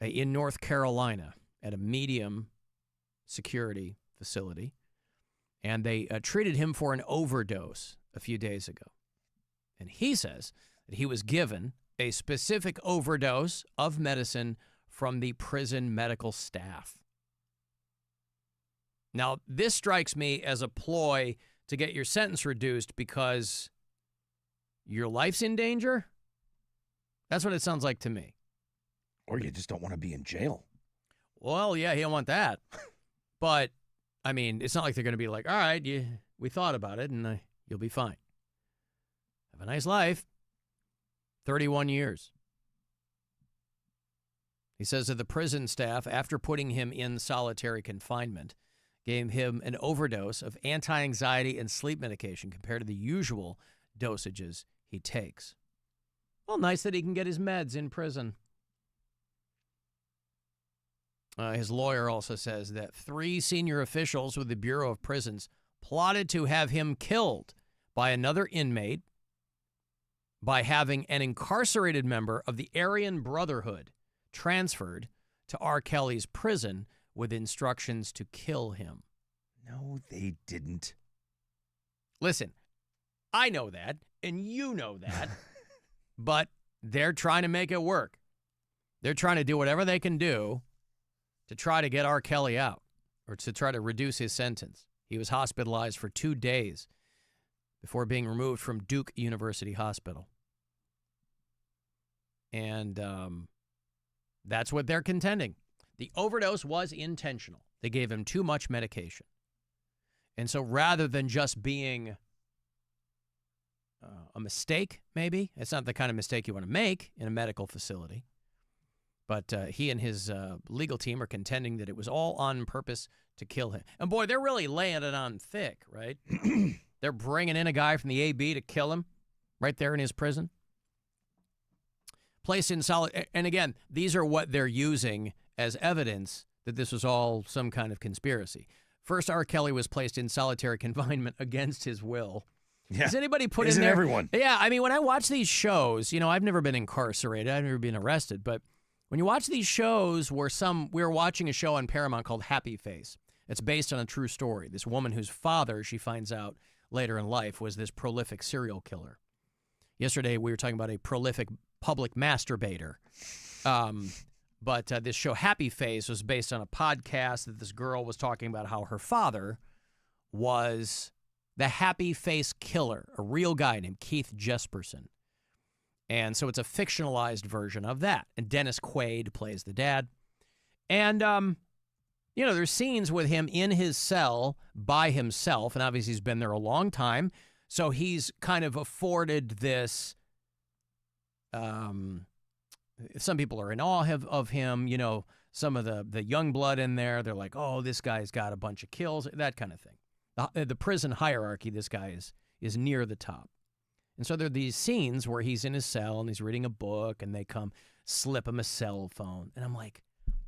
in North Carolina at a medium security facility. And they treated him for an overdose a few days ago. And he says that he was given a specific overdose of medicine from the prison medical staff. Now, this strikes me as a ploy to get your sentence reduced because your life's in danger? That's what it sounds like to me. Or you just don't want to be in jail. Well, yeah, he don't want that. But, I mean, it's not like they're going to be like, all right, we thought about it, and you'll be fine. Have a nice life. 31 years. He says that the prison staff, after putting him in solitary confinement, gave him an overdose of anti-anxiety and sleep medication compared to the usual dosages he takes. Well, nice that he can get his meds in prison. His lawyer also says that 3 senior officials with the Bureau of Prisons plotted to have him killed by another inmate by having an incarcerated member of the Aryan Brotherhood transferred to R. Kelly's prison with instructions to kill him. No, they didn't. Listen, I know that, and you know that, but they're trying to make it work. They're trying to do whatever they can do to try to get R. Kelly out or to try to reduce his sentence. He was hospitalized for 2 days before being removed from Duke University Hospital. And that's what they're contending. The overdose was intentional. They gave him too much medication. And so rather than just being a mistake, maybe, it's not the kind of mistake you want to make in a medical facility, but he and his legal team are contending that it was all on purpose to kill him. And boy, they're really laying it on thick, right? They're bringing in a guy from the AB to kill him right there in his prison. Placed in solid, and again, these are what they're using as evidence that this was all some kind of conspiracy. First, R. Kelly was placed in solitary confinement against his will. Yeah. Does anybody put Isn't in there? everyone? Yeah, I mean, when I watch these shows, I've never been incarcerated. I've never been arrested. But when you watch these shows we were watching a show on Paramount called Happy Face. It's based on a true story. This woman whose father, she finds out later in life, was this prolific serial killer. Yesterday, we were talking about a prolific public masturbator. But this show, Happy Face, was based on a podcast that this girl was talking about how her father was the Happy Face killer, a real guy named Keith Jesperson. And so it's a fictionalized version of that. And Dennis Quaid plays the dad. And, there's scenes with him in his cell by himself. And obviously he's been there a long time. So he's kind of afforded this, some people are in awe of him. Some of the young blood in there, they're like, oh, this guy's got a bunch of kills, that kind of thing. The prison hierarchy, this guy is near the top. And so there are these scenes where he's in his cell and he's reading a book and they come slip him a cell phone. And I'm like,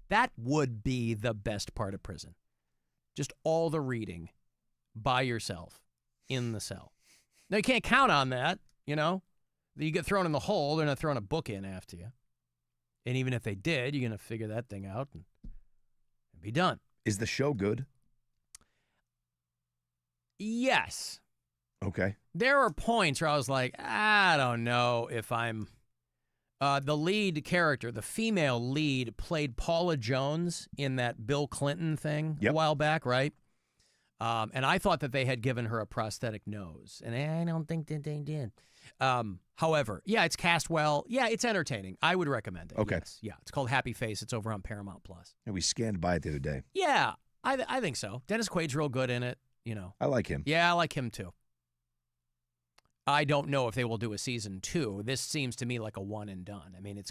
that would be the best part of prison. Just all the reading by yourself in the cell. Now, you can't count on that, You get thrown in the hole, they're not throwing a book in after you. And even if they did, you're going to figure that thing out and be done. Is the show good? Yes. Okay. There are points where I was like, I don't know if I'm... the lead character, the female lead, played Paula Jones in that Bill Clinton thing a while back, right? And I thought that they had given her a prosthetic nose. And I don't think that they did. However, yeah, it's cast well. Yeah, it's entertaining. I would recommend it. Okay. Yes. Yeah, it's called Happy Face. It's over on Paramount Plus. And we scanned by it the other day. Yeah, I think so. Dennis Quaid's real good in it, I like him. Yeah, I like him too. I don't know if they will do a season 2. This seems to me like a one and done. I mean, it's,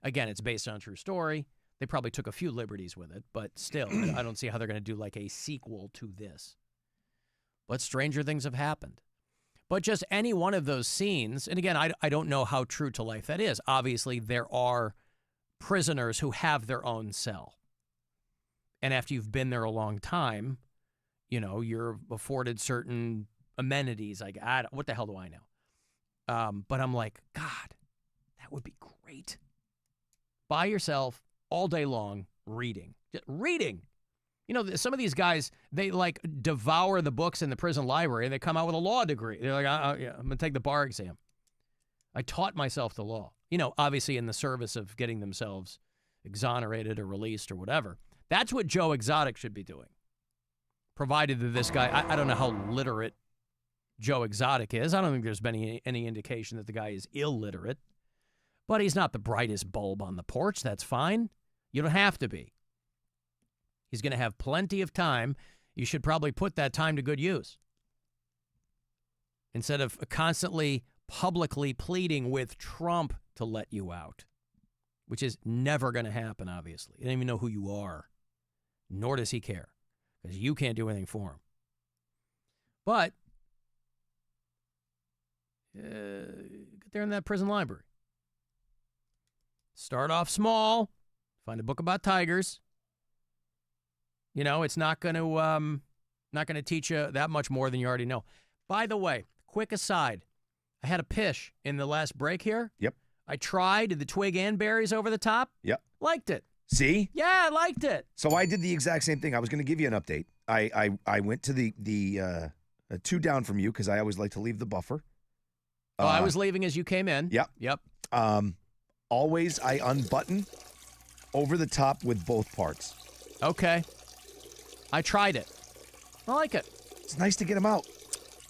again, it's based on a true story. They probably took a few liberties with it, but still, I don't see how they're going to do like a sequel to this. But stranger things have happened. But just any one of those scenes, and again, I don't know how true to life that is. Obviously, there are prisoners who have their own cell. And after you've been there a long time, you're afforded certain amenities. Like, what the hell do I know? But I'm like, God, that would be great. By yourself, all day long, reading. Just reading. Some of these guys, they like devour the books in the prison library and they come out with a law degree. They're like, yeah, I'm going to take the bar exam. I taught myself the law. Obviously in the service of getting themselves exonerated or released or whatever. That's what Joe Exotic should be doing. Provided that this guy, I don't know how literate Joe Exotic is. I don't think there's been any indication that the guy is illiterate. But he's not the brightest bulb on the porch. That's fine. You don't have to be. He's going to have plenty of time. You should probably put that time to good use. Instead of constantly publicly pleading with Trump to let you out, which is never going to happen, obviously. You don't even know who you are, nor does he care, because you can't do anything for him. But get there in that prison library. Start off small. Find a book about tigers. It's not going to teach you that much more than you already know. By the way, quick aside, I had a pish in the last break here. Yep. I tried the twig and berries over the top. Yep. Liked it. See? Yeah, I liked it. So I did the exact same thing. I was going to give you an update. I went to the 2 down from you because I always like to leave the buffer. I was leaving as you came in. Yep. Always I unbutton over the top with both parts. Okay. I tried it. I like it. It's nice to get them out.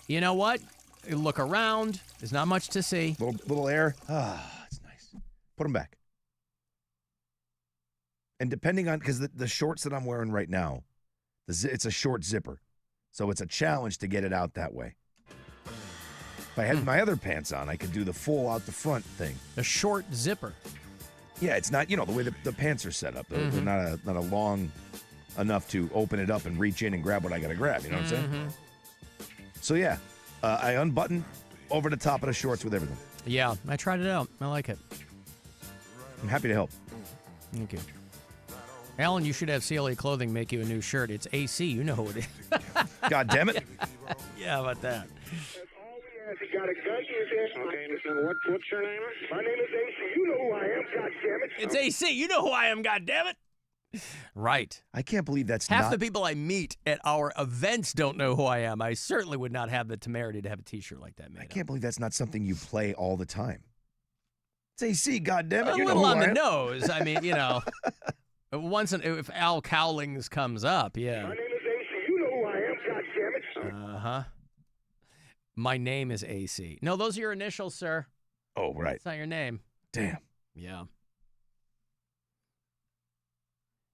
You know what? You look around. There's not much to see. Little air. It's nice. Put them back. And depending on, because the shorts that I'm wearing right now, it's a short zipper. So it's a challenge to get it out that way. If I had my other pants on, I could do the full out the front thing. A short zipper. Yeah, it's not, the way the pants are set up. They're not a long enough to open it up and reach in and grab what I got to grab. You know what I'm saying? So, yeah, I unbutton over the top of the shorts with everything. Yeah, I tried it out. I like it. I'm happy to help. Thank you. Alan, you should have CLA Clothing make you a new shirt. It's AC. You know who it is. God damn it. Yeah, how about that? He got a gun. Okay, listen, what's your name? My name is AC. You know who I am, goddammit. It's AC. You know who I am, goddammit. Right. I can't believe that's Half not... the people I meet at our events don't know who I am. I certainly would not have the temerity to have a T-shirt like that made. I can't believe that's not something you play all the time. It's AC, goddammit. A You know little who on I the am. nose. I mean, you know, if Al Cowlings comes up, yeah. My name is AC. You know who I am, goddammit. Uh-huh. My name is AC. No, those are your initials, sir. Oh, right. It's not your name. Damn. Yeah.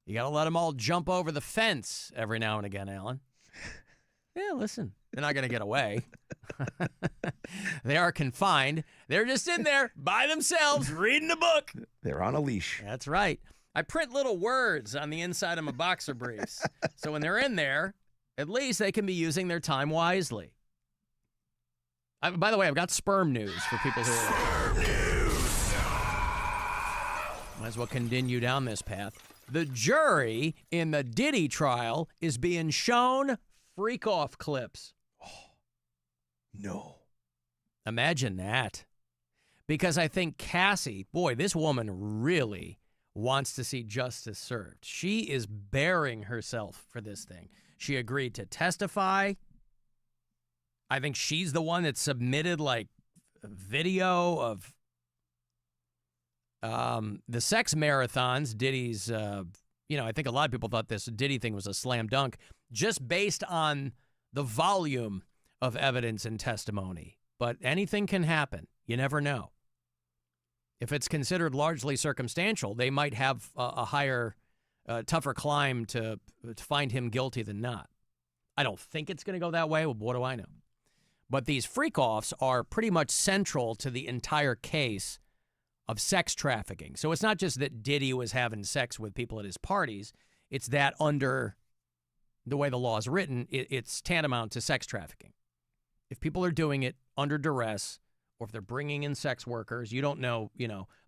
You got to let them all jump over the fence every now and again, Alan. Yeah, listen. They're not going to get away. They are confined. They're just in there by themselves reading a book. They're on a leash. That's right. I print little words on the inside of my boxer briefs. So when they're in there, at least they can be using their time wisely. By the way, I've got sperm news for people who are... Might as well continue down this path. The jury in the Diddy trial is being shown freak-off clips. No. Imagine that. Because I think Cassie, boy, this woman really wants to see justice served. She is bearing herself for this thing. She agreed to testify. I think she's the one that submitted, like, a video of the sex marathons. Diddy's, I think a lot of people thought this Diddy thing was a slam dunk just based on the volume of evidence and testimony. But anything can happen. You never know. If it's considered largely circumstantial, they might have a higher, tougher climb to find him guilty than not. I don't think it's going to go that way. Well, what do I know? But these freak-offs are pretty much central to the entire case of sex trafficking. So it's not just that Diddy was having sex with people at his parties. It's that under the way the law is written, it's tantamount to sex trafficking. If people are doing it under duress, or if they're bringing in sex workers, you don't know,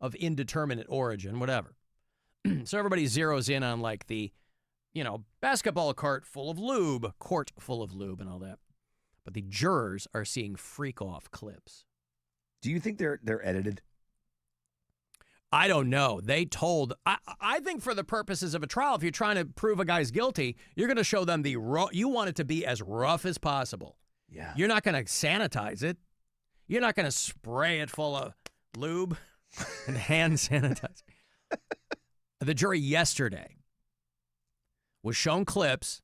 of indeterminate origin, whatever. So everybody zeroes in on like the, basketball court full of lube and all that. But the jurors are seeing freak-off clips. Do you think they're edited? I don't know. They told, I think for the purposes of a trial, if you're trying to prove a guy's guilty, you're going to show them you want it to be as rough as possible. Yeah. You're not going to sanitize it. You're not going to spray it full of lube and hand sanitizer. The jury yesterday was shown clips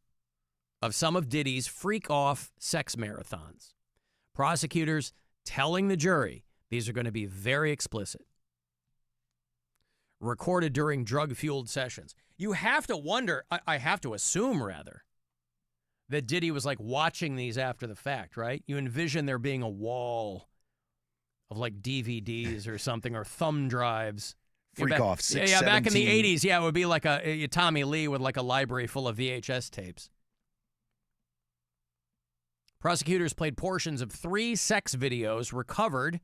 of some of Diddy's freak-off sex marathons. Prosecutors telling the jury these are going to be very explicit. Recorded during drug-fueled sessions. You have to wonder, I have to assume, rather, that Diddy was like watching these after the fact, right? You envision there being a wall of like DVDs or something, or thumb drives. Freak-off, 6, Yeah, back in the 17. 80s, it would be like a Tommy Lee with like a library full of VHS tapes. Prosecutors played portions of 3 sex videos recovered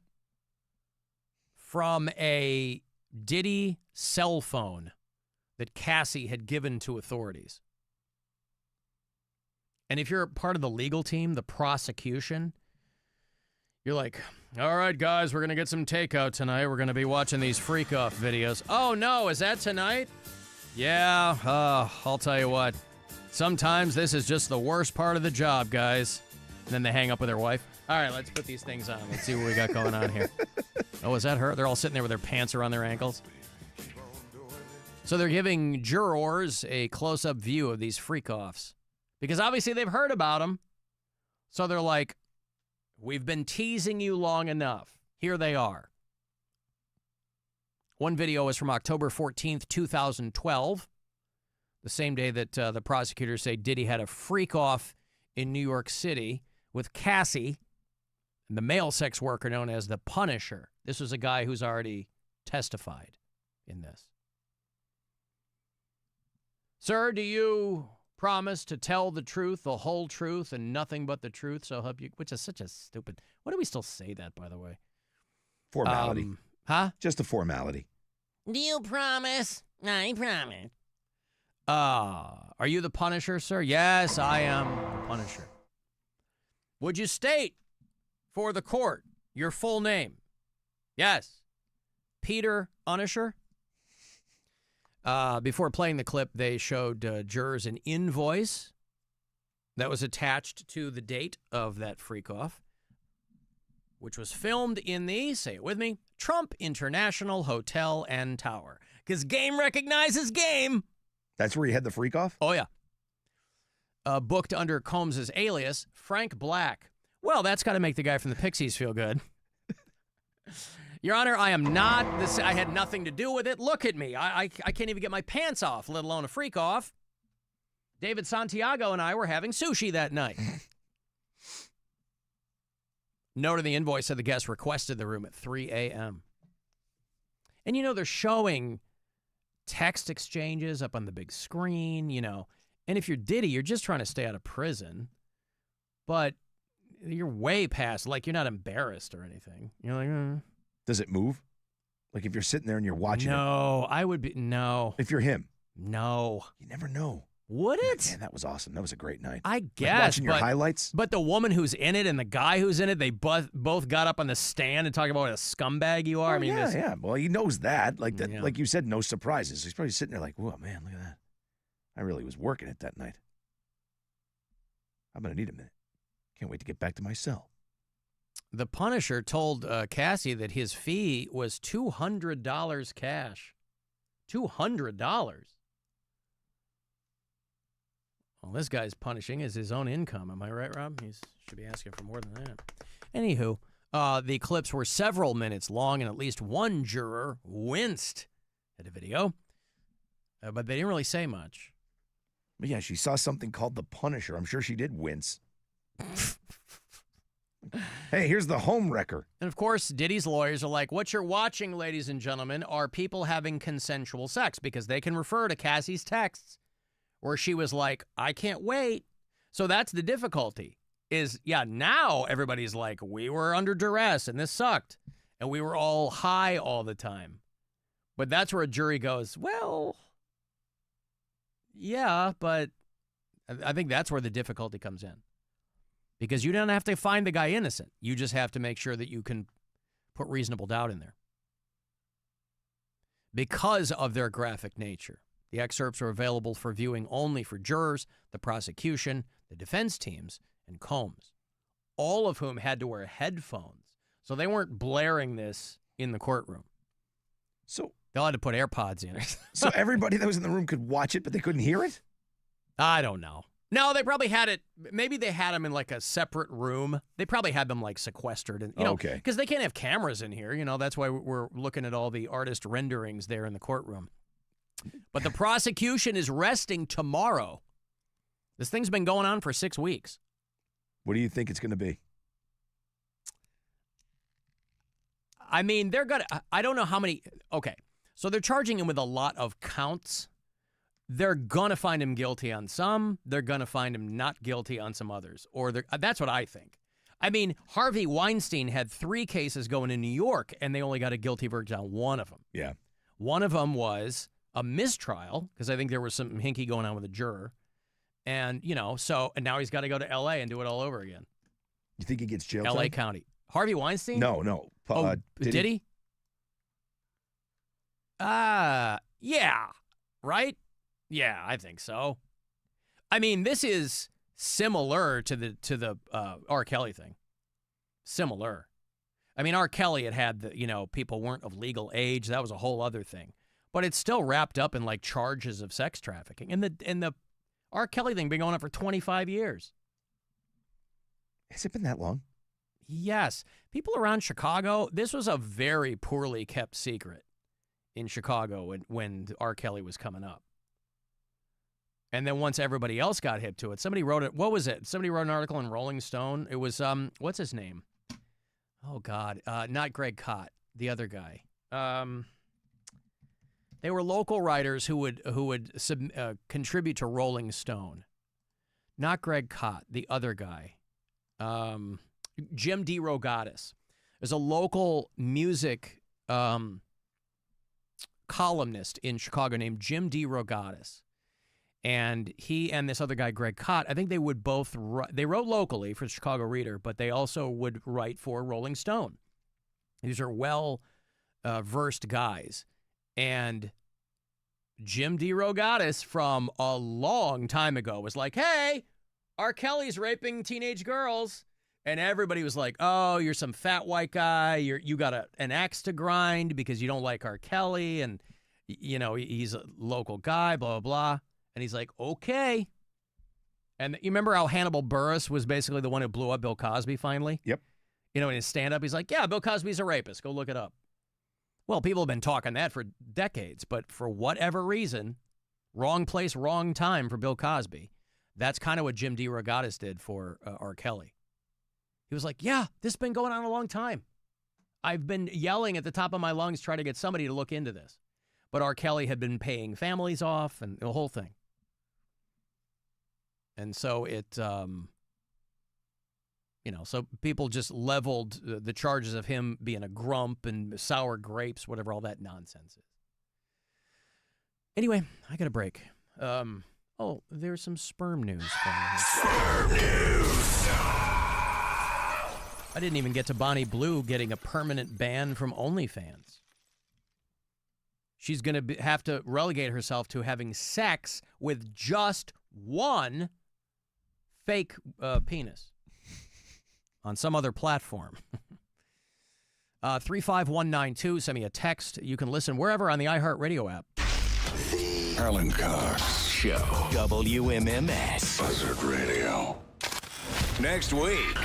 from a Diddy cell phone that Cassie had given to authorities. And if you're part of the legal team, the prosecution, you're like, all right, guys, we're going to get some takeout tonight. We're going to be watching these freak-off videos. Oh, no, is that tonight? Yeah, I'll tell you what. Sometimes this is just the worst part of the job, guys. And then they hang up with their wife. All right, let's put these things on. Let's see what we got going on here. Oh, is that her? They're all sitting there with their pants around their ankles. So they're giving jurors a close-up view of these freak-offs. Because obviously they've heard about them. So they're like, we've been teasing you long enough. Here they are. One video is from October 14th, 2012. The same day that the prosecutors say Diddy had a freak-off in New York City with Cassie, the male sex worker known as the Punisher. This was a guy who's already testified in this. Sir, do you promise to tell the truth, the whole truth, and nothing but the truth, so help you? Which is such a stupid... Why do we still say that, by the way? Formality. Huh? Just a formality. Do you promise? I promise. Are you the Punisher, sir? Yes, I am the Punisher. Would you state for the court your full name? Yes. Peter Punisher. Before playing the clip, they showed jurors an invoice that was attached to the date of that freak-off, which was filmed in the, say it with me, Trump International Hotel and Tower. Because game recognizes game. That's where you had the freak-off? Oh, yeah. Booked under Combs' alias, Frank Black. Well, that's got to make the guy from the Pixies feel good. Your Honor, I am not this. I had nothing to do with it. Look at me. I can't even get my pants off, let alone a freak off. David Santiago and I were having sushi that night. Note in the invoice said the guest requested the room at 3 a.m. And, you know, they're showing text exchanges up on the big screen, you know. And if you're Diddy, you're just trying to stay out of prison. But you're way past, like, you're not embarrassed or anything. You're like, Does it move? Like if you're sitting there and you're watching No, I would be, no. If you're him? No. You never know. Would it? Man, that was awesome. That was a great night. I guess. Like watching your highlights? But the woman who's in it and the guy who's in it, they both got up on the stand and talked about what a scumbag you are. I mean, yeah. Well, he knows that. Like that. Like you said, no surprises. He's probably sitting there like, "Whoa, man, look at that. I really was working it that night. I'm going to need a minute. Can't wait to get back to my cell." The Punisher told Cassie that his fee was $200 cash. $200. Well, this guy's punishing is his own income. Am I right, Rob? He should be asking for more than that. Anywho, the clips were several minutes long, and at least one juror winced at the video. But they didn't really say much. But yeah, she saw something called the Punisher. I'm sure she did wince. Hey, here's the home wrecker. And, of course, Diddy's lawyers are like, what you're watching, ladies and gentlemen, are people having consensual sex, because they can refer to Cassie's texts where she was like, I can't wait. So that's the difficulty is, yeah, now everybody's like, we were under duress and this sucked and we were all high all the time. But that's where a jury goes, well, yeah, but I think that's where the difficulty comes in. Because you don't have to find the guy innocent. You just have to make sure that you can put reasonable doubt in there. Because of their graphic nature. The excerpts are available for viewing only for jurors, the prosecution, the defense teams, and Combs, all of whom had to wear headphones. So they weren't blaring this in the courtroom. So they'll have to put AirPods in it. So everybody that was in the room could watch it, but they couldn't hear it? I don't know. No, they probably had it. Maybe they had them in like a separate room. They probably had them like sequestered, and okay, because they can't have cameras in here. You know, that's why we're looking at all the artist renderings there in the courtroom. But the prosecution is resting tomorrow. This thing's been going on for 6 weeks. What do you think it's going to be? I mean, they're gonna. I don't know how many. Okay, so they're charging him with a lot of counts. They're going to find him guilty on some. They're going to find him not guilty on some others. Or that's what I think. I mean, Harvey Weinstein had 3 cases going in New York, and they only got a guilty verdict on one of them. Yeah. One of them was a mistrial, because I think there was some hinky going on with a juror. And, you know, and now he's got to go to L.A. and do it all over again. You think he gets jail L.A. time? County. Harvey Weinstein? No. Diddy? Yeah. Right? Yeah, I think so. I mean, this is similar to the R. Kelly thing. Similar. I mean, R. Kelly had the, people weren't of legal age. That was a whole other thing. But it's still wrapped up in like charges of sex trafficking. And the R. Kelly thing been going on for 25 years. Has it been that long? Yes. People around Chicago, this was a very poorly kept secret in Chicago when R. Kelly was coming up. And then once everybody else got hip to it, somebody wrote it. What was it? Somebody wrote an article in Rolling Stone. It was, what's his name? Oh, God. Not Greg Kot, the other guy. They were local writers who would contribute to Rolling Stone. Not Greg Kot, the other guy. Jim DeRogatis. There's a local music columnist in Chicago named Jim DeRogatis. And he and this other guy, Greg Cott, I think they would both they wrote locally for the Chicago Reader, but they also would write for Rolling Stone. These are well-versed guys. And Jim DeRogatis from a long time ago was like, hey, R. Kelly's raping teenage girls. And everybody was like, oh, you're some fat white guy. You got an axe to grind because you don't like R. Kelly. And, you know, he's a local guy, blah, blah, blah. And he's like, okay. And you remember how Hannibal Buress was basically the one who blew up Bill Cosby finally? Yep. You know, in his stand-up, he's like, yeah, Bill Cosby's a rapist. Go look it up. Well, people have been talking that for decades, but for whatever reason, wrong place, wrong time for Bill Cosby. That's kind of what Jim DeRogatis did for R. Kelly. He was like, yeah, this has been going on a long time. I've been yelling at the top of my lungs trying to get somebody to look into this. But R. Kelly had been paying families off and the whole thing. And so it, you know, so people just leveled the charges of him being a grump and sour grapes, whatever all that nonsense is. Anyway, I got a break. Oh, there's some sperm news. Sperm news. I didn't even get to Bonnie Blue getting a permanent ban from OnlyFans. She's going to have to relegate herself to having sex with just one fake penis on some other platform. 35192, send me a text. You can listen wherever on the iHeartRadio app. The Alan Cox Show. WMMS. Buzzard Radio. Next week,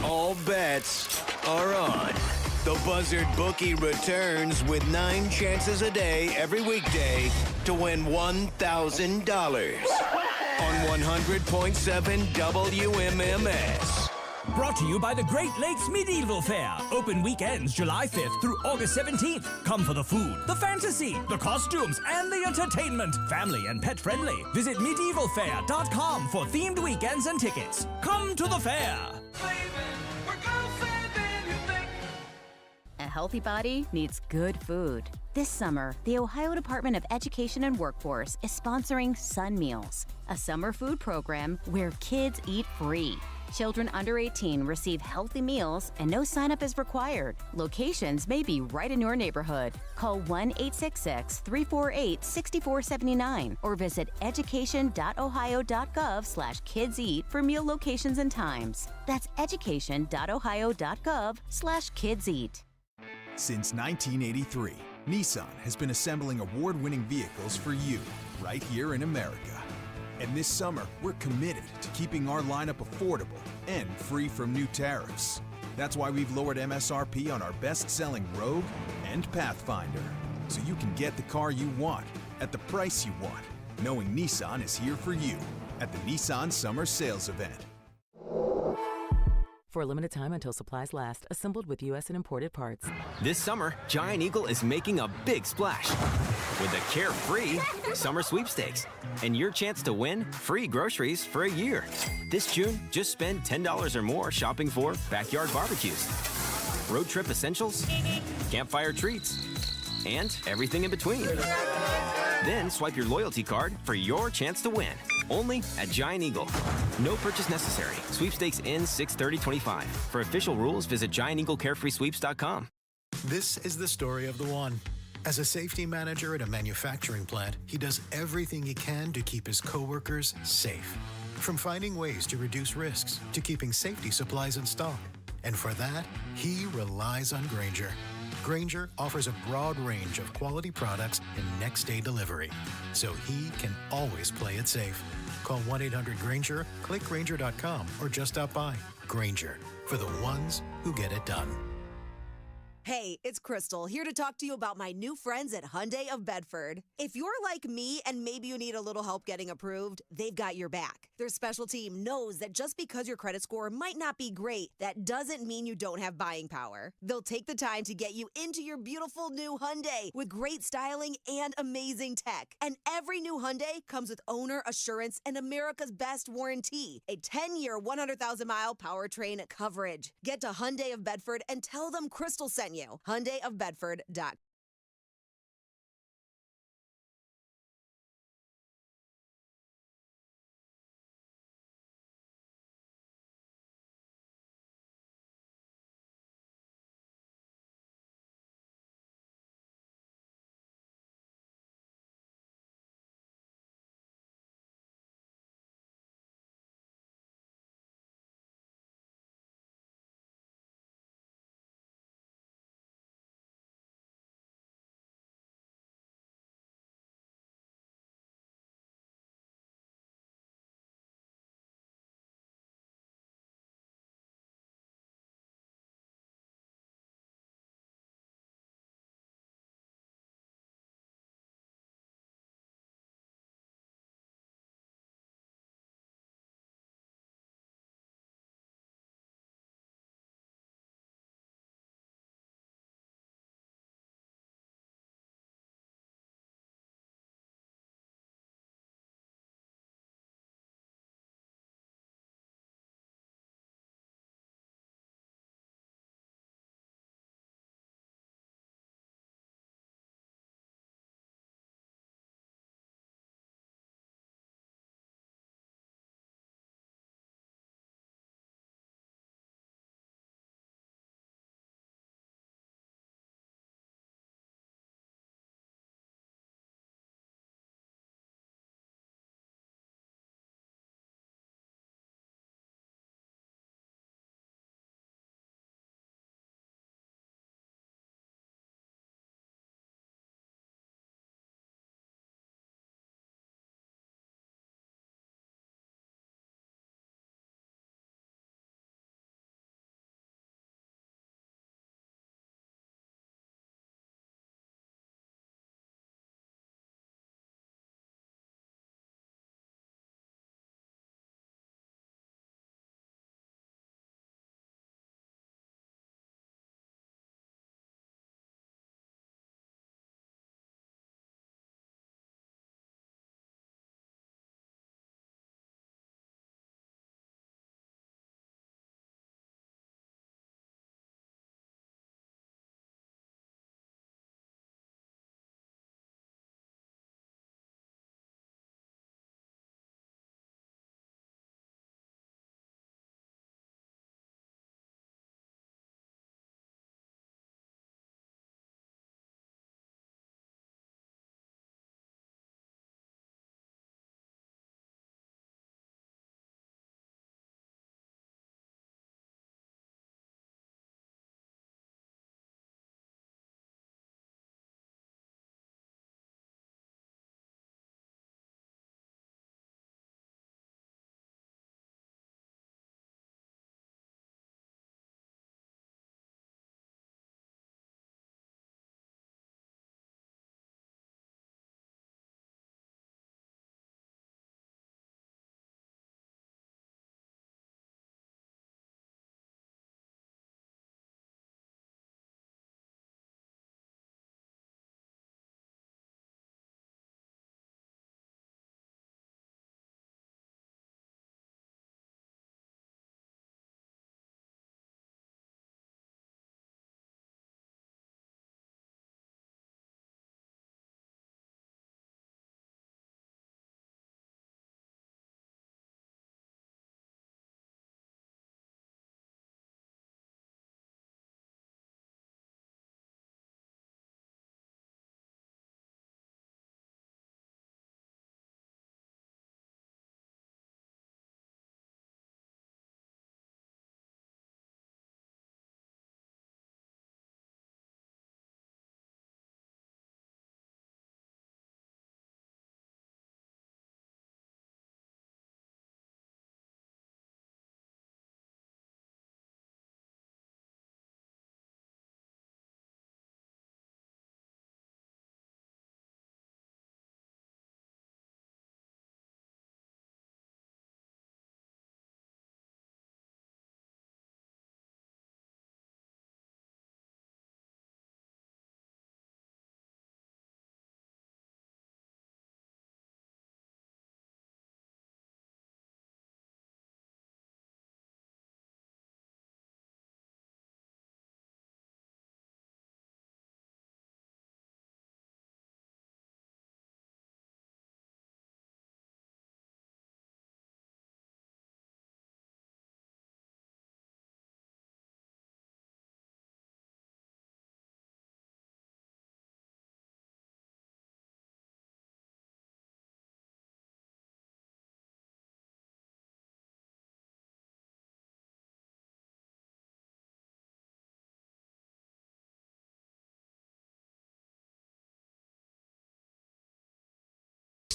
all bets are on. The Buzzard Bookie returns with 9 chances a day every weekday to win $1,000 on 100.7 WMMS. Brought to you by the Great Lakes Medieval Fair. Open weekends July 5th through August 17th. Come for the food, the fantasy, the costumes, and the entertainment. Family and pet friendly. Visit medievalfair.com for themed weekends and tickets. Come to the fair. A healthy body needs good food. This summer, the Ohio Department of Education and Workforce is sponsoring Sun Meals, a summer food program where kids eat free. Children under 18 receive healthy meals and no sign-up is required. Locations may be right in your neighborhood. Call 1-866-348-6479 or visit education.ohio.gov/kidseat for meal locations and times. That's education.ohio.gov/kidseat. Since 1983, Nissan has been assembling award-winning vehicles for you, right here in America. And this summer, we're committed to keeping our lineup affordable and free from new tariffs. That's why we've lowered MSRP on our best-selling Rogue and Pathfinder, so you can get the car you want at the price you want, knowing Nissan is here for you at the Nissan Summer Sales Event. For a limited time until supplies last, assembled with U.S. and imported parts. This summer, Giant Eagle is making a big splash with the Carefree Summer Sweepstakes and your chance to win free groceries for a year. This June, just spend $10 or more shopping for backyard barbecues, road trip essentials, campfire treats, and everything in between. Then swipe your loyalty card for your chance to win. Only at Giant Eagle. No purchase necessary. Sweepstakes ends 6/30/25. For official rules, visit GiantEagleCarefreeSweeps.com. This is the story of the one. As a safety manager at a manufacturing plant, he does everything he can to keep his coworkers safe. From finding ways to reduce risks to keeping safety supplies in stock. And for that, he relies on Granger. Granger offers a broad range of quality products and next-day delivery, so he can always play it safe. Call 1-800-GRANGER, click Granger.com, or just stop by. Granger, for the ones who get it done. Hey, it's Crystal, here to talk to you about my new friends at Hyundai of Bedford. If you're like me and maybe you need a little help getting approved, they've got your back. Their special team knows that just because your credit score might not be great, that doesn't mean you don't have buying power. They'll take the time to get you into your beautiful new Hyundai with great styling and amazing tech. And every new Hyundai comes with owner assurance and America's best warranty, a 10-year, 100,000-mile powertrain coverage. Get to Hyundai of Bedford and tell them Crystal sent you. HyundaiofBedford.com.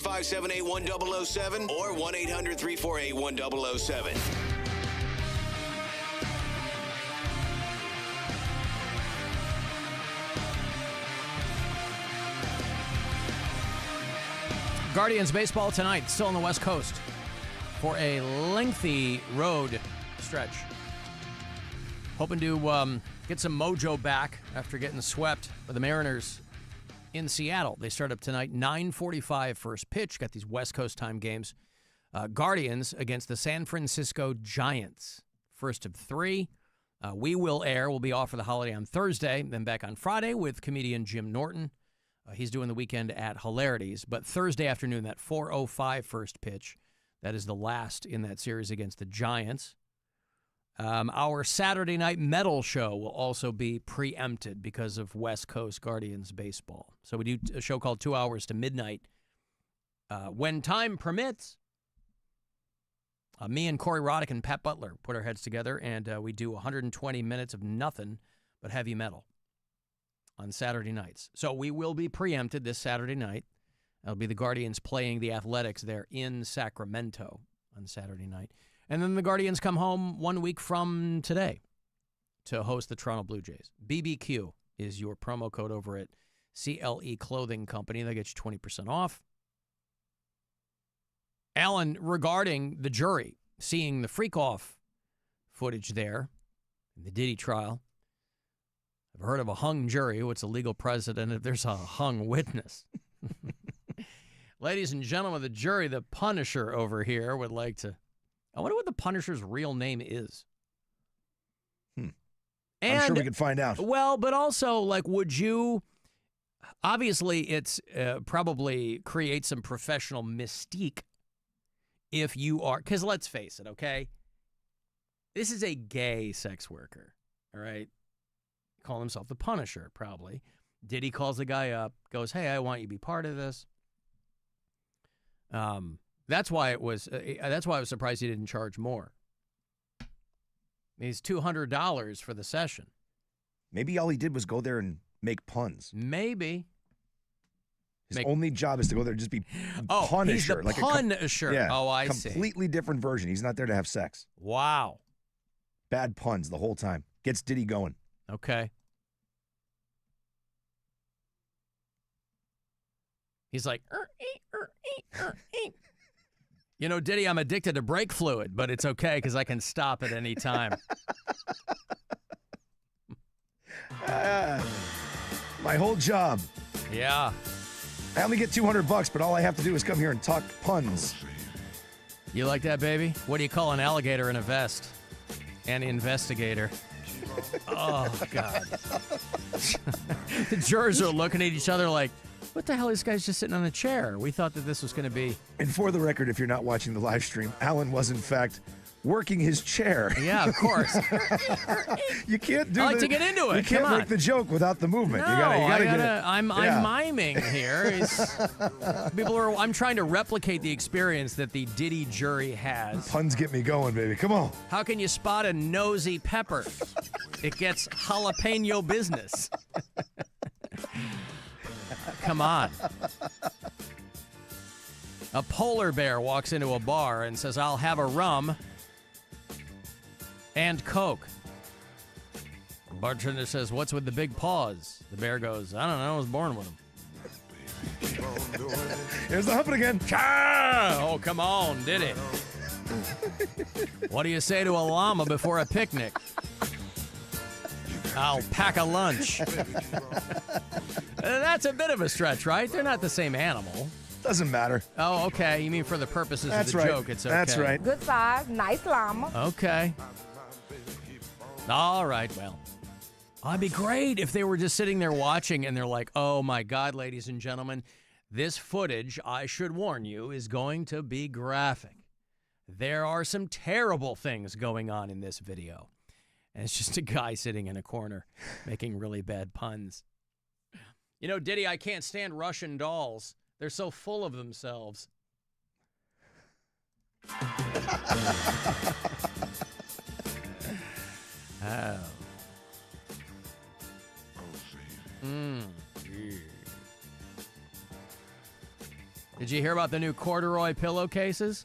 657-819-1007 or 1-800-348-1007. Guardians baseball tonight, still on the West Coast for a lengthy road stretch. Hoping to get some mojo back after getting swept by the Mariners in Seattle. They start up tonight, 9:45 first pitch. Got these West Coast time games. Guardians against the San Francisco Giants. First of three. We Will Air will be off for the holiday on Thursday, then back on Friday with comedian Jim Norton. He's doing the weekend at Hilarities. But Thursday afternoon, that 4:05 first pitch, that is the last in that series against the Giants. Our Saturday night metal show will also be preempted because of West Coast Guardians baseball. So we do a show called 2 Hours to Midnight. When time permits, me and Corey Roddick and Pat Butler put our heads together, and we do 120 minutes of nothing but heavy metal on Saturday nights. So we will be preempted this Saturday night. It'll be the Guardians playing the Athletics there in Sacramento on Saturday night. And then the Guardians come home 1 week from today to host the Toronto Blue Jays. BBQ is your promo code over at CLE Clothing Company. That gets you 20% off. Alan, regarding the jury, seeing the freak-off footage there in the Diddy trial, I've heard of a hung jury. What's a legal precedent if there's a hung witness? Ladies and gentlemen of the jury, the Punisher over here would like to... I wonder what the Punisher's real name is. I'm sure we could find out. Well, but also, like, would you... Obviously, it's probably creates some professional mystique if you are... Because let's face it, okay? This is a gay sex worker, all right? Call himself the Punisher, probably. Diddy calls the guy up, goes, hey, I want you to be part of this. That's why I was surprised he didn't charge more. He's $200 for the session. Maybe all he did was go there and make puns. Maybe. His only job is to go there and just be He's Punisher. the Punisher. Yeah, I see. Completely different version. He's not there to have sex. Wow. Bad puns the whole time. Gets Diddy going. Okay. He's like, you know, Diddy, I'm addicted to brake fluid, but it's okay because I can stop at any time. My whole job. Yeah. I only get $200, but all I have to do is come here and talk puns. You like that, baby? What do you call an alligator in a vest? An investigator. Oh, God. The jurors are looking at each other like, what the hell? This guy's just sitting on a chair. We thought that this was going to be... And for the record, if you're not watching the live stream, Alan was, in fact, working his chair. Yeah, of course. You can't do I like to get into it. You can't make the joke without the movement. No, you gotta get it. I'm miming here. I'm trying to replicate the experience that the Diddy jury has. Puns get me going, baby. Come on. How can you spot a nosy pepper? It gets jalapeno business. Come on. A polar bear walks into a bar and says, I'll have a rum and Coke. The bartender says, what's with the big paws? The bear goes, I don't know, I was born with them. Here's the humping again. Oh, come on, did it? What do you say to a llama before a picnic? I'll pack a lunch. That's a bit of a stretch, right? They're not the same animal. Doesn't matter. Oh, okay. You mean for the purposes of the joke, it's okay. That's right. Good size, nice llama. Okay. All right, well. It'd be great if they were just sitting there watching and they're like, oh my God, ladies and gentlemen, this footage, I should warn you, is going to be graphic. There are some terrible things going on in this video. And it's just a guy sitting in a corner making really bad puns. You know, Diddy, I can't stand Russian dolls. They're so full of themselves. Oh. Did you hear about the new corduroy pillowcases?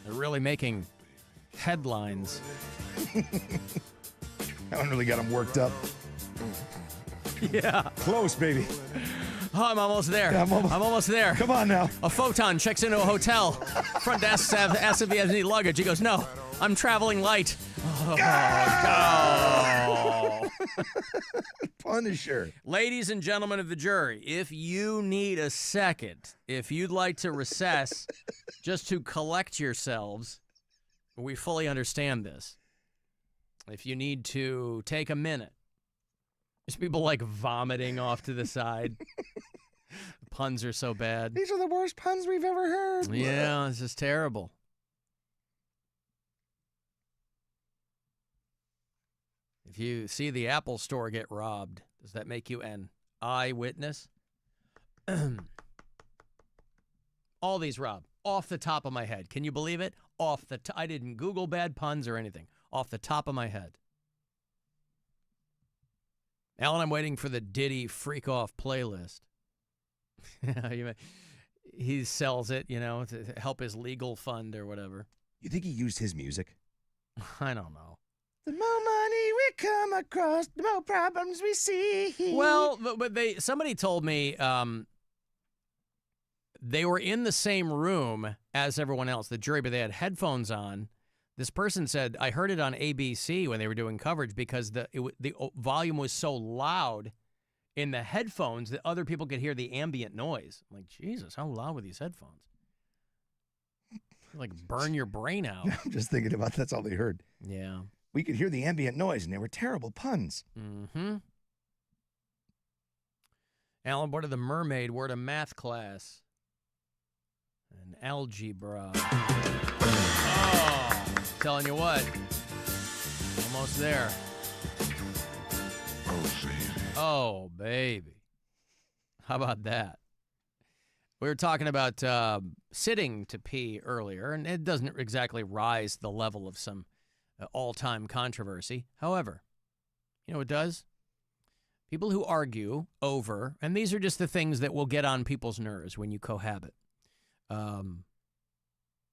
They're really making headlines. That one really got him worked up. Yeah. Close, baby. Oh, I'm almost there. Yeah, I'm almost there. Come on now. A photon checks into a hotel. Front desk asks if he has any luggage. He goes, no, I'm traveling light. Oh, no. Punisher. Ladies and gentlemen of the jury, if you need a second, if you'd like to recess just to collect yourselves, we fully understand this. If you need to take a minute, there's people like vomiting off to the side. The puns are so bad. These are the worst puns we've ever heard. Yeah, this is terrible. If you see the Apple store get robbed, does that make you an eyewitness? All these, Rob, off the top of my head. Can you believe it? I didn't Google bad puns or anything. Off the top of my head. Alan, I'm waiting for the Diddy freak-off playlist. He sells it, to help his legal fund or whatever. You think he used his music? I don't know. The more money we come across, the more problems we see. Well, but somebody told me they were in the same room as everyone else, the jury, but they had headphones on. This person said, I heard it on ABC when they were doing coverage because the volume was so loud in the headphones that other people could hear the ambient noise. I'm like, Jesus, how loud were these headphones? Like burn your brain out. I'm just thinking about that's all they heard. Yeah. We could hear the ambient noise, and they were terrible puns. Mm-hmm. Alan, what did the mermaid word of math class? An algebra. Oh, telling you what. Almost there. Oh, baby. How about that? We were talking about sitting to pee earlier, and it doesn't exactly rise to the level of some all-time controversy. However, you know what it does? People who argue over, and these are just the things that will get on people's nerves when you cohabit. And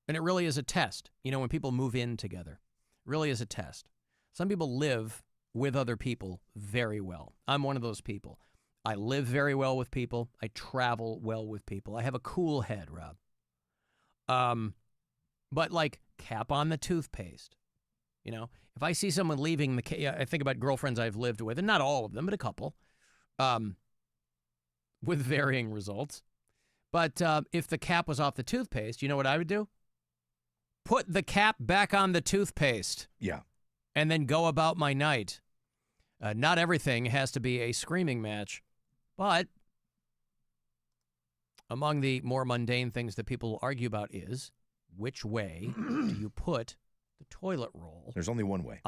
it really is a test. When people move in together, it really is a test. Some people live with other people very well. I'm one of those people. I live very well with people. I travel well with people. I have a cool head, Rob. But like cap on the toothpaste. If I see someone leaving I think about girlfriends I've lived with, and not all of them, but a couple, with varying results. But if the cap was off the toothpaste, you know what I would do? Put the cap back on the toothpaste. Yeah. And then go about my night. Not everything has to be a screaming match, but among the more mundane things that people will argue about is which way do you put the toilet roll? There's only one way.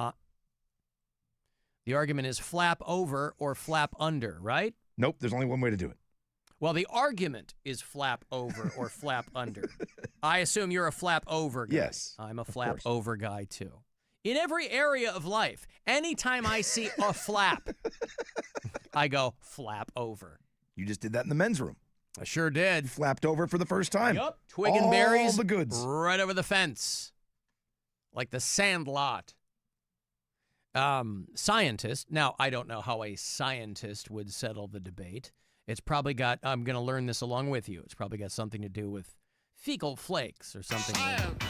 The argument is flap over or flap under, right? Nope, there's only one way to do it. Well, the argument is flap over or flap under. I assume you're a flap over guy. Yes. I'm a flap over guy, too. In every area of life, anytime I see a flap, I go flap over. You just did that in the men's room. I sure did. Flapped over for the first time. Yup. Twig and berries. All the goods. Right over the fence. Like the Sandlot. Scientist. Now, I don't know how a scientist would settle the debate. It's probably got, I'm going to learn this along with you. It's probably got something to do with fecal flakes or something like that.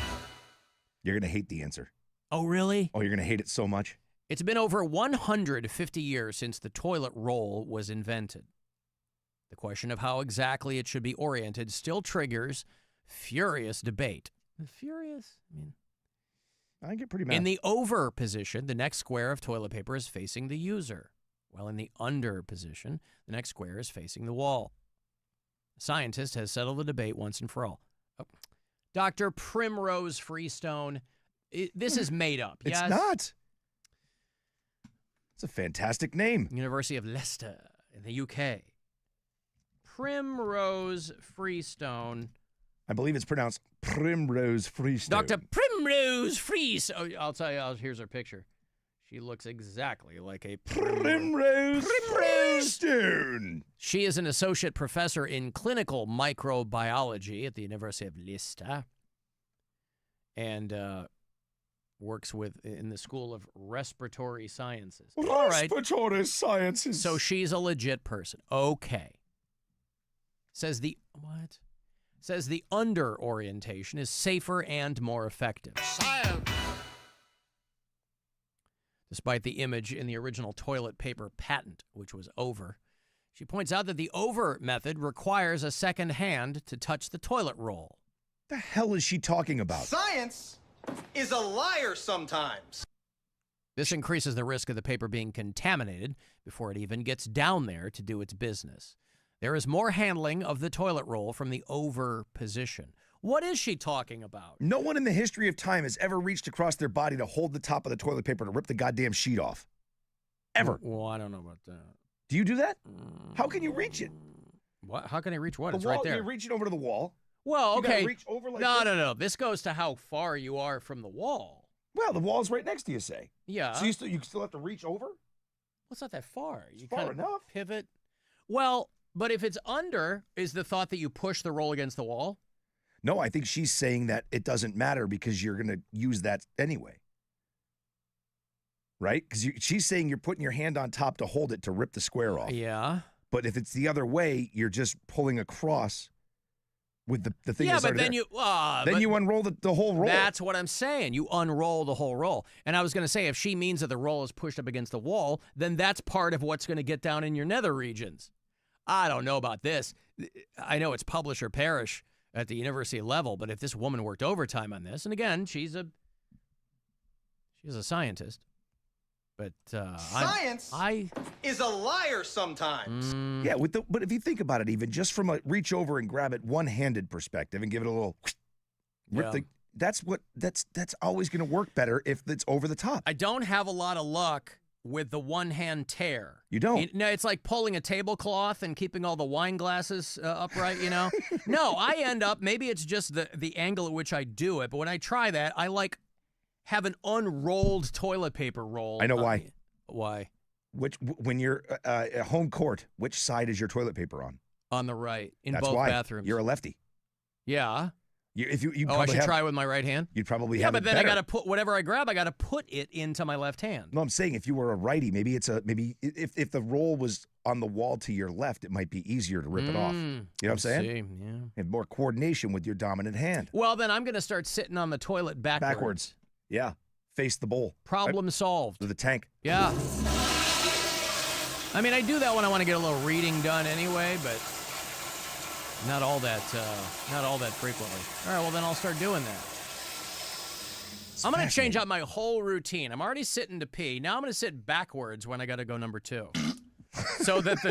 You're going to hate the answer. Oh, really? Oh, you're going to hate it so much? It's been over 150 years since the toilet roll was invented. The question of how exactly it should be oriented still triggers furious debate. Furious? I get pretty mad. In the over position, the next square of toilet paper is facing the user, while in the under position, the next square is facing the wall. A scientist has settled the debate once and for all. Dr. Primrose Freestone, this is made up, yes? It's not. It's a fantastic name. University of Leicester in the UK. Primrose Freestone. I believe it's pronounced Primrose Freestone. Dr. Primrose Freestone. I'll tell you, here's her picture. She looks exactly like a Primrose Stone. She is an associate professor in clinical microbiology at the University of Leicester and works in the School of Respiratory Sciences. All right. Respiratory Sciences. So she's a legit person. Okay. Says the under orientation is safer and more effective. Science. Despite the image in the original toilet paper patent, which was over. She points out that the over method requires a second hand to touch the toilet roll. The hell is she talking about? Science is a liar sometimes. This increases the risk of the paper being contaminated before it even gets down there to do its business. There is more handling of the toilet roll from the over position. What is she talking about? No one in the history of time has ever reached across their body to hold the top of the toilet paper to rip the goddamn sheet off. Ever. Well, I don't know about that. Do you do that? How can you reach it? What? How can I reach what? The It's wall, right there. You're reaching over to the wall. Well, You gotta okay. reach over like no, this. no. This goes to how far you are from the wall. Well, the wall's right next to you, say. Yeah. So you still have to reach over? Well, it's not that far. You far kind of enough. pivot. Well, but if it's under, is the thought that you push the roll against the wall? No, I think she's saying that it doesn't matter because you're going to use that anyway. Right? Because she's saying you're putting your hand on top to hold it to rip the square off. Yeah. But if it's the other way, you're just pulling across with the thing. Yeah, that's but already then there. you Unroll the whole roll. That's what I'm saying. You unroll the whole roll. And I was going to say, if she means that the roll is pushed up against the wall, then that's part of what's going to get down in your nether regions. I don't know about this. I know it's publish or perish at the university level, but if this woman worked overtime on this, and again, she's a scientist, but Science is a liar sometimes. Yeah, but if you think about it, even just from a reach over and grab it one-handed perspective and give it a little rip that's always going to work better if it's over the top. I don't have a lot of luck with the one-hand tear. You don't? No, it's like pulling a tablecloth and keeping all the wine glasses upright, you know? No, I end up, maybe it's just the angle at which I do it, but when I try that, I have an unrolled toilet paper roll. I know why. Why? When you're at home court, which side is your toilet paper on? On the right, in That's both why. bathrooms. You're a lefty. Yeah. I should try with my right hand? You'd probably yeah, have but it then better. I got to put whatever I grab, I got to put it into my left hand. No, I'm saying if you were a righty, maybe if the roll was on the wall to your left, it might be easier to rip it off. You know what I'm saying? See, yeah. And more coordination with your dominant hand. Well, then I'm going to start sitting on the toilet backwards. Yeah. Face the bowl. Problem solved. With the tank. Yeah. I mean, I do that when I want to get a little reading done anyway, but not all that frequently. All right, well then I'll start doing that. I'm going to change out my whole routine. I'm already sitting to pee. Now I'm going to sit backwards when I got to go number 2. so that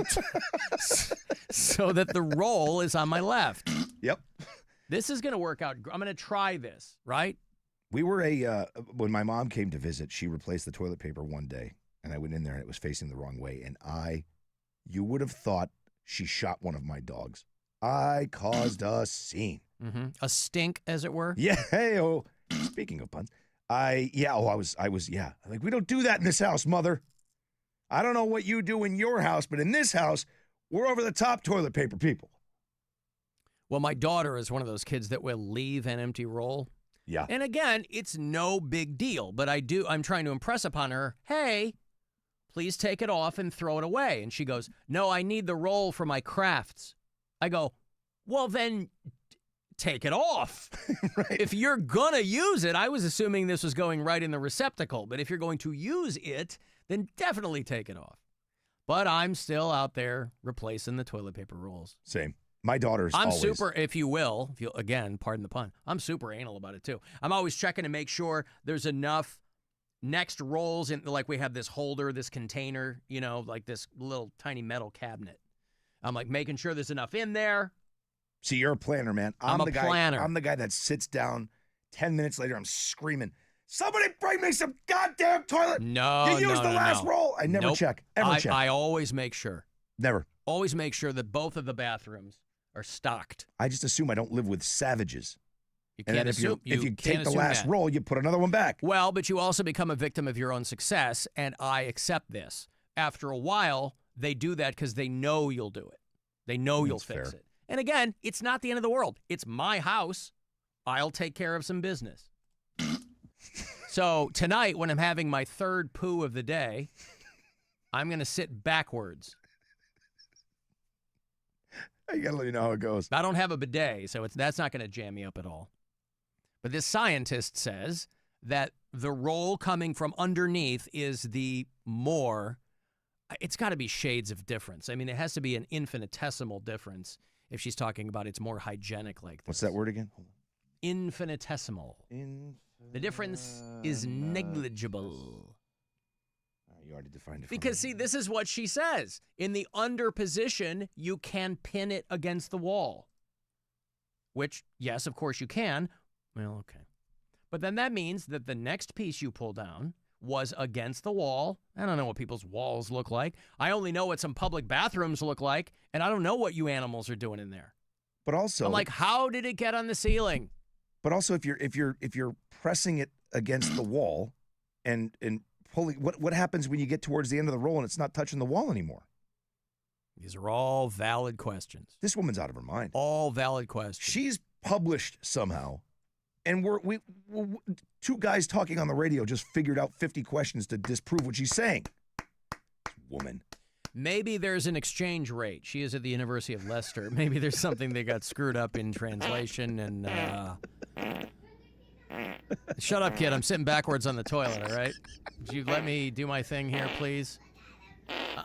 the roll is on my left. Yep. This is going to work out. I'm going to try this, right? We were when my mom came to visit, she replaced the toilet paper one day, and I went in there and it was facing the wrong way, and you would have thought she shot one of my dogs. I caused a scene. Mm-hmm. A stink, as it were. Yeah. Hey, speaking of puns, I was like, we don't do that in this house, Mother. I don't know what you do in your house, but in this house, we're over the top toilet paper people. Well, my daughter is one of those kids that will leave an empty roll. Yeah. And again, it's no big deal, but I'm trying to impress upon her, hey, please take it off and throw it away. And she goes, no, I need the roll for my crafts. I go, well, then take it off. Right. If you're going to use it, I was assuming this was going right in the receptacle, but if you're going to use it, then definitely take it off. But I'm still out there replacing the toilet paper rolls. Same. My daughter's I'm always... super, if you will, again, pardon the pun, I'm super anal about it too. I'm always checking to make sure there's enough next rolls in, like we have this holder, this container, like this little tiny metal cabinet. I'm like making sure there's enough in there. See, you're a planner, man. I'm a planner. I'm the guy that sits down 10 minutes later, I'm screaming, somebody bring me some goddamn toilet. No, You used the last roll. I never check. Ever check. I always make sure. Never. Always make sure that both of the bathrooms are stocked. I just assume I don't live with savages. You And can't then assume. if you can't take the assume last that. roll, you put another one back. Well, but you also become a victim of your own success, and I accept this. After a while, they do that because they know you'll do it. They know you'll fix it. And again, it's not the end of the world. It's my house. I'll take care of some business. So tonight, when I'm having my third poo of the day, I'm going to sit backwards. You got to let me know how it goes. I don't have a bidet, so that's not going to jam me up at all. But this scientist says that the roll coming from underneath is the more, it's got to be shades of difference. I mean, it has to be an infinitesimal difference if she's talking about it's more hygienic like this. What's that word again? Infinitesimal. The difference is negligible. You already defined it. Because, see, this is what she says. In the under position, you can pin it against the wall. Which, yes, of course you can. Well, okay. But then that means that the next piece you pull down was against the wall. I don't know what people's walls look like. I only know what some public bathrooms look like, and I don't know what you animals are doing in there. But also, I'm like, how did it get on the ceiling? But also, if you're pressing it against the wall, and pulling, what happens when you get towards the end of the roll and it's not touching the wall anymore? These are all valid questions. This woman's out of her mind. All valid questions. She's published somehow, and we two guys talking on the radio just figured out 50 questions to disprove what she's saying. This woman. Maybe there's an exchange rate. She is at the University of Leicester. Maybe there's something that got screwed up in translation. And shut up, kid. I'm sitting backwards on the toilet, all right? Would you let me do my thing here, please?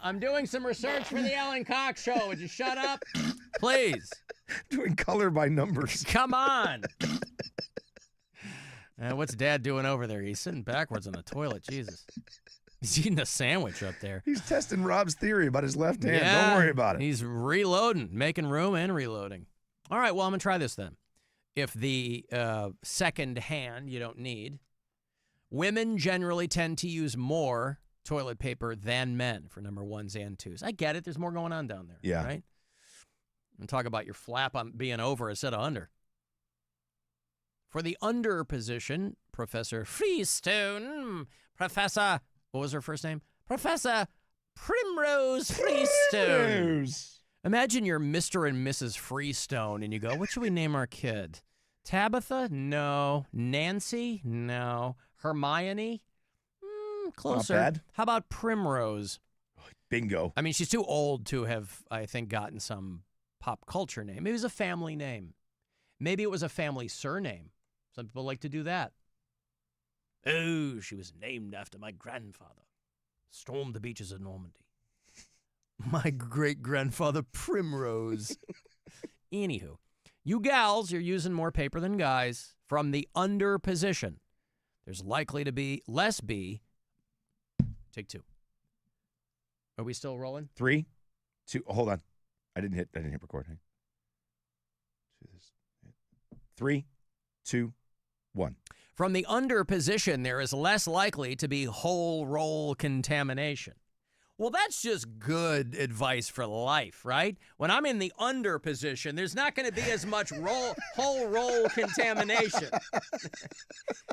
I'm doing some research for the Alan Cox Show. Would you shut up? Please. Doing color by numbers. Come on. What's Dad doing over there? He's sitting backwards on the toilet. Jesus. He's eating a sandwich up there. He's testing Rob's theory about his left hand. Yeah, Don't worry about it. He's reloading, making room and reloading. All right, well, I'm going to try this then. If the second hand you don't need, women generally tend to use more toilet paper than men for number ones and twos. I get it. There's more going on down there. Yeah. Right? And talk about your flap on being over instead of under. For the under position, Professor Freestone, Professor, what was her first name? Professor Primrose Freestone. Imagine you're Mr. and Mrs. Freestone, and you go, what should we name our kid? Tabitha? No. Nancy? No. Hermione? Closer. Not bad. How about Primrose? Bingo. I mean, she's too old to have, I think, gotten some pop culture name. Maybe it was a family name. Maybe it was a family surname. Some people like to do that. Oh, she was named after my grandfather. Stormed the beaches of Normandy. My great-grandfather Primrose. Anywho, you gals, you're using more paper than guys from the under position. There's likely to be less B. Take two. Are we still rolling? 3, 2. Hold on. I didn't hit record. Hang. 3, 2, 1. From the under position, there is less likely to be whole roll contamination. Well, that's just good advice for life, right? When I'm in the under position, there's not going to be as much whole roll contamination.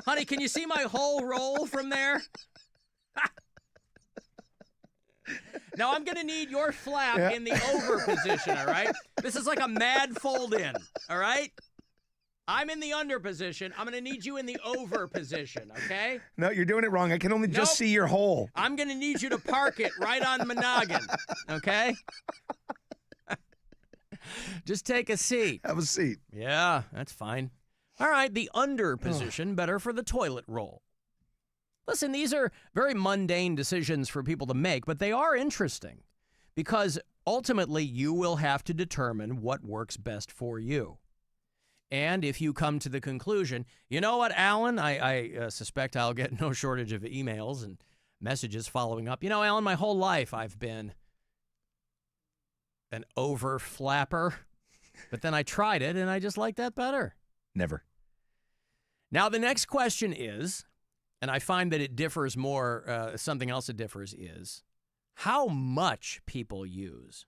Honey, can you see my whole roll from there? Now, I'm going to need your flap in the over position, all right? This is like a mad fold-in, all right? I'm in the under position. I'm going to need you in the over position, okay? No, you're doing it wrong. I can only just see your hole. I'm going to need you to park it right on the noggin, okay? Just take a seat. Have a seat. Yeah, that's fine. All right, the under position, better for the toilet roll. Listen, these are very mundane decisions for people to make, but they are interesting because ultimately you will have to determine what works best for you. And if you come to the conclusion, you know what, Alan, I suspect I'll get no shortage of emails and messages following up. You know, Alan, my whole life I've been an over flapper, but then I tried it and I just like that better. Never. Now, the next question is, and I find that it differs more, something else that differs is how much people use.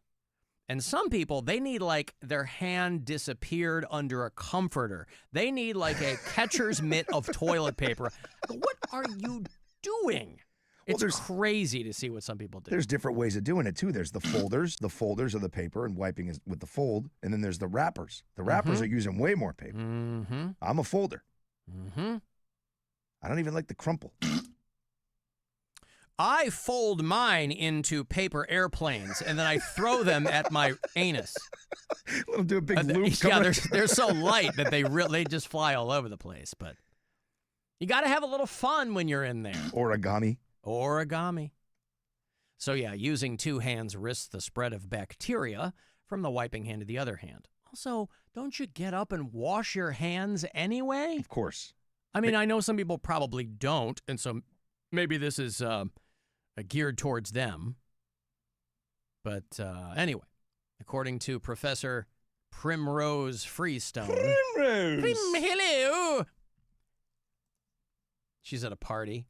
And some people, they need like their hand disappeared under a comforter. They need like a catcher's mitt of toilet paper. What are you doing? It's crazy to see what some people do. There's different ways of doing it, too. There's the folders. The folders of the paper and wiping is with the fold. And then there's the wrappers. The wrappers are using way more paper. I'm a folder. I don't even like the crumple. I fold mine into paper airplanes, and then I throw them at my anus. Let them do a big loop. Yeah, they're so light that they just fly all over the place. But you got to have a little fun when you're in there. Origami. So yeah, using two hands risks the spread of bacteria from the wiping hand to the other hand. Also, don't you get up and wash your hands anyway? Of course. I mean, I know some people probably don't, and so maybe this is geared towards them. But anyway, according to Professor Primrose Freestone. Hello. She's at a party.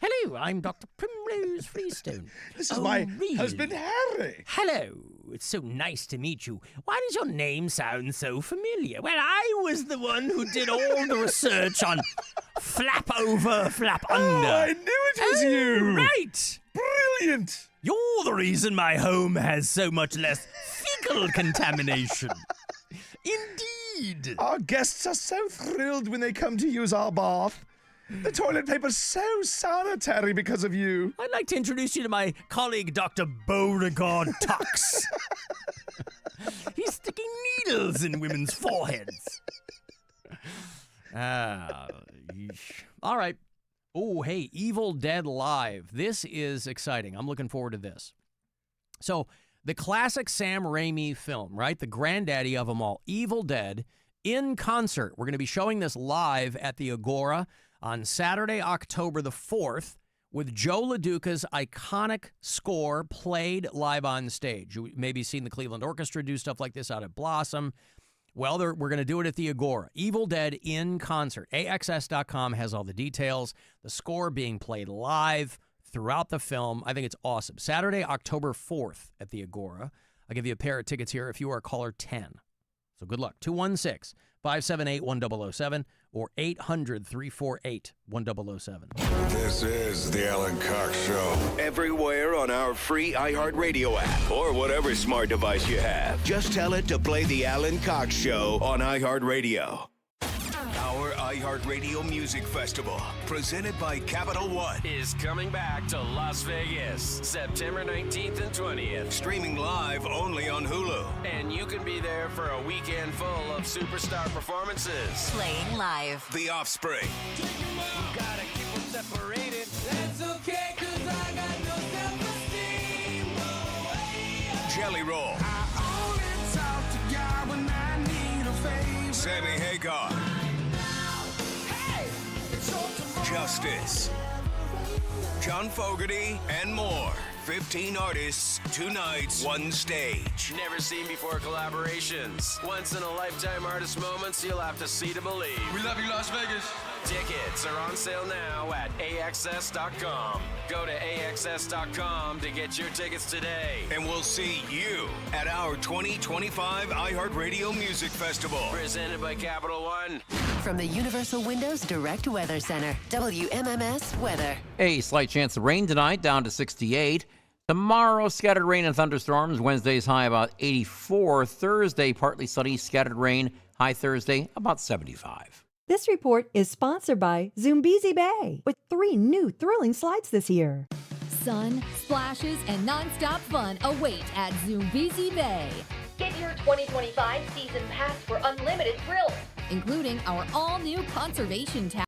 Hello, I'm Dr. Primrose Freestone. This is my husband, Harry. Hello, it's so nice to meet you. Why does your name sound so familiar? Well, I was the one who did all the research on flap over, flap under. Oh, I knew it was you. Right. Brilliant. You're the reason my home has so much less fecal contamination. Indeed. Our guests are so thrilled when they come to use our bath. The toilet paper's so sanitary because of you. I'd like to introduce you to my colleague, Dr. Beauregard Tux. He's sticking needles in women's foreheads. All right. Oh, hey, Evil Dead Live. This is exciting. I'm looking forward to this. So, the classic Sam Raimi film, right? The granddaddy of them all, Evil Dead, in concert. We're going to be showing this live at the Agora on Saturday, October the 4th, with Joe LaDuca's iconic score played live on stage. You maybe seen the Cleveland Orchestra do stuff like this out at Blossom. Well, we're going to do it at the Agora. Evil Dead in concert. AXS.com has all the details. The score being played live throughout the film. I think it's awesome. Saturday, October 4th at the Agora. I'll give you a pair of tickets here if you are caller 10. So good luck. 216-578-1007 or 800-348-1007. This is the Alan Cox Show. Everywhere on our free iHeartRadio app or whatever smart device you have. Just tell it to play the Alan Cox Show on iHeartRadio. Our iHeartRadio Music Festival, presented by Capital One, is coming back to Las Vegas, September 19th and 20th. Streaming live only on Hulu. And you can be there for a weekend full of superstar performances. Playing live. The Offspring. You gotta keep them separated. That's okay, 'cause I got no self-esteem. Jelly Roll. I only talk to God when I need a favor. Sammy Hagar. Justice, John Fogerty, and more. 15 artists, 2 nights, 1 stage. Never seen before collaborations. Once in a lifetime artist moments you'll have to see to believe. We love you, Las Vegas. Tickets are on sale now at AXS.com. Go to AXS.com to get your tickets today. And we'll see you at our 2025 iHeartRadio Music Festival. Presented by Capital One. From the Universal Windows Direct Weather Center, WMMS Weather. A slight chance of rain tonight, down to 68. Tomorrow, scattered rain and thunderstorms. Wednesday's high about 84. Thursday, partly sunny, scattered rain. High Thursday, about 75. This report is sponsored by Zoombezi Bay, with 3 new thrilling slides this year. Sun, splashes, and nonstop fun await at Zoombezi Bay. Get your 2025 season pass for unlimited thrills, including our all-new conservation tower.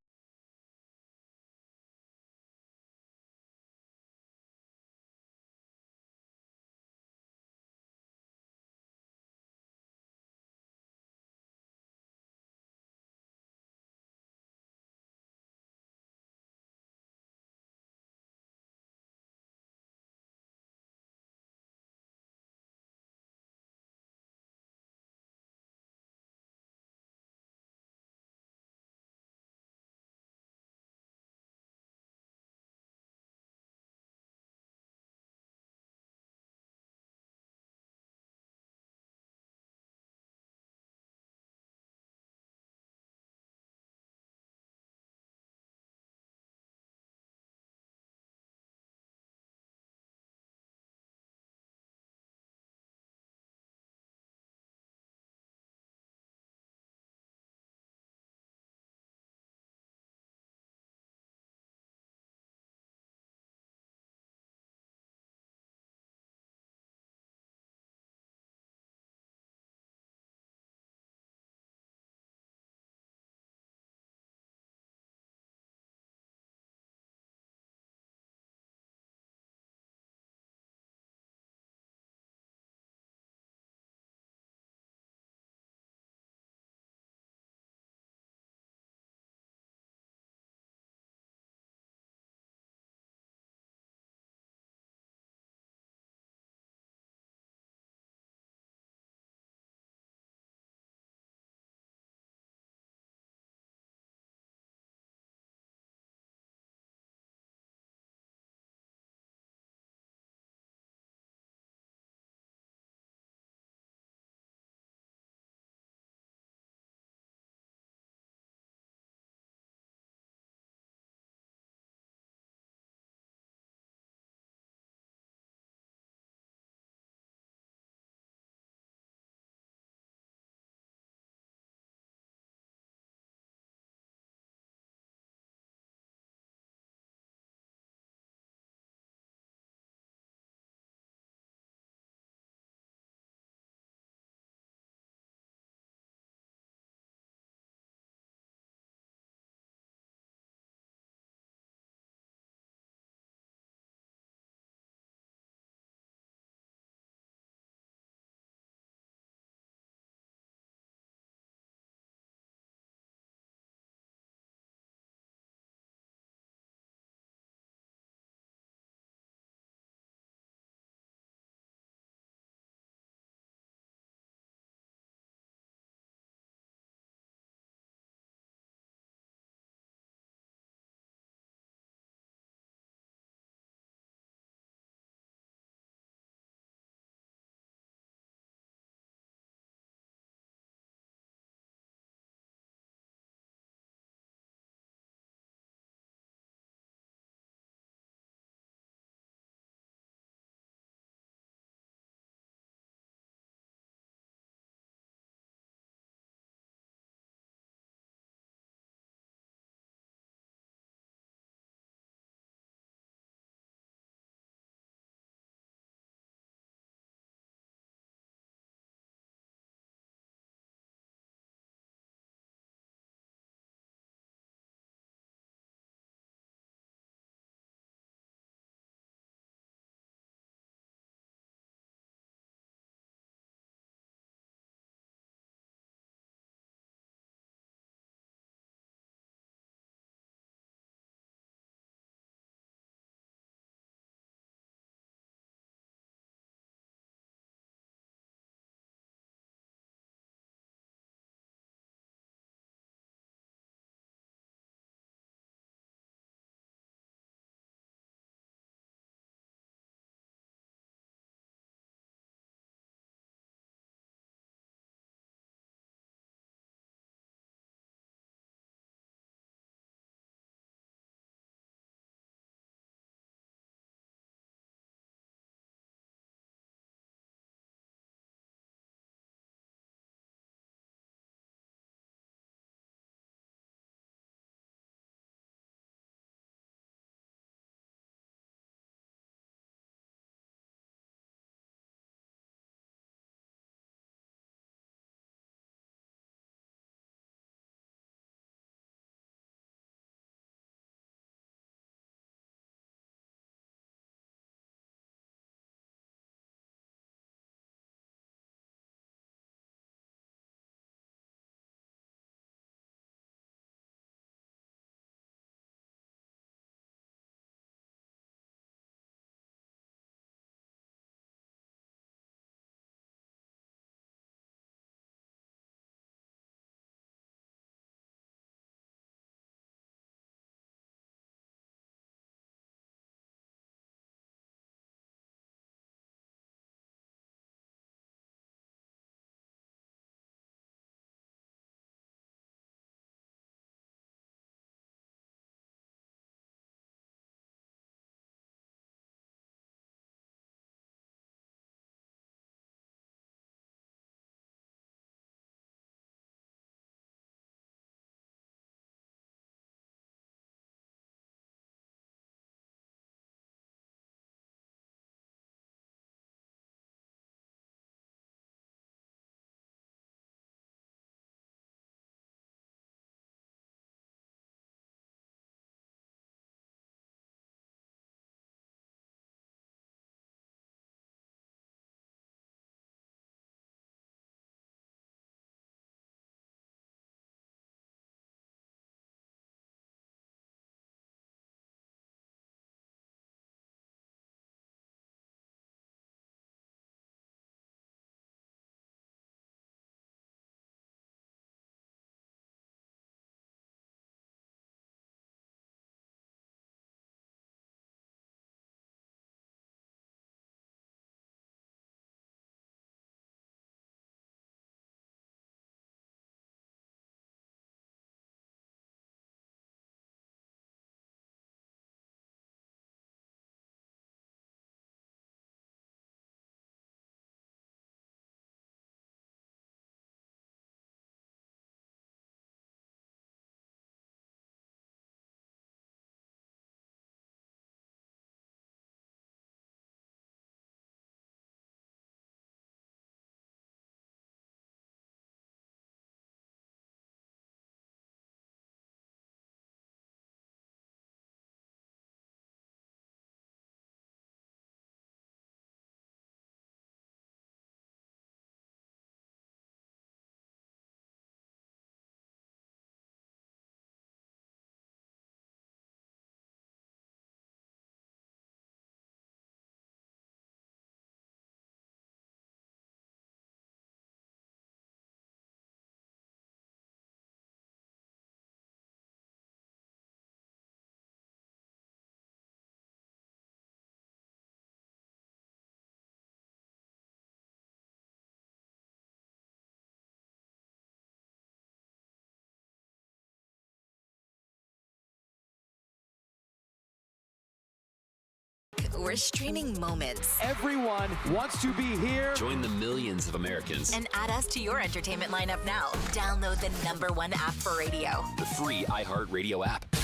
We're streaming moments. Everyone wants to be here. Join the millions of Americans. And add us to your entertainment lineup now. Download the #1 app for radio. The free iHeartRadio app. As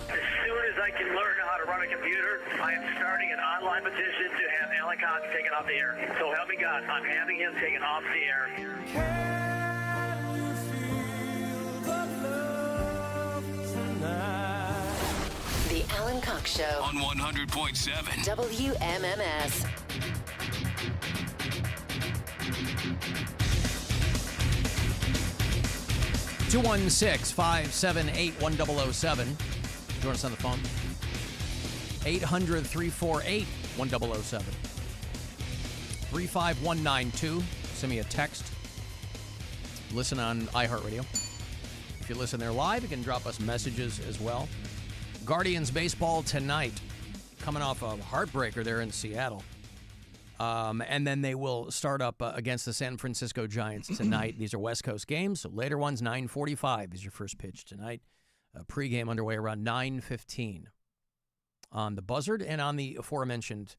soon as I can learn how to run a computer, I am starting an online petition to have Alan Cox taken off the air. So help me God, I'm having him taken off the air. The Alan Cox Show On 100.7 WMMS. Two 578-1007. Join us on the phone. 800-348-1007. 35192. Send me a text. Listen on iHeartRadio. If you listen there live, you can drop us messages as well. Guardians baseball tonight, coming off a heartbreaker there in Seattle. And then they will start up against the San Francisco Giants tonight. These are West Coast games, so later ones, 9:45 is your first pitch tonight. Pregame underway around 9:15 on the Buzzard and on the aforementioned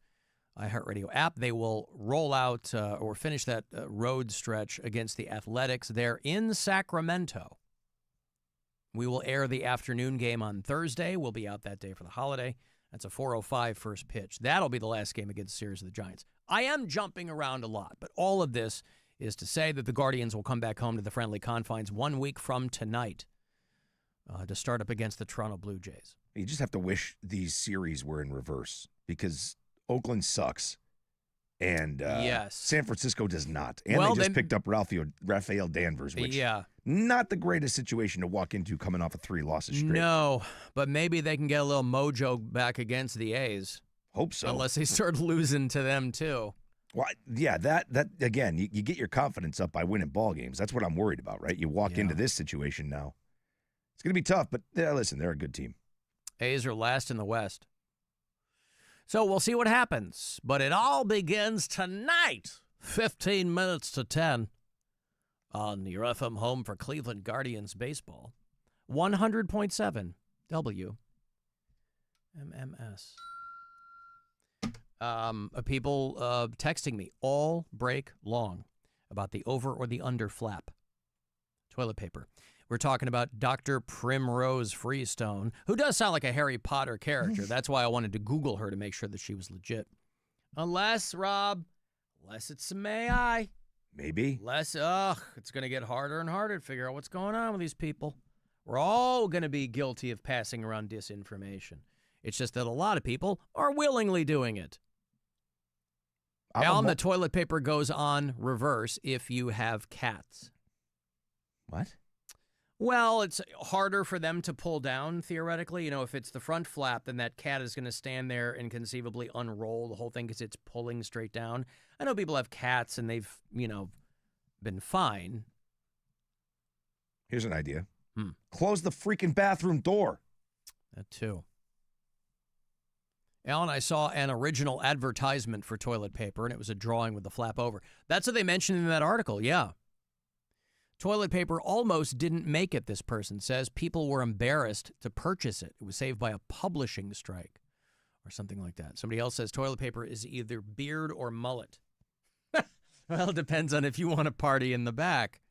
iHeartRadio app. They will roll out or finish that road stretch against the Athletics there in Sacramento. We will air the afternoon game on Thursday. We'll be out that day for the holiday. That's a 4:05 first pitch. That'll be the last game against the series of the Giants. I am jumping around a lot, but all of this is to say that the Guardians will come back home to the friendly confines 1 week from tonight to start up against the Toronto Blue Jays. You just have to wish these series were in reverse because Oakland sucks and yes. San Francisco does not. And they just picked up Rafael Danvers, which not the greatest situation to walk into coming off of 3 losses straight. No, but maybe they can get a little mojo back against the A's. Hope so. Unless they start losing to them, too. Well, yeah, that again, you get your confidence up by winning ball games. That's what I'm worried about, right? You walk into this situation now. It's going to be tough, but listen, they're a good team. A's are last in the West. So we'll see what happens. But it all begins tonight, 15 minutes to 10, on your FM home for Cleveland Guardians baseball. 100.7 WMMS. People texting me all break long about the over or the under flap toilet paper. We're talking about Dr. Primrose Freestone, who does sound like a Harry Potter character. That's why I wanted to Google her to make sure that she was legit. Unless it's some AI. Maybe. It's going to get harder and harder to figure out what's going on with these people. We're all going to be guilty of passing around disinformation. It's just that a lot of people are willingly doing it. Alan, the toilet paper goes on reverse if you have cats. What? Well, it's harder for them to pull down, theoretically. You know, if it's the front flap, then that cat is going to stand there and conceivably unroll the whole thing because it's pulling straight down. I know people have cats and they've, been fine. Here's an idea. Close the freaking bathroom door. That too. Alan, I saw an original advertisement for toilet paper, and it was a drawing with the flap over. That's what they mentioned in that article, yeah. Toilet paper almost didn't make it, this person says. People were embarrassed to purchase it. It was saved by a publishing strike or something like that. Somebody else says toilet paper is either beard or mullet. Well, it depends on if you want a party in the back,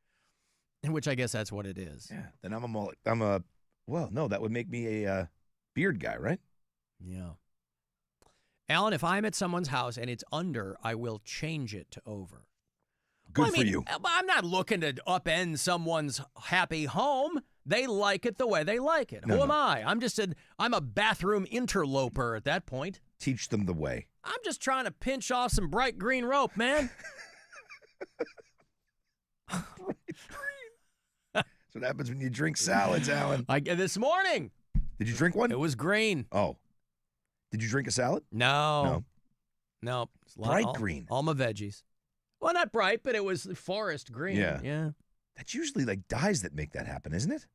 which I guess that's what it is. Yeah, then I'm a mullet. No, that would make me a beard guy, right? Yeah. Alan, if I'm at someone's house and it's under, I will change it to over. Good for you. I'm not looking to upend someone's happy home. They like it the way they like it. Who am I? I'm a bathroom interloper at that point. Teach them the way. I'm just trying to pinch off some bright green rope, man. That's what happens when you drink salads, Alan. This morning. Did you drink one? It was green. Oh. Did you drink a salad? No. It's bright green. All my veggies. Well, not bright, but it was forest green. Yeah. That's usually like dyes that make that happen, isn't it?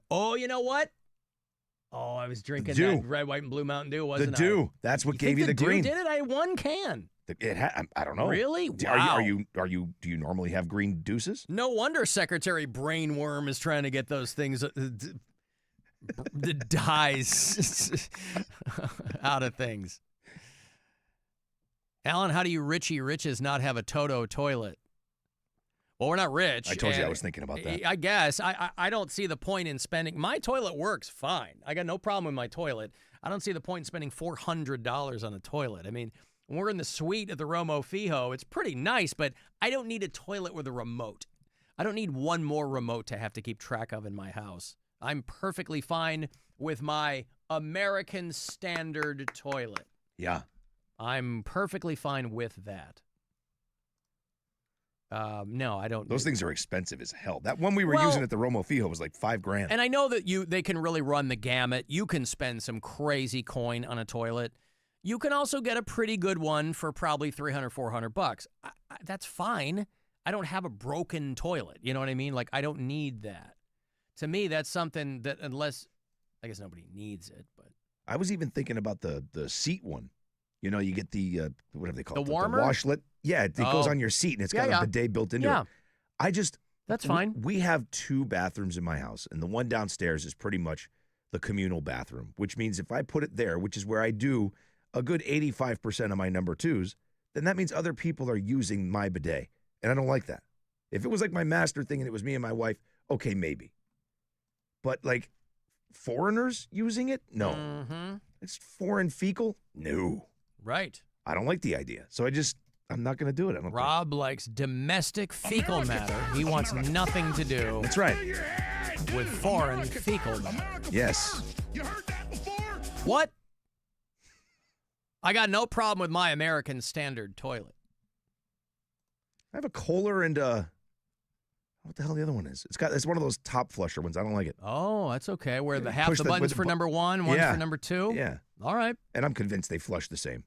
Oh, you know what? Oh, I was drinking that red, white, and blue Mountain Dew, wasn't I? The Dew. That's what gave you the green. Did it? I had one can. I don't know. Really? Wow. Do you normally have green deuces? No wonder Secretary Brainworm is trying to get those things, the dyes out of things. Alan, how do you Richie Riches not have a Toto toilet? Well, we're not rich. I told you I was thinking about that. I guess. I don't see the point in spending. My toilet works fine. I got no problem with my toilet. I don't see the point in spending $400 on a toilet. I mean, when we're in the suite at the Romo Fijo, it's pretty nice, but I don't need a toilet with a remote. I don't need one more remote to have to keep track of in my house. I'm perfectly fine with my American Standard toilet. Yeah. I'm perfectly fine with that. No, I don't. Those things are expensive as hell. That one we were using at the Romo Fijo was like $5,000. And I know that they can really run the gamut. You can spend some crazy coin on a toilet. You can also get a pretty good one for probably $300, $400. That's fine. I don't have a broken toilet. You know what I mean? Like, I don't need that. To me, that's something that unless, I guess nobody needs it, but. I was even thinking about the seat one. You know, you get the, whatever they call it. The warmer? The washlet. Yeah, it goes on your seat, and it's got a bidet built into it. That's fine. We have 2 bathrooms in my house, and the one downstairs is pretty much the communal bathroom, which means if I put it there, which is where I do a good 85% of my number 2s, then that means other people are using my bidet, and I don't like that. If it was like my master thing and it was me and my wife, okay, maybe. But like foreigners using it? No. Mm-hmm. It's foreign fecal? No. Right. I don't like the idea. So I'm not going to do it. Rob likes domestic fecal matter. He wants nothing to do. That's right. With foreign fecal matter. Yes. You heard that before? What? I got no problem with my American Standard toilet. I have a Kohler and what the hell the other one is? It's one of those top flusher ones. I don't like it. Oh, that's okay. Where half the buttons for number 1, one's for number 2? Yeah. All right. And I'm convinced they flush the same.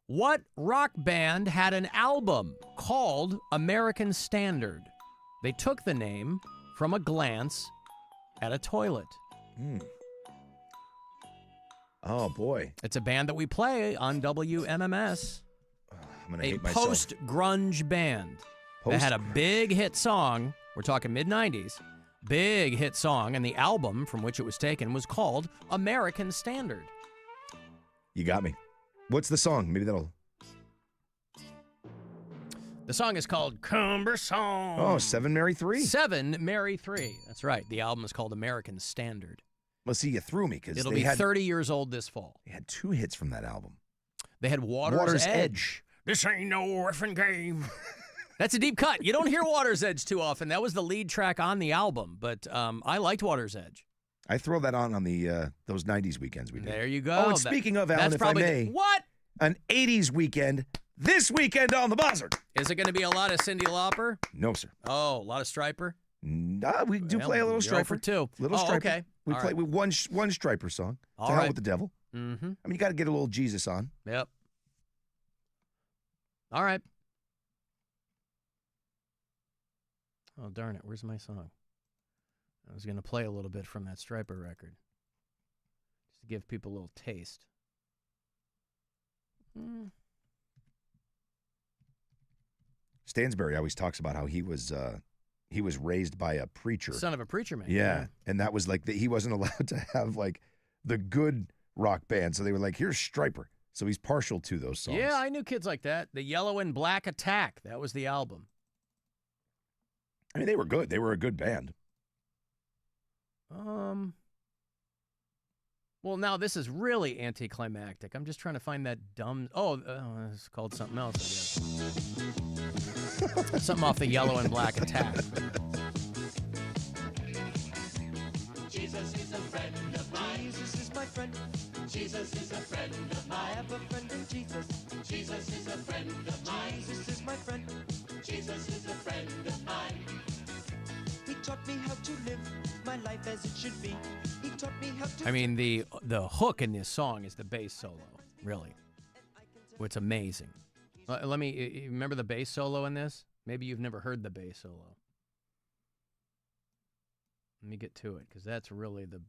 What rock band had an album called American Standard? They took the name from a glance at a toilet. Oh, boy. It's a band that we play on WMMS. I'm going to hate myself. Post-grunge band. That had a big hit song. We're talking mid-90s. Big hit song, and the album from which it was taken was called American Standard. You got me. What's the song? Maybe that'll... The song is called Cumbersome. Oh, 7 Mary 3. 7 Mary 3. That's right. The album is called American Standard. Well, see, you threw me because it'll be 30 years old this fall. They had 2 hits from that album. They had Water's Edge. This ain't no effing game. That's a deep cut. You don't hear Water's Edge too often. That was the lead track on the album, but I liked Water's Edge. I throw that on the those 90s weekends we did. There you go. Oh, and speaking of, Alan, if I may. What? An 80s weekend this weekend on the Buzzard. Is it going to be a lot of Cyndi Lauper? No, sir. Oh, a lot of Striper? We do play a little Striper. For 2. Little Striper. Okay. We play with one Striper song. To hell with the devil. Mm-hmm. I mean, you got to get a little Jesus on. Yep. All right. Oh, darn it. Where's my song? I was going to play a little bit from that Striper record. Just to give people a little taste. Stansbury always talks about how he was raised by a preacher. Son of a preacher man. Yeah. And that was like, he wasn't allowed to have like the good rock band. So they were like, here's Striper. So he's partial to those songs. Yeah, I knew kids like that. The Yellow and Black Attack. That was the album. I mean, they were good. They were a good band. Well, now this is really anticlimactic. I'm just trying to find that dumb... Oh, it's called something else, I guess. Something off the Yellow and Black Attack. Jesus is a friend of mine. Jesus is my friend. Jesus is a friend of mine. I have a friend in Jesus. Jesus is a friend of mine. Jesus is my friend. Jesus is a friend of mine. He taught me how to live my life as it should be. He taught me how to... I mean, the hook in this song is the bass solo, really. It's amazing. Let me... Remember the bass solo in this? Maybe you've never heard the bass solo. Let me get to it, because that's really the...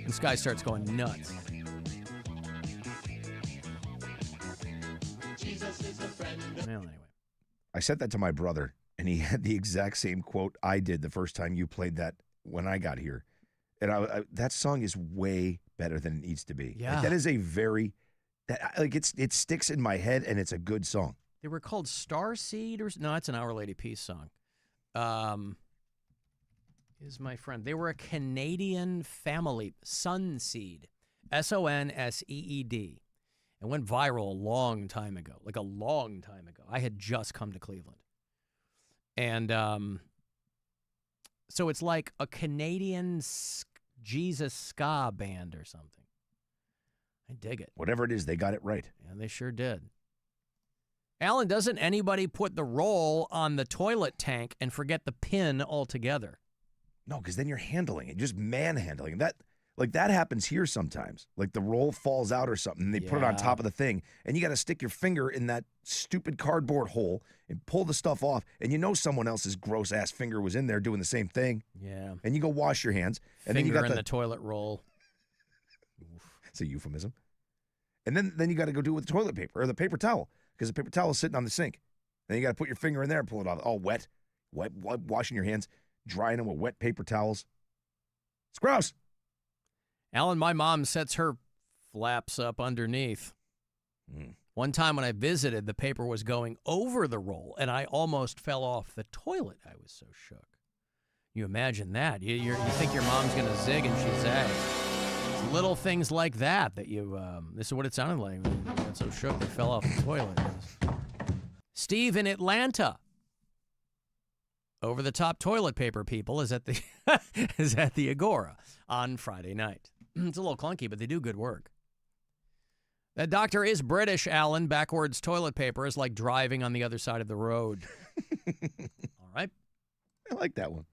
This guy starts going nuts. Jesus is a friend of... Well, anyway. I sent that to my brother, and he had the exact same quote I did the first time you played that when I got here. And that song is way better than it needs to be. Yeah. Like, that is a very it sticks in my head, and it's a good song. They were called Starseed or no, it's an Our Lady Peace song. Is my friend. They were a Canadian family, Sunseed, Sonseed. It went viral a long time ago, like a long time ago. I had just come to Cleveland. And so it's like a Canadian Jesus ska band or something. I dig it. Whatever it is, they got it right. Yeah, they sure did. Alan, doesn't anybody put the roll on the toilet tank and forget the pin altogether? No, because then you're handling it, just manhandling that. Like, that happens here sometimes. Like, the roll falls out or something, and they put it on top of the thing, and you got to stick your finger in that stupid cardboard hole and pull the stuff off, and you know someone else's gross-ass finger was in there doing the same thing. Yeah. And you go wash your hands. And then you got in the toilet roll. It's a euphemism. And then you got to go do it with the toilet paper or the paper towel, because the paper towel is sitting on the sink. Then you got to put your finger in there and pull it out. All wet, washing your hands, drying them with wet paper towels. It's gross. Alan, my mom sets her flaps up underneath. One time when I visited, the paper was going over the roll, and I almost fell off the toilet. I was so shook. You imagine that. You think your mom's going to zig, and she zags. It's little things like that you, this is what it sounded like. I got so shook they fell off the toilet. Steve in Atlanta. Over-the-top toilet paper, people, is at the Agora on Friday night. It's a little clunky, but they do good work. That doctor is British, Alan. Backwards toilet paper is like driving on the other side of the road. All right. I like that one.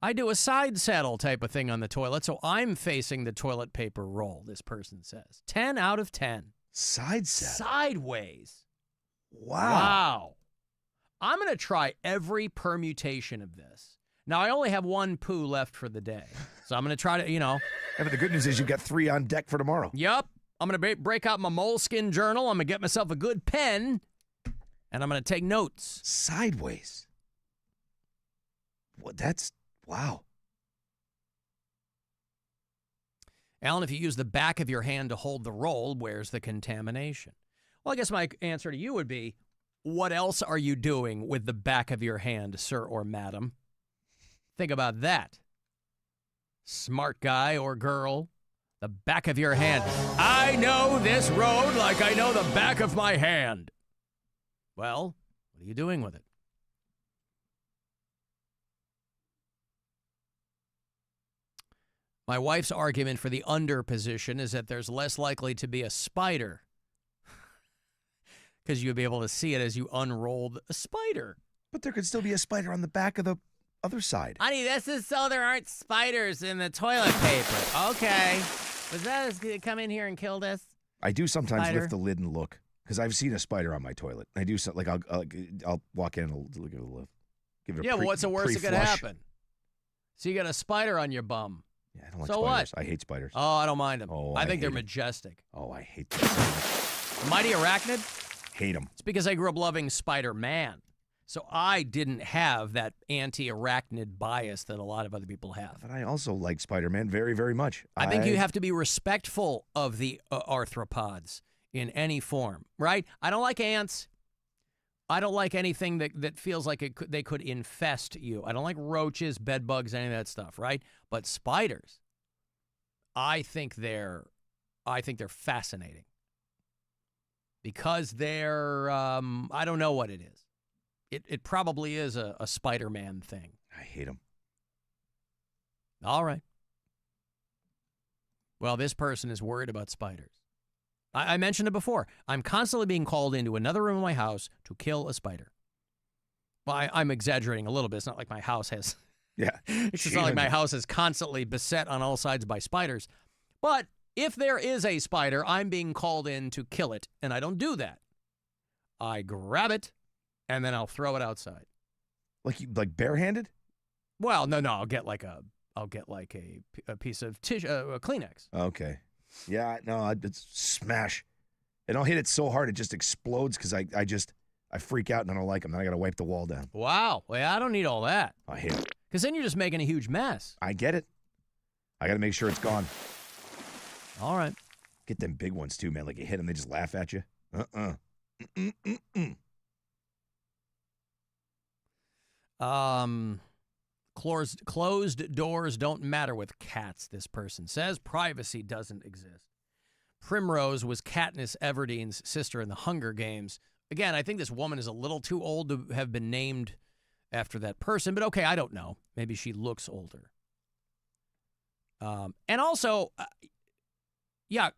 I do a side saddle type of thing on the toilet, so I'm facing the toilet paper roll, this person says. 10 out of 10. Side saddle? Sideways. Wow. I'm going to try every permutation of this. Now, I only have one poo left for the day, so I'm going to try to, Yeah, but the good news is you've got 3 on deck for tomorrow. Yep. I'm going to break out my moleskin journal. I'm going to get myself a good pen, and I'm going to take notes. Sideways. Wow. Alan, if you use the back of your hand to hold the roll, where's the contamination? Well, I guess my answer to you would be, what else are you doing with the back of your hand, sir or madam? Think about that. Smart guy or girl, the back of your hand. I know this road like I know the back of my hand. Well, what are you doing with it? My wife's argument for the under position is that there's less likely to be a spider because you'd be able to see it as you unrolled a spider. But there could still be a spider on the back of the other side. Honey, this is so there aren't spiders in the toilet paper. Okay. Was that come in here and killed us? I do sometimes Spider? lift the lid and look, because I've seen a spider on my toilet. I do like I'll walk in and look at the lift. Give it a but what's the worst that could happen? So you got a spider on your bum. Yeah, I don't like so spiders. what? I hate spiders. Oh, I don't mind them. Oh, I think hate they're 'em. majestic. Oh, I hate them so much. Mighty Arachnid? Hate them. It's because I grew up loving Spider-Man. So I didn't have that anti-arachnid bias that a lot of other people have. But I also like Spider-Man very, very much. I think you have to be respectful of the arthropods in any form, right? I don't like ants. I don't like anything that feels like they could infest you. I don't like roaches, bed bugs, any of that stuff, right? But spiders, I think they're fascinating because they're I don't know what it is. It probably is a Spider-Man thing. I hate them. All right. Well, this person is worried about spiders. I mentioned it before. I'm constantly being called into another room of my house to kill a spider. Well, I'm exaggerating a little bit. It's not like my house has... Yeah. It's just not like my house is constantly beset on all sides by spiders. But if there is a spider, I'm being called in to kill it, and I don't do that. I grab it, and then I'll throw it outside. Like barehanded? Well, no. I'll get like a piece of tissue, a Kleenex. Okay. Yeah, no, it's smash. And I'll hit it so hard it just explodes because I freak out and I don't like them. Then I got to wipe the wall down. Wow. Well, I don't need all that. I hate it. Because then you're just making a huge mess. I get it. I got to make sure it's gone. All right. Get them big ones, too, man. Like you hit them, they just laugh at you. Closed doors don't matter with cats, this person says. Privacy doesn't exist. Primrose was Katniss Everdeen's sister in the Hunger Games. Again, I think this woman is a little too old to have been named after that person, but okay, I don't know. Maybe she looks older. And also, yeah,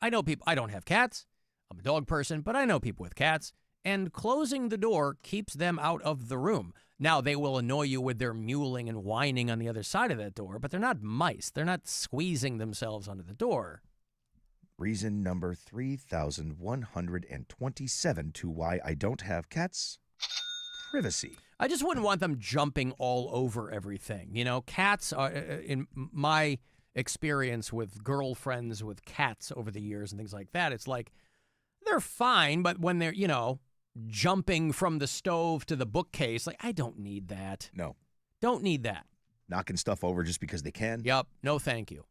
I know people. I don't have cats. I'm a dog person, but I know people with cats. And closing the door keeps them out of the room. Now, they will annoy you with their mewling and whining on the other side of that door, but they're not mice. They're not squeezing themselves under the door. Reason number 3,127 to why I don't have cats. Privacy. I just wouldn't want them jumping all over everything. You know, cats are, in my experience with girlfriends with cats over the years and things like that, it's like they're fine, but when they're, jumping from the stove to the bookcase, like, I don't need that. No. Don't need that. Knocking stuff over just because they can. Yep. No, thank you.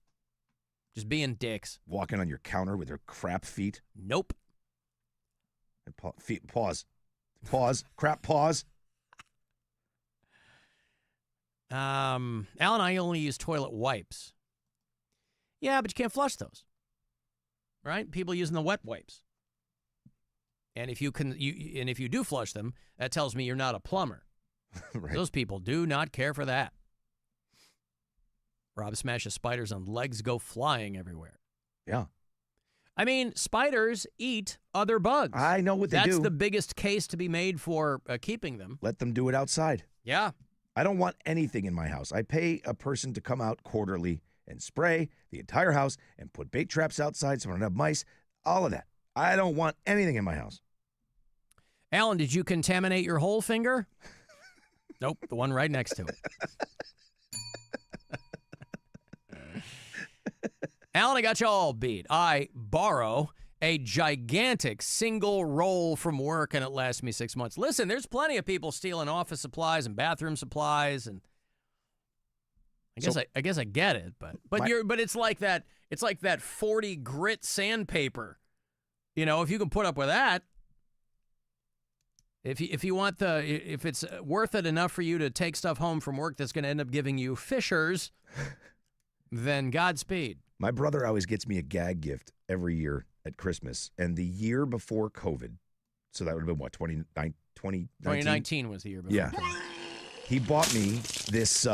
Just being dicks. Walking on your counter with their crap feet. Nope. Pause. Crap, pause. Alan, I only use toilet wipes. Yeah, but you can't flush those. Right? People using the wet wipes. And if you do flush them, that tells me you're not a plumber. Right. Those people do not care for that. Rob smashes spiders on legs, go flying everywhere. Yeah. I mean, spiders eat other bugs. I know what they do. That's the biggest case to be made for keeping them. Let them do it outside. Yeah. I don't want anything in my house. I pay a person to come out quarterly and spray the entire house and put bait traps outside so I don't have mice, all of that. I don't want anything in my house. Alan, did you contaminate your whole finger? Nope, the one right next to it. Alan, I got you all beat. I borrow a gigantic single roll from work, and it lasts me 6 months. Listen, there's plenty of people stealing office supplies and bathroom supplies, and I guess I get it, but it's like that. It's like that 40 grit sandpaper. If you can put up with that, if it's worth it enough for you to take stuff home from work that's going to end up giving you fishers, then Godspeed. My brother always gets me a gag gift every year at Christmas, and the year before COVID, so that would have been what, 2019? 2019 was the year before. Yeah. He bought me this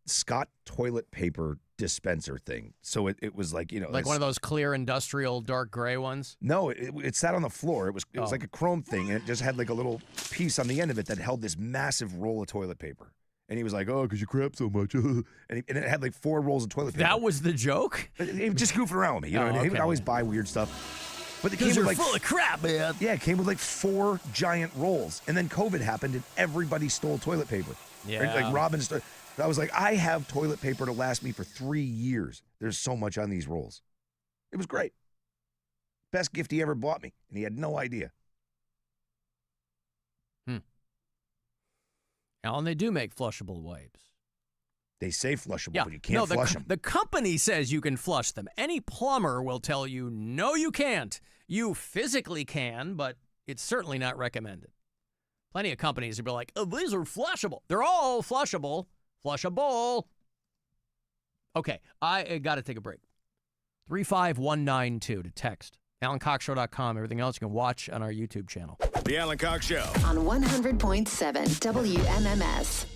Scott toilet paper dispenser thing. So it was like, like one of those clear industrial dark gray ones? No, it sat on the floor. It was like a chrome thing, and it just had like a little piece on the end of it that held this massive roll of toilet paper. And he was like, "Oh, because you crap so much." and it had like 4 rolls of toilet paper. That was the joke? He was just goofing around with me. Okay. He would always buy weird stuff. But it came you're with full of crap, man. Yeah, it came with like 4 giant rolls. And then COVID happened, and everybody stole toilet paper. Yeah. Right? Like Robin. I was like, I have toilet paper to last me for 3 years. There's so much on these rolls. It was great. Best gift he ever bought me, and he had no idea. Alan, they do make flushable wipes. They say flushable, but you can't flush them. The company says you can flush them. Any plumber will tell you, no, you can't. You physically can, but it's certainly not recommended. Plenty of companies will be like, oh, these are flushable. They're all flushable. Flushable. Okay, I got to take a break. 35192 to text. AlanCoxShow.com. Everything else you can watch on our YouTube channel. The Alan Cox Show. On 100.7 WMMS.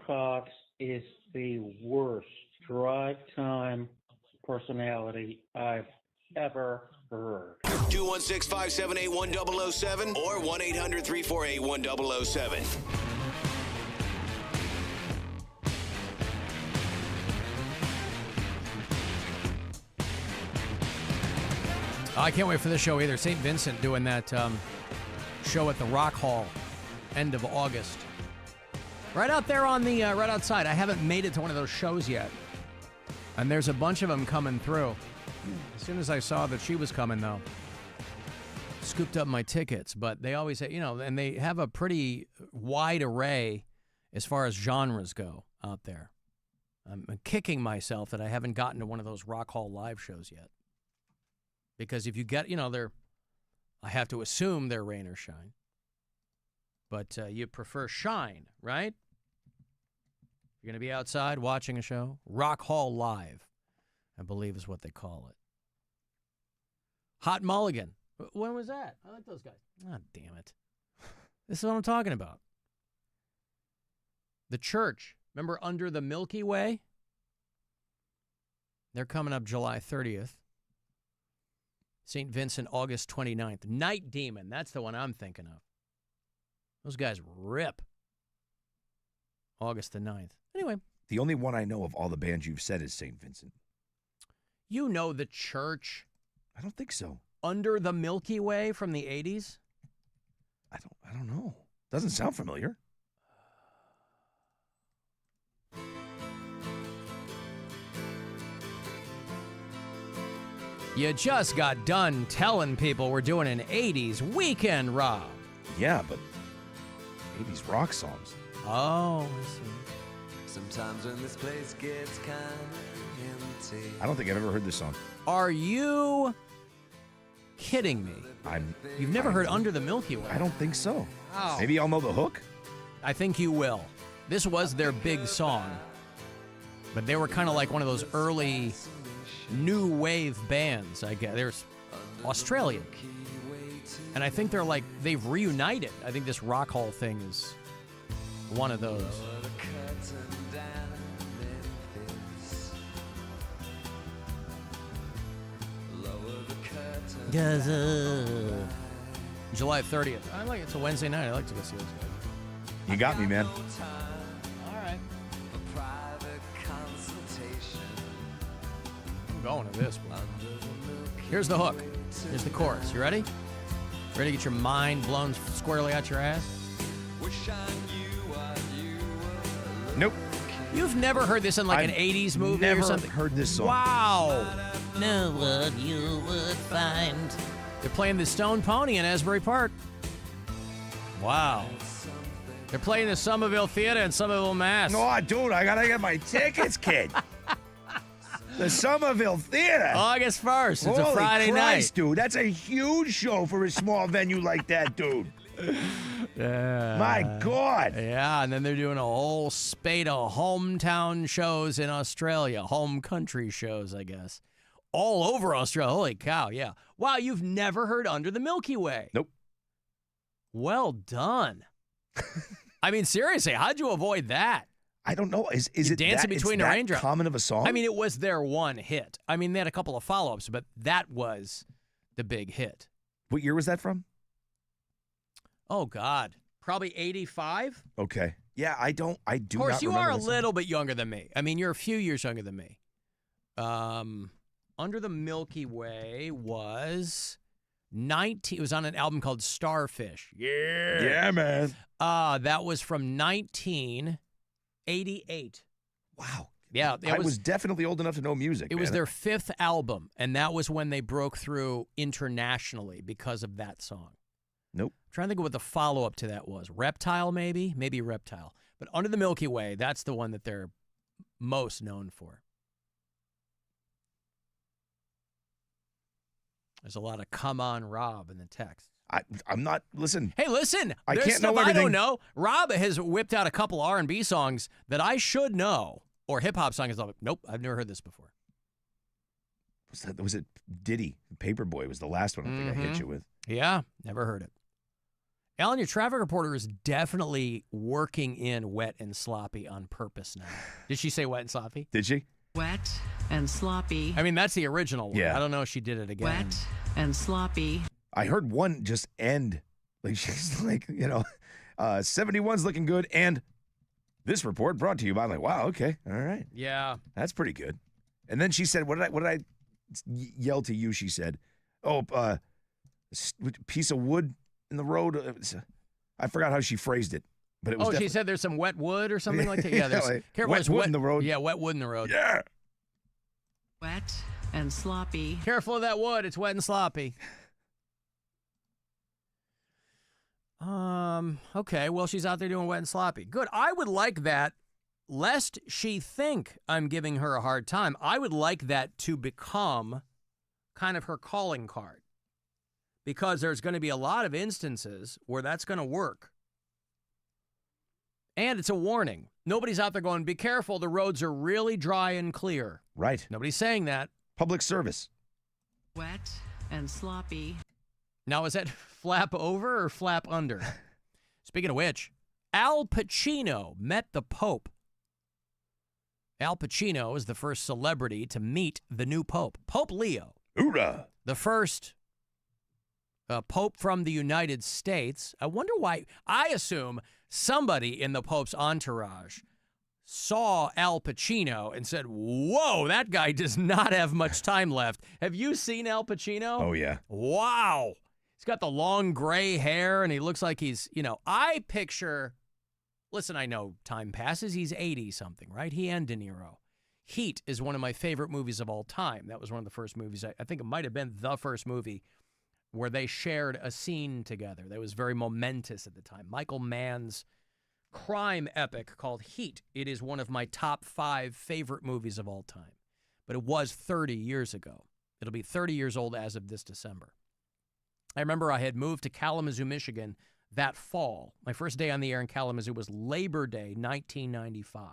Cox is the worst drive time personality I've ever heard. 216-578-1007 or 1-800-348-1007. I can't wait for this show either. St. Vincent doing that show at the Rock Hall, end of August. Right out there on the, right outside. I haven't made it to one of those shows yet. And there's a bunch of them coming through. As soon as I saw that she was coming, though, scooped up my tickets. But they always say, and they have a pretty wide array as far as genres go out there. I'm kicking myself that I haven't gotten to one of those Rock Hall live shows yet. Because if you get, I have to assume they're rain or shine. But you prefer shine, right? You're going to be outside watching a show. Rock Hall Live, I believe is what they call it. Hot Mulligan. When was that? I like those guys. Oh, damn it. This is what I'm talking about. The Church. Remember Under the Milky Way? They're coming up July 30th. St. Vincent, August 29th. Night Demon. That's the one I'm thinking of. Those guys rip. August the 9th. Anyway. The only one I know of all the bands you've said is St. Vincent. You know The Church. I don't think so. Under the Milky Way from the 80s? I don't know. Doesn't sound familiar. You just got done telling people we're doing an 80s weekend, Rob. Yeah, but 80s rock songs. Oh, I see. Sometimes when this place gets kind of empty. I don't think I've ever heard this song. Are you kidding me? You've never heard Under the Milky Way? I don't think so. Wow. Maybe I'll know the hook? I think you will. This was their big song. But they were kind of like one of those early new wave bands, I guess. They're Australian. And I think they've reunited. I think this Rock Hall thing is one of those. July 30th. I like it. It's a Wednesday night. I like to go see those guys. You got me, man. All right. I'm going to this one. Here's the hook. Here's the chorus. You ready? Ready to get your mind blown squarely out your ass? Nope. You've never heard this in like an 80s movie or something? Never heard this song. Wow. Know what you would find. They're playing the Stone Pony in Asbury Park. Wow. They're playing the Somerville Theater in Somerville, Mass. No, dude, I gotta get my tickets, kid. The Somerville Theater. August 1st. It's a Friday Christ, night. Dude, that's a huge show for a small venue like that, dude. Yeah. My God. Yeah, and then they're doing a whole spate of hometown shows in Australia. Home country shows, I guess. All over Australia. Holy cow, yeah. Wow, you've never heard Under the Milky Way? Nope. Well done. I mean, seriously, how'd you avoid that? I don't know. Is it Dancing Between the Raindrops? Common of a song? I mean, it was their one hit. I mean, they had a couple of follow-ups, but that was the big hit. What year was that from? Oh, God. Probably 85? Okay. Yeah, I do not remember. Of course, you are a this little bit younger than me. I mean, you're a few years younger than me. Under the Milky Way was 19. It was on an album called Starfish. Yeah. Yeah, man. That was from 1988. Wow. Yeah. I was definitely old enough to know music. It was their fifth album, and that was when they broke through internationally because of that song. Nope. I'm trying to think of what the follow-up to that was. Reptile, maybe? Maybe Reptile. But Under the Milky Way, that's the one that they're most known for. There's a lot of "Come on, Rob" in the text. I'm not. Listen. Hey, listen. I There's can't stuff know I everything. don't know. Rob has whipped out a couple R&B songs that I should know, or hip-hop songs. Nope, I've never heard this before. Was it Diddy? Paperboy was the last one I think I hit you with. Yeah, never heard it. Alan, your traffic reporter is definitely working in wet and sloppy on purpose now. Did she say wet and sloppy? Did she? Wet and sloppy. I mean, that's the original one. Yeah. I don't know if she did it again. Wet and sloppy. I heard one just end. Like, she's like, 71's looking good. And this report brought to you by, I'm like, wow, okay. All right. Yeah. That's pretty good. And then she said, what did I yell to you? She said, piece of wood in the road. I forgot how she phrased it, but it was. She said there's some wet wood or something like that. Yeah, there's careful. Wet wood in the road. Yeah, wet wood in the road. Yeah. Wet and sloppy. Careful of that wood. It's wet and sloppy. Okay. Well, she's out there doing wet and sloppy. Good. I would like that. Lest she think I'm giving her a hard time, I would like that to become kind of her calling card. Because there's going to be a lot of instances where that's going to work. And it's a warning. Nobody's out there going, be careful, the roads are really dry and clear. Right. Nobody's saying that. Public service. Wet and sloppy. Now, is that flap over or flap under? Speaking of which, Al Pacino met the Pope. Al Pacino is the first celebrity to meet the new Pope, Pope Leo. Hoorah! The first Pope from the United States. I wonder why. I assume somebody in the Pope's entourage saw Al Pacino and said, whoa, that guy does not have much time left. Have you seen Al Pacino? Oh, yeah. Wow. He's got the long gray hair, and he looks like he's, I picture, listen, I know time passes. He's 80-something, right? He and De Niro. Heat is one of my favorite movies of all time. That was one of the first movies. I think it might have been the first movie where they shared a scene together that was very momentous at the time. Michael Mann's crime epic called Heat. It is one of my top 5 favorite movies of all time. But it was 30 years ago. It'll be 30 years old as of this December. I remember I had moved to Kalamazoo, Michigan that fall. My first day on the air in Kalamazoo was Labor Day, 1995.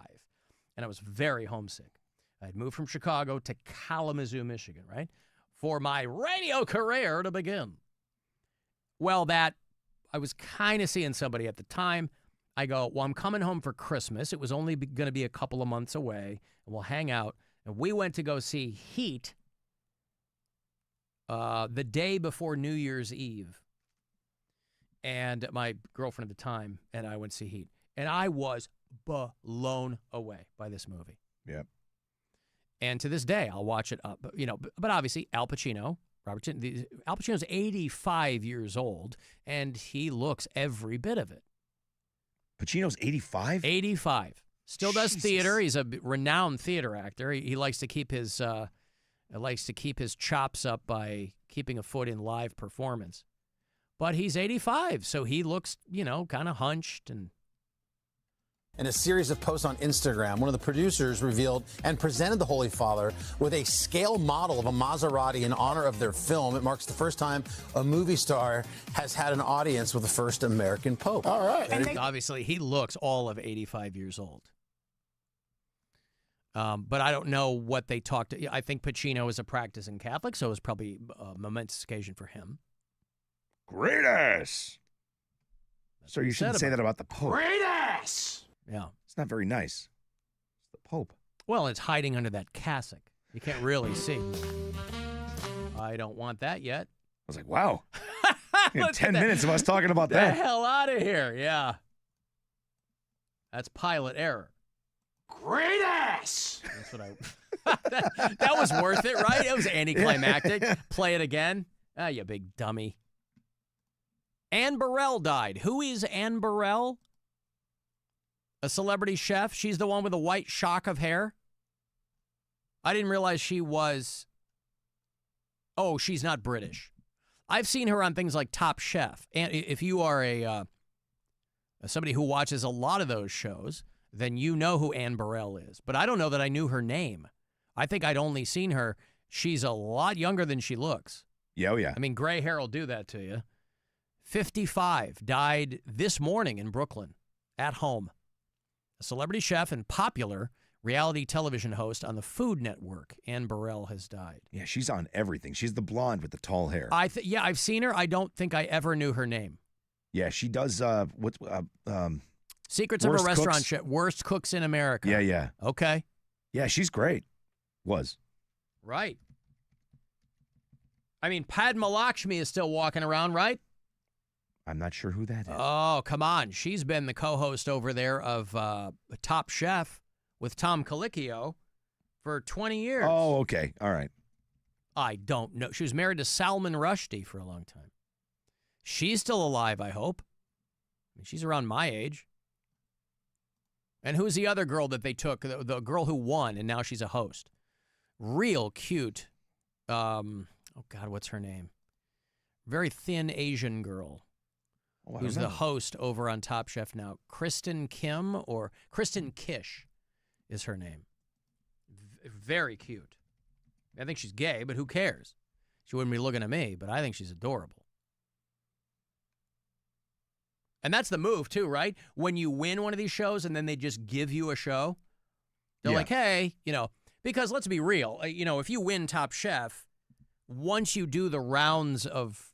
And I was very homesick. I had moved from Chicago to Kalamazoo, Michigan, right? For my radio career to begin. Well, I was kind of seeing somebody at the time. I go, well, I'm coming home for Christmas. It was only going to be a couple of months away, and we'll hang out. And we went to go see Heat the day before New Year's Eve. And my girlfriend at the time and I went to see Heat. And I was blown away by this movie. Yep. And to this day, I'll watch it up. But obviously, Al Pacino, Al Pacino's 85 years old, and he looks every bit of it. Pacino's 85? 85. Still does theater. He's a renowned theater actor. He likes to keep his chops up by keeping a foot in live performance. But he's 85, so he looks, kind of hunched and. In a series of posts on Instagram, one of the producers revealed and presented the Holy Father with a scale model of a Maserati in honor of their film. It marks the first time a movie star has had an audience with the first American Pope. All right. And obviously, he looks all of 85 years old. But I don't know what they talked. I think Pacino is a practicing Catholic, so it was probably a momentous occasion for him. Great ass. So you shouldn't say that about the Pope. Great ass. Yeah. It's not very nice. It's the Pope. Well, it's hiding under that cassock. You can't really see. I don't want that yet. I was like, wow. 10 minutes of us talking about that. The hell out of here. Yeah. That's pilot error. Great ass. That's what that was worth it, right? It was anticlimactic. Play it again. Ah, you big dummy. Anne Burrell died. Who is Anne Burrell? A celebrity chef. She's the one with the white shock of hair. I didn't realize she was. Oh, she's not British. I've seen her on things like Top Chef. And if you are somebody who watches a lot of those shows, then you know who Anne Burrell is. But I don't know that I knew her name. I think I'd only seen her. She's a lot younger than she looks. Yeah, oh yeah. I mean, gray hair will do that to you. 55, died this morning in Brooklyn, at home. A celebrity chef and popular reality television host on the Food Network, Anne Burrell, has died. Yeah, she's on everything. She's the blonde with the tall hair. I've seen her. I don't think I ever knew her name. Yeah, she does. Secrets of a Worst Restaurant Cooks? Chef. Worst Cooks in America. Yeah. Okay. Yeah, she's great. Was. Right. I mean, Padma Lakshmi is still walking around, right? I'm not sure who that is. Oh, come on. She's been the co-host over there of Top Chef with Tom Colicchio for 20 years. Oh, okay. All right. I don't know. She was married to Salman Rushdie for a long time. She's still alive, I hope. I mean, she's around my age. And who's the other girl that they took? The girl who won, and now she's a host. Real cute. Oh, God, what's her name? Very thin Asian girl. Oh, I who's don't the know. host over on Top Chef now. Kristen Kim or Kristen Kish is her name. Very cute. I think she's gay, but who cares? She wouldn't be looking at me, but I think she's adorable. And that's the move, too, right? When you win one of these shows and then they just give you a show, they're like, hey, because let's be real. If you win Top Chef, once you do the rounds of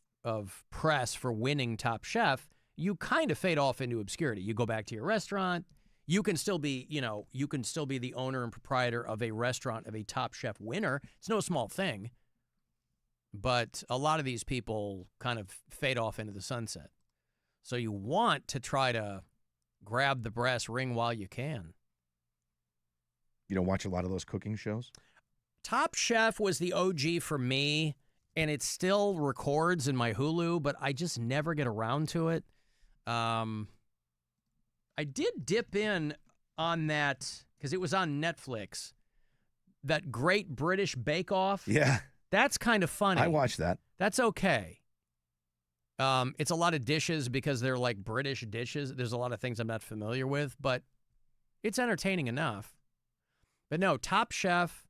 press for winning Top Chef, you kind of fade off into obscurity. You go back to your restaurant. You can still be, the owner and proprietor of a restaurant of a Top Chef winner. It's no small thing. But a lot of these people kind of fade off into the sunset. So you want to try to grab the brass ring while you can. You don't watch a lot of those cooking shows? Top Chef was the OG for me, and it still records in my Hulu, but I just never get around to it. I did dip in on that because it was on Netflix. That Great British Bake Off. Yeah. That's kind of funny. I watched that. That's okay. It's a lot of dishes because they're like British dishes. There's a lot of things I'm not familiar with, but it's entertaining enough. But no, Top Chef.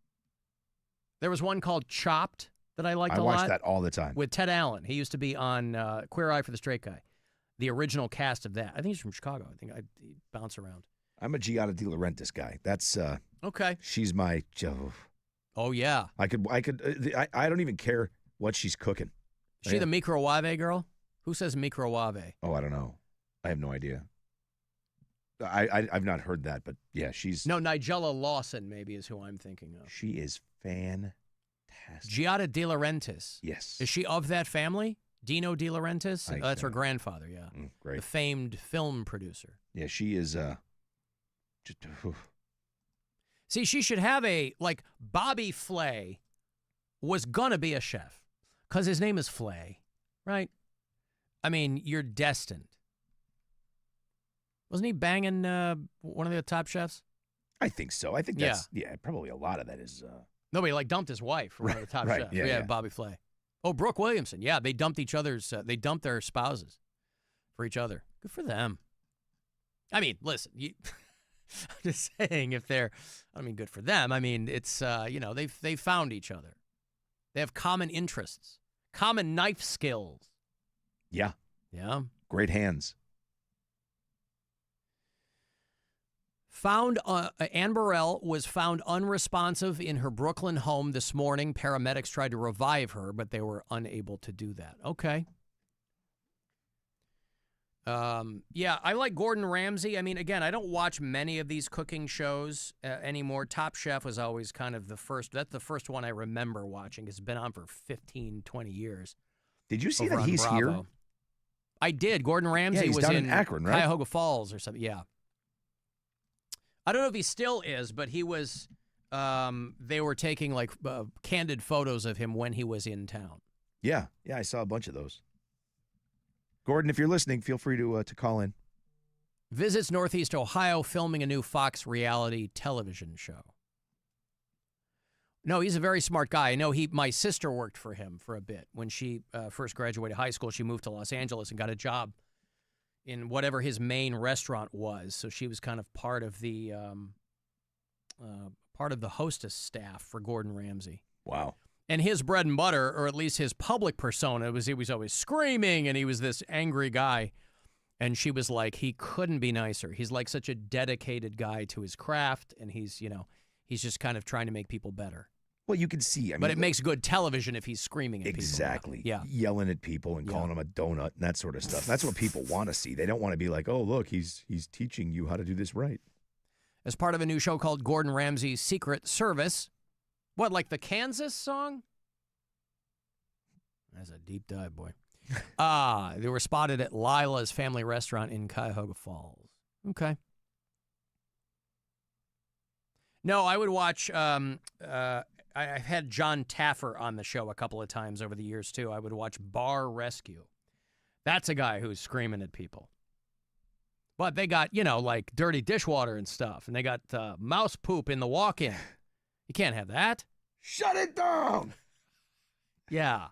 There was one called Chopped that I liked a lot. I watch that all the time. With Ted Allen. He used to be on Queer Eye for the Straight Guy. The original cast of that. I think he's from Chicago. I think he bounce around. I'm a Giada De Laurentiis guy. That's okay. She's my. Oh yeah. I don't even care what she's cooking. Is she the microwave girl? Who says microwave? Oh, I don't know. I have no idea. I've not heard that, but yeah, she's. No, Nigella Lawson maybe is who I'm thinking of. She is fantastic. Giada De Laurentiis. Yes. Is she of that family? Dino De Laurentiis? That's her grandfather, yeah. Great. The famed film producer. Yeah, she is just. See, she should have Bobby Flay was going to be a chef because his name is Flay, right? I mean, you're destined. Wasn't he banging one of the Top Chefs? I think so. I think that's, probably a lot of that is. Nobody dumped his wife for one of the Top Chefs. Yeah, Bobby Flay. Oh, Brooke Williamson. Yeah, they dumped they dumped their spouses for each other. Good for them. I mean, listen, I'm just saying good for them. I mean, it's, they've found each other. They have common interests, common knife skills. Yeah. Yeah. Great hands. Ann Burrell was found unresponsive in her Brooklyn home this morning. Paramedics tried to revive her, but they were unable to do that. Okay. Yeah, I like Gordon Ramsay. I mean, again, I don't watch many of these cooking shows anymore. Top Chef was always kind of the first. That's the first one I remember watching. It's been on for 15, 20 years. Did you see that he's here? I did. Gordon Ramsay he's was down in Akron, right? Cuyahoga Falls or something. Yeah. I don't know if he still is, but he was. They were taking candid photos of him when he was in town. Yeah, I saw a bunch of those. Gordon, if you're listening, feel free to call in. Visits Northeast Ohio, filming a new Fox reality television show. No, he's a very smart guy. I know my sister worked for him for a bit. When she first graduated high school, she moved to Los Angeles and got a job in whatever his main restaurant was. So she was kind of part of the hostess staff for Gordon Ramsay. Wow. And his bread and butter, or at least his public persona, he was always screaming, and he was this angry guy. And she was like, he couldn't be nicer. He's like such a dedicated guy to his craft, and he's just kind of trying to make people better. Well, you can see. But it makes good television if he's screaming at exactly. people. Yeah. Yelling at people and calling them a donut and that sort of stuff. That's what people want to see. They don't want to be like, oh, look, he's teaching you how to do this right. As part of a new show called Gordon Ramsay's Secret Service. What, like the Kansas song? That's a deep dive, boy. They were spotted at Lila's Family Restaurant in Cuyahoga Falls. Okay. No, I would watch... I've had John Taffer on the show a couple of times over the years, too. I would watch Bar Rescue. That's a guy who's screaming at people. But they got, like dirty dishwater and stuff. And they got mouse poop in the walk-in. You can't have that. Shut it down! Yeah.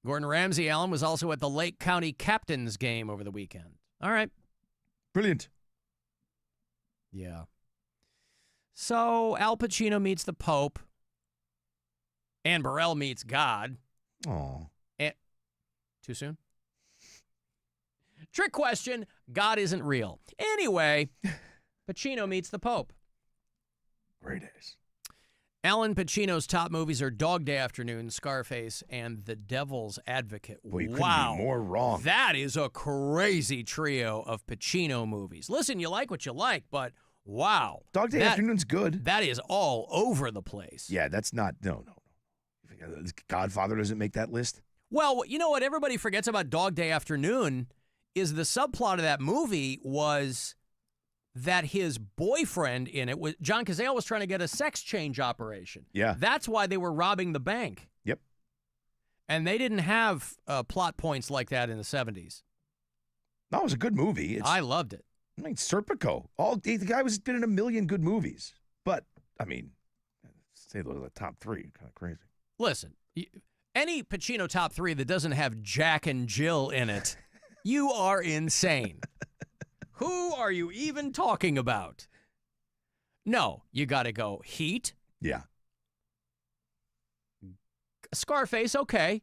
Gordon Ramsay, Alan, was also at the Lake County Captains game over the weekend. All right. Brilliant. Yeah. So Al Pacino meets the Pope. Ann Burrell meets God. Oh. Too soon? Trick question. God isn't real. Anyway, Pacino meets the Pope. Great ace. Alan Pacino's top movies are Dog Day Afternoon, Scarface, and The Devil's Advocate. Boy, you couldn't be more wrong. That is a crazy trio of Pacino movies. Listen, you like what you like, but wow. Dog Day Afternoon's good. That is all over the place. Yeah, that's not, no. Godfather doesn't make that list? Well, you know what everybody forgets about Dog Day Afternoon is the subplot of that movie was that his boyfriend in it was John Cazale was trying to get a sex change operation. Yeah. That's why they were robbing the bank. Yep. And they didn't have plot points like that in the 70s. No, it was a good movie. I loved it. I mean, Serpico. The guy was been in a million good movies. But, I mean, say those are the top three. Kind of crazy. Listen, any Pacino top three that doesn't have Jack and Jill in it, you are insane. Who are you even talking about? No, you got to go Heat. Yeah. Scarface, okay.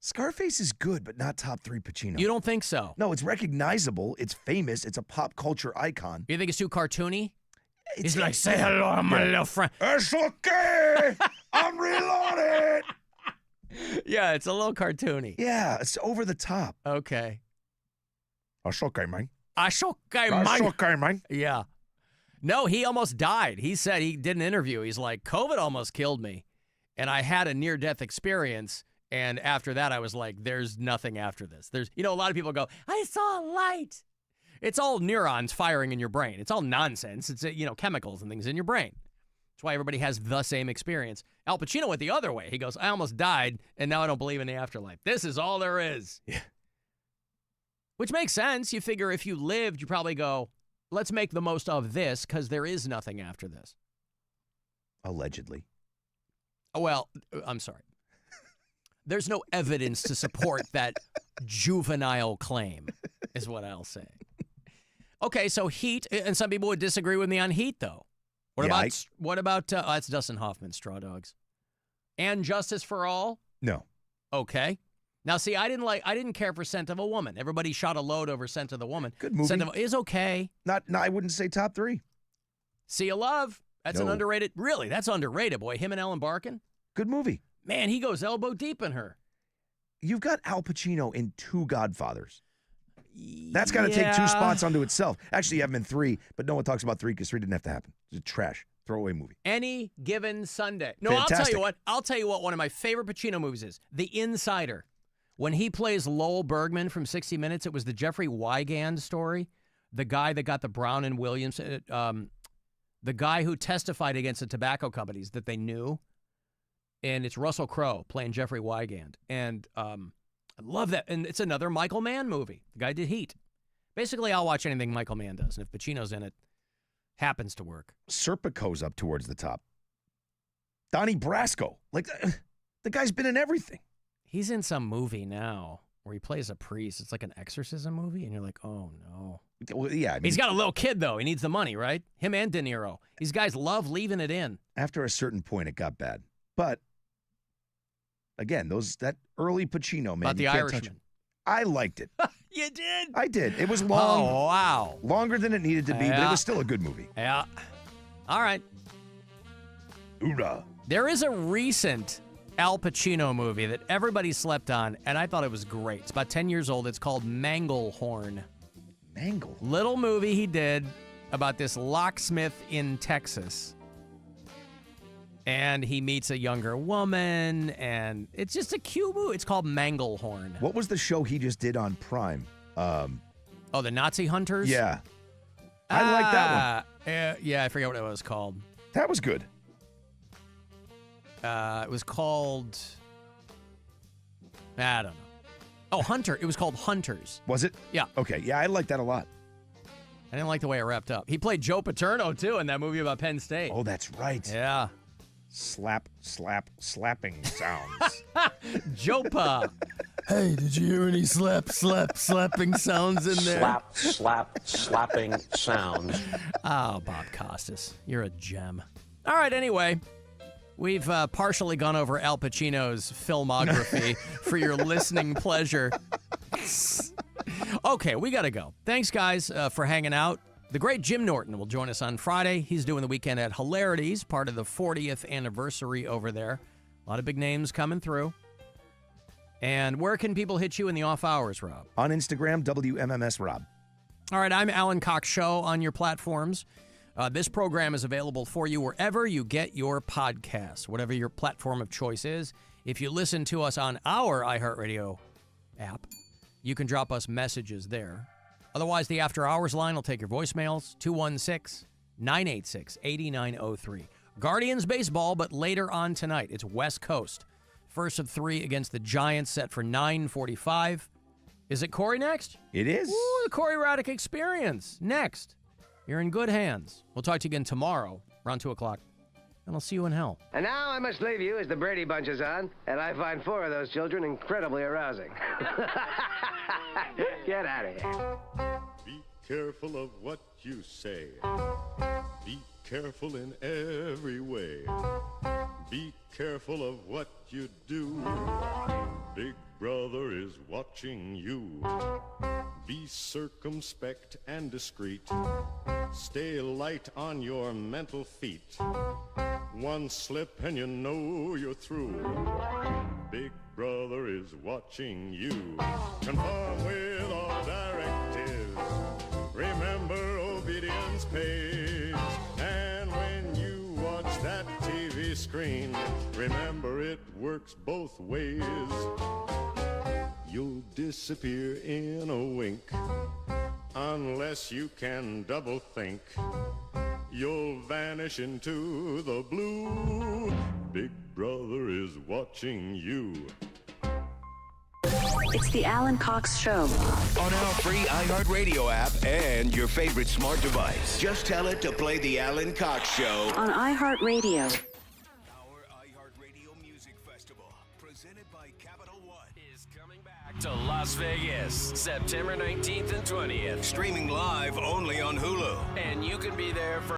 Scarface is good, but not top three Pacino. You don't think so? No, it's recognizable. It's famous. It's a pop culture icon. You think it's too cartoony? He's like, say hello, my little friend. It's okay. I'm reloaded. Yeah, it's a little cartoony. Yeah, it's over the top. Okay. It's okay, man. It's okay, man. Yeah. No, he almost died. He said, he did an interview. He's like, COVID almost killed me. And I had a near-death experience. And after that, I was like, there's nothing after this. There's, a lot of people go, I saw a light. It's all neurons firing in your brain. It's all nonsense. It's, chemicals and things in your brain. That's why everybody has the same experience. Al Pacino went the other way. He goes, I almost died, and now I don't believe in the afterlife. This is all there is. Yeah. Which makes sense. You figure if you lived, you probably go, let's make the most of this because there is nothing after this. Allegedly. Well, I'm sorry. There's no evidence to support that juvenile claim, is what I'll say. Okay, so Heat, and some people would disagree with me on Heat, though. What about that's Dustin Hoffman, Straw Dogs. And Justice for All? No. Okay. Now, see, I didn't care for Scent of a Woman. Everybody shot a load over Scent of the Woman. Good movie. Scent of is okay. I wouldn't say top three. Sea of Love. That's an underrated. Really, that's underrated, boy. Him and Ellen Barkin. Good movie. Man, he goes elbow deep in her. You've got Al Pacino in two Godfathers. That's got to take two spots unto itself. Actually, you have him in three, but no one talks about three because three didn't have to happen. It's a trash, throwaway movie. Any Given Sunday. No, Fantastic. I'll tell you what one of my favorite Pacino movies is. The Insider. When he plays Lowell Bergman from 60 Minutes, it was the Jeffrey Wigand story. The guy that got the Brown and Williams, the guy who testified against the tobacco companies that they knew. And it's Russell Crowe playing Jeffrey Wigand. And I love that. And it's another Michael Mann movie. The guy did Heat. Basically, I'll watch anything Michael Mann does. And if Pacino's in it, happens to work. Serpico's up towards the top. Donnie Brasco. Like, the guy's been in everything. He's in some movie now where he plays a priest. It's like an exorcism movie. And you're like, oh, no. Well, yeah. I mean, he's got a little kid, though. He needs the money, right? Him and De Niro. These guys love leaving it in. After a certain point, it got bad. But again, that early Pacino, man. About The Irishman. I liked it. You did? I did. It was long. Oh, wow. Longer than it needed to be, but it was still a good movie. Yeah. All right. Hoorah. There is a recent Al Pacino movie that everybody slept on, and I thought it was great. It's about 10 years old. It's called Manglehorn. Mangle? Little movie he did about this locksmith in Texas. And he meets a younger woman, and it's just a cute movie. It's called Manglehorn. What was the show he just did on Prime? Oh, the Nazi Hunters? Yeah. I like that one. Yeah, I forget what it was called. That was good. It was called... I don't know. Oh, Hunter. It was called Hunters. Was it? Yeah. Okay. Yeah, I like that a lot. I didn't like the way it wrapped up. He played Joe Paterno, too, in that movie about Penn State. Oh, that's right. Yeah. Slap, slap, slapping sounds. Jopa. Hey, did you hear any slapping sounds in there? Slapping sounds. Oh, Bob Costas, you're a gem. All right, anyway, we've partially gone over Al Pacino's filmography for your listening pleasure. Okay, we got to go. Thanks, guys, for hanging out. The great Jim Norton will join us on Friday. He's doing the weekend at Hilarities, part of the 40th anniversary over there. A lot of big names coming through. And where can people hit you in the off hours, Rob? On Instagram, WMMS Rob. All right, I'm Alan Cox Show on your platforms. This program is available for you wherever you get your podcasts, whatever your platform of choice is. If you listen to us on our iHeartRadio app, you can drop us messages there. Otherwise, the After Hours line will take your voicemails, 216-986-8903. Guardians baseball, but later on tonight. It's West Coast. First of 3 against the Giants, set for 9:45. Is it Corey next? It is. Ooh, the Corey Raddick Experience. Next. You're in good hands. We'll talk to you again tomorrow around 2 o'clock. And I'll see you in hell. And now I must leave you as the Brady Bunch is on, and I find 4 of those children incredibly arousing. Get out of here. Be careful of what you say. Be careful in every way. Be careful of what you do. Big Brother is watching you. Be circumspect and discreet. Stay light on your mental feet. One slip and you know you're through. Big Brother is watching you. Conform with all directives. Remember, obedience pays. And when you watch that TV screen, remember it works both ways. You'll disappear in a wink unless you can double think. You'll vanish into the blue. Big Brother is watching you. It's the Alan Cox Show. On our free iHeartRadio app and your favorite smart device. Just tell it to play the Alan Cox Show. On iHeartRadio. Our iHeartRadio Music Festival, presented by Capital One, is coming back to Las Vegas, September 19th and 20th. Streaming live only on Hulu. And you can be there for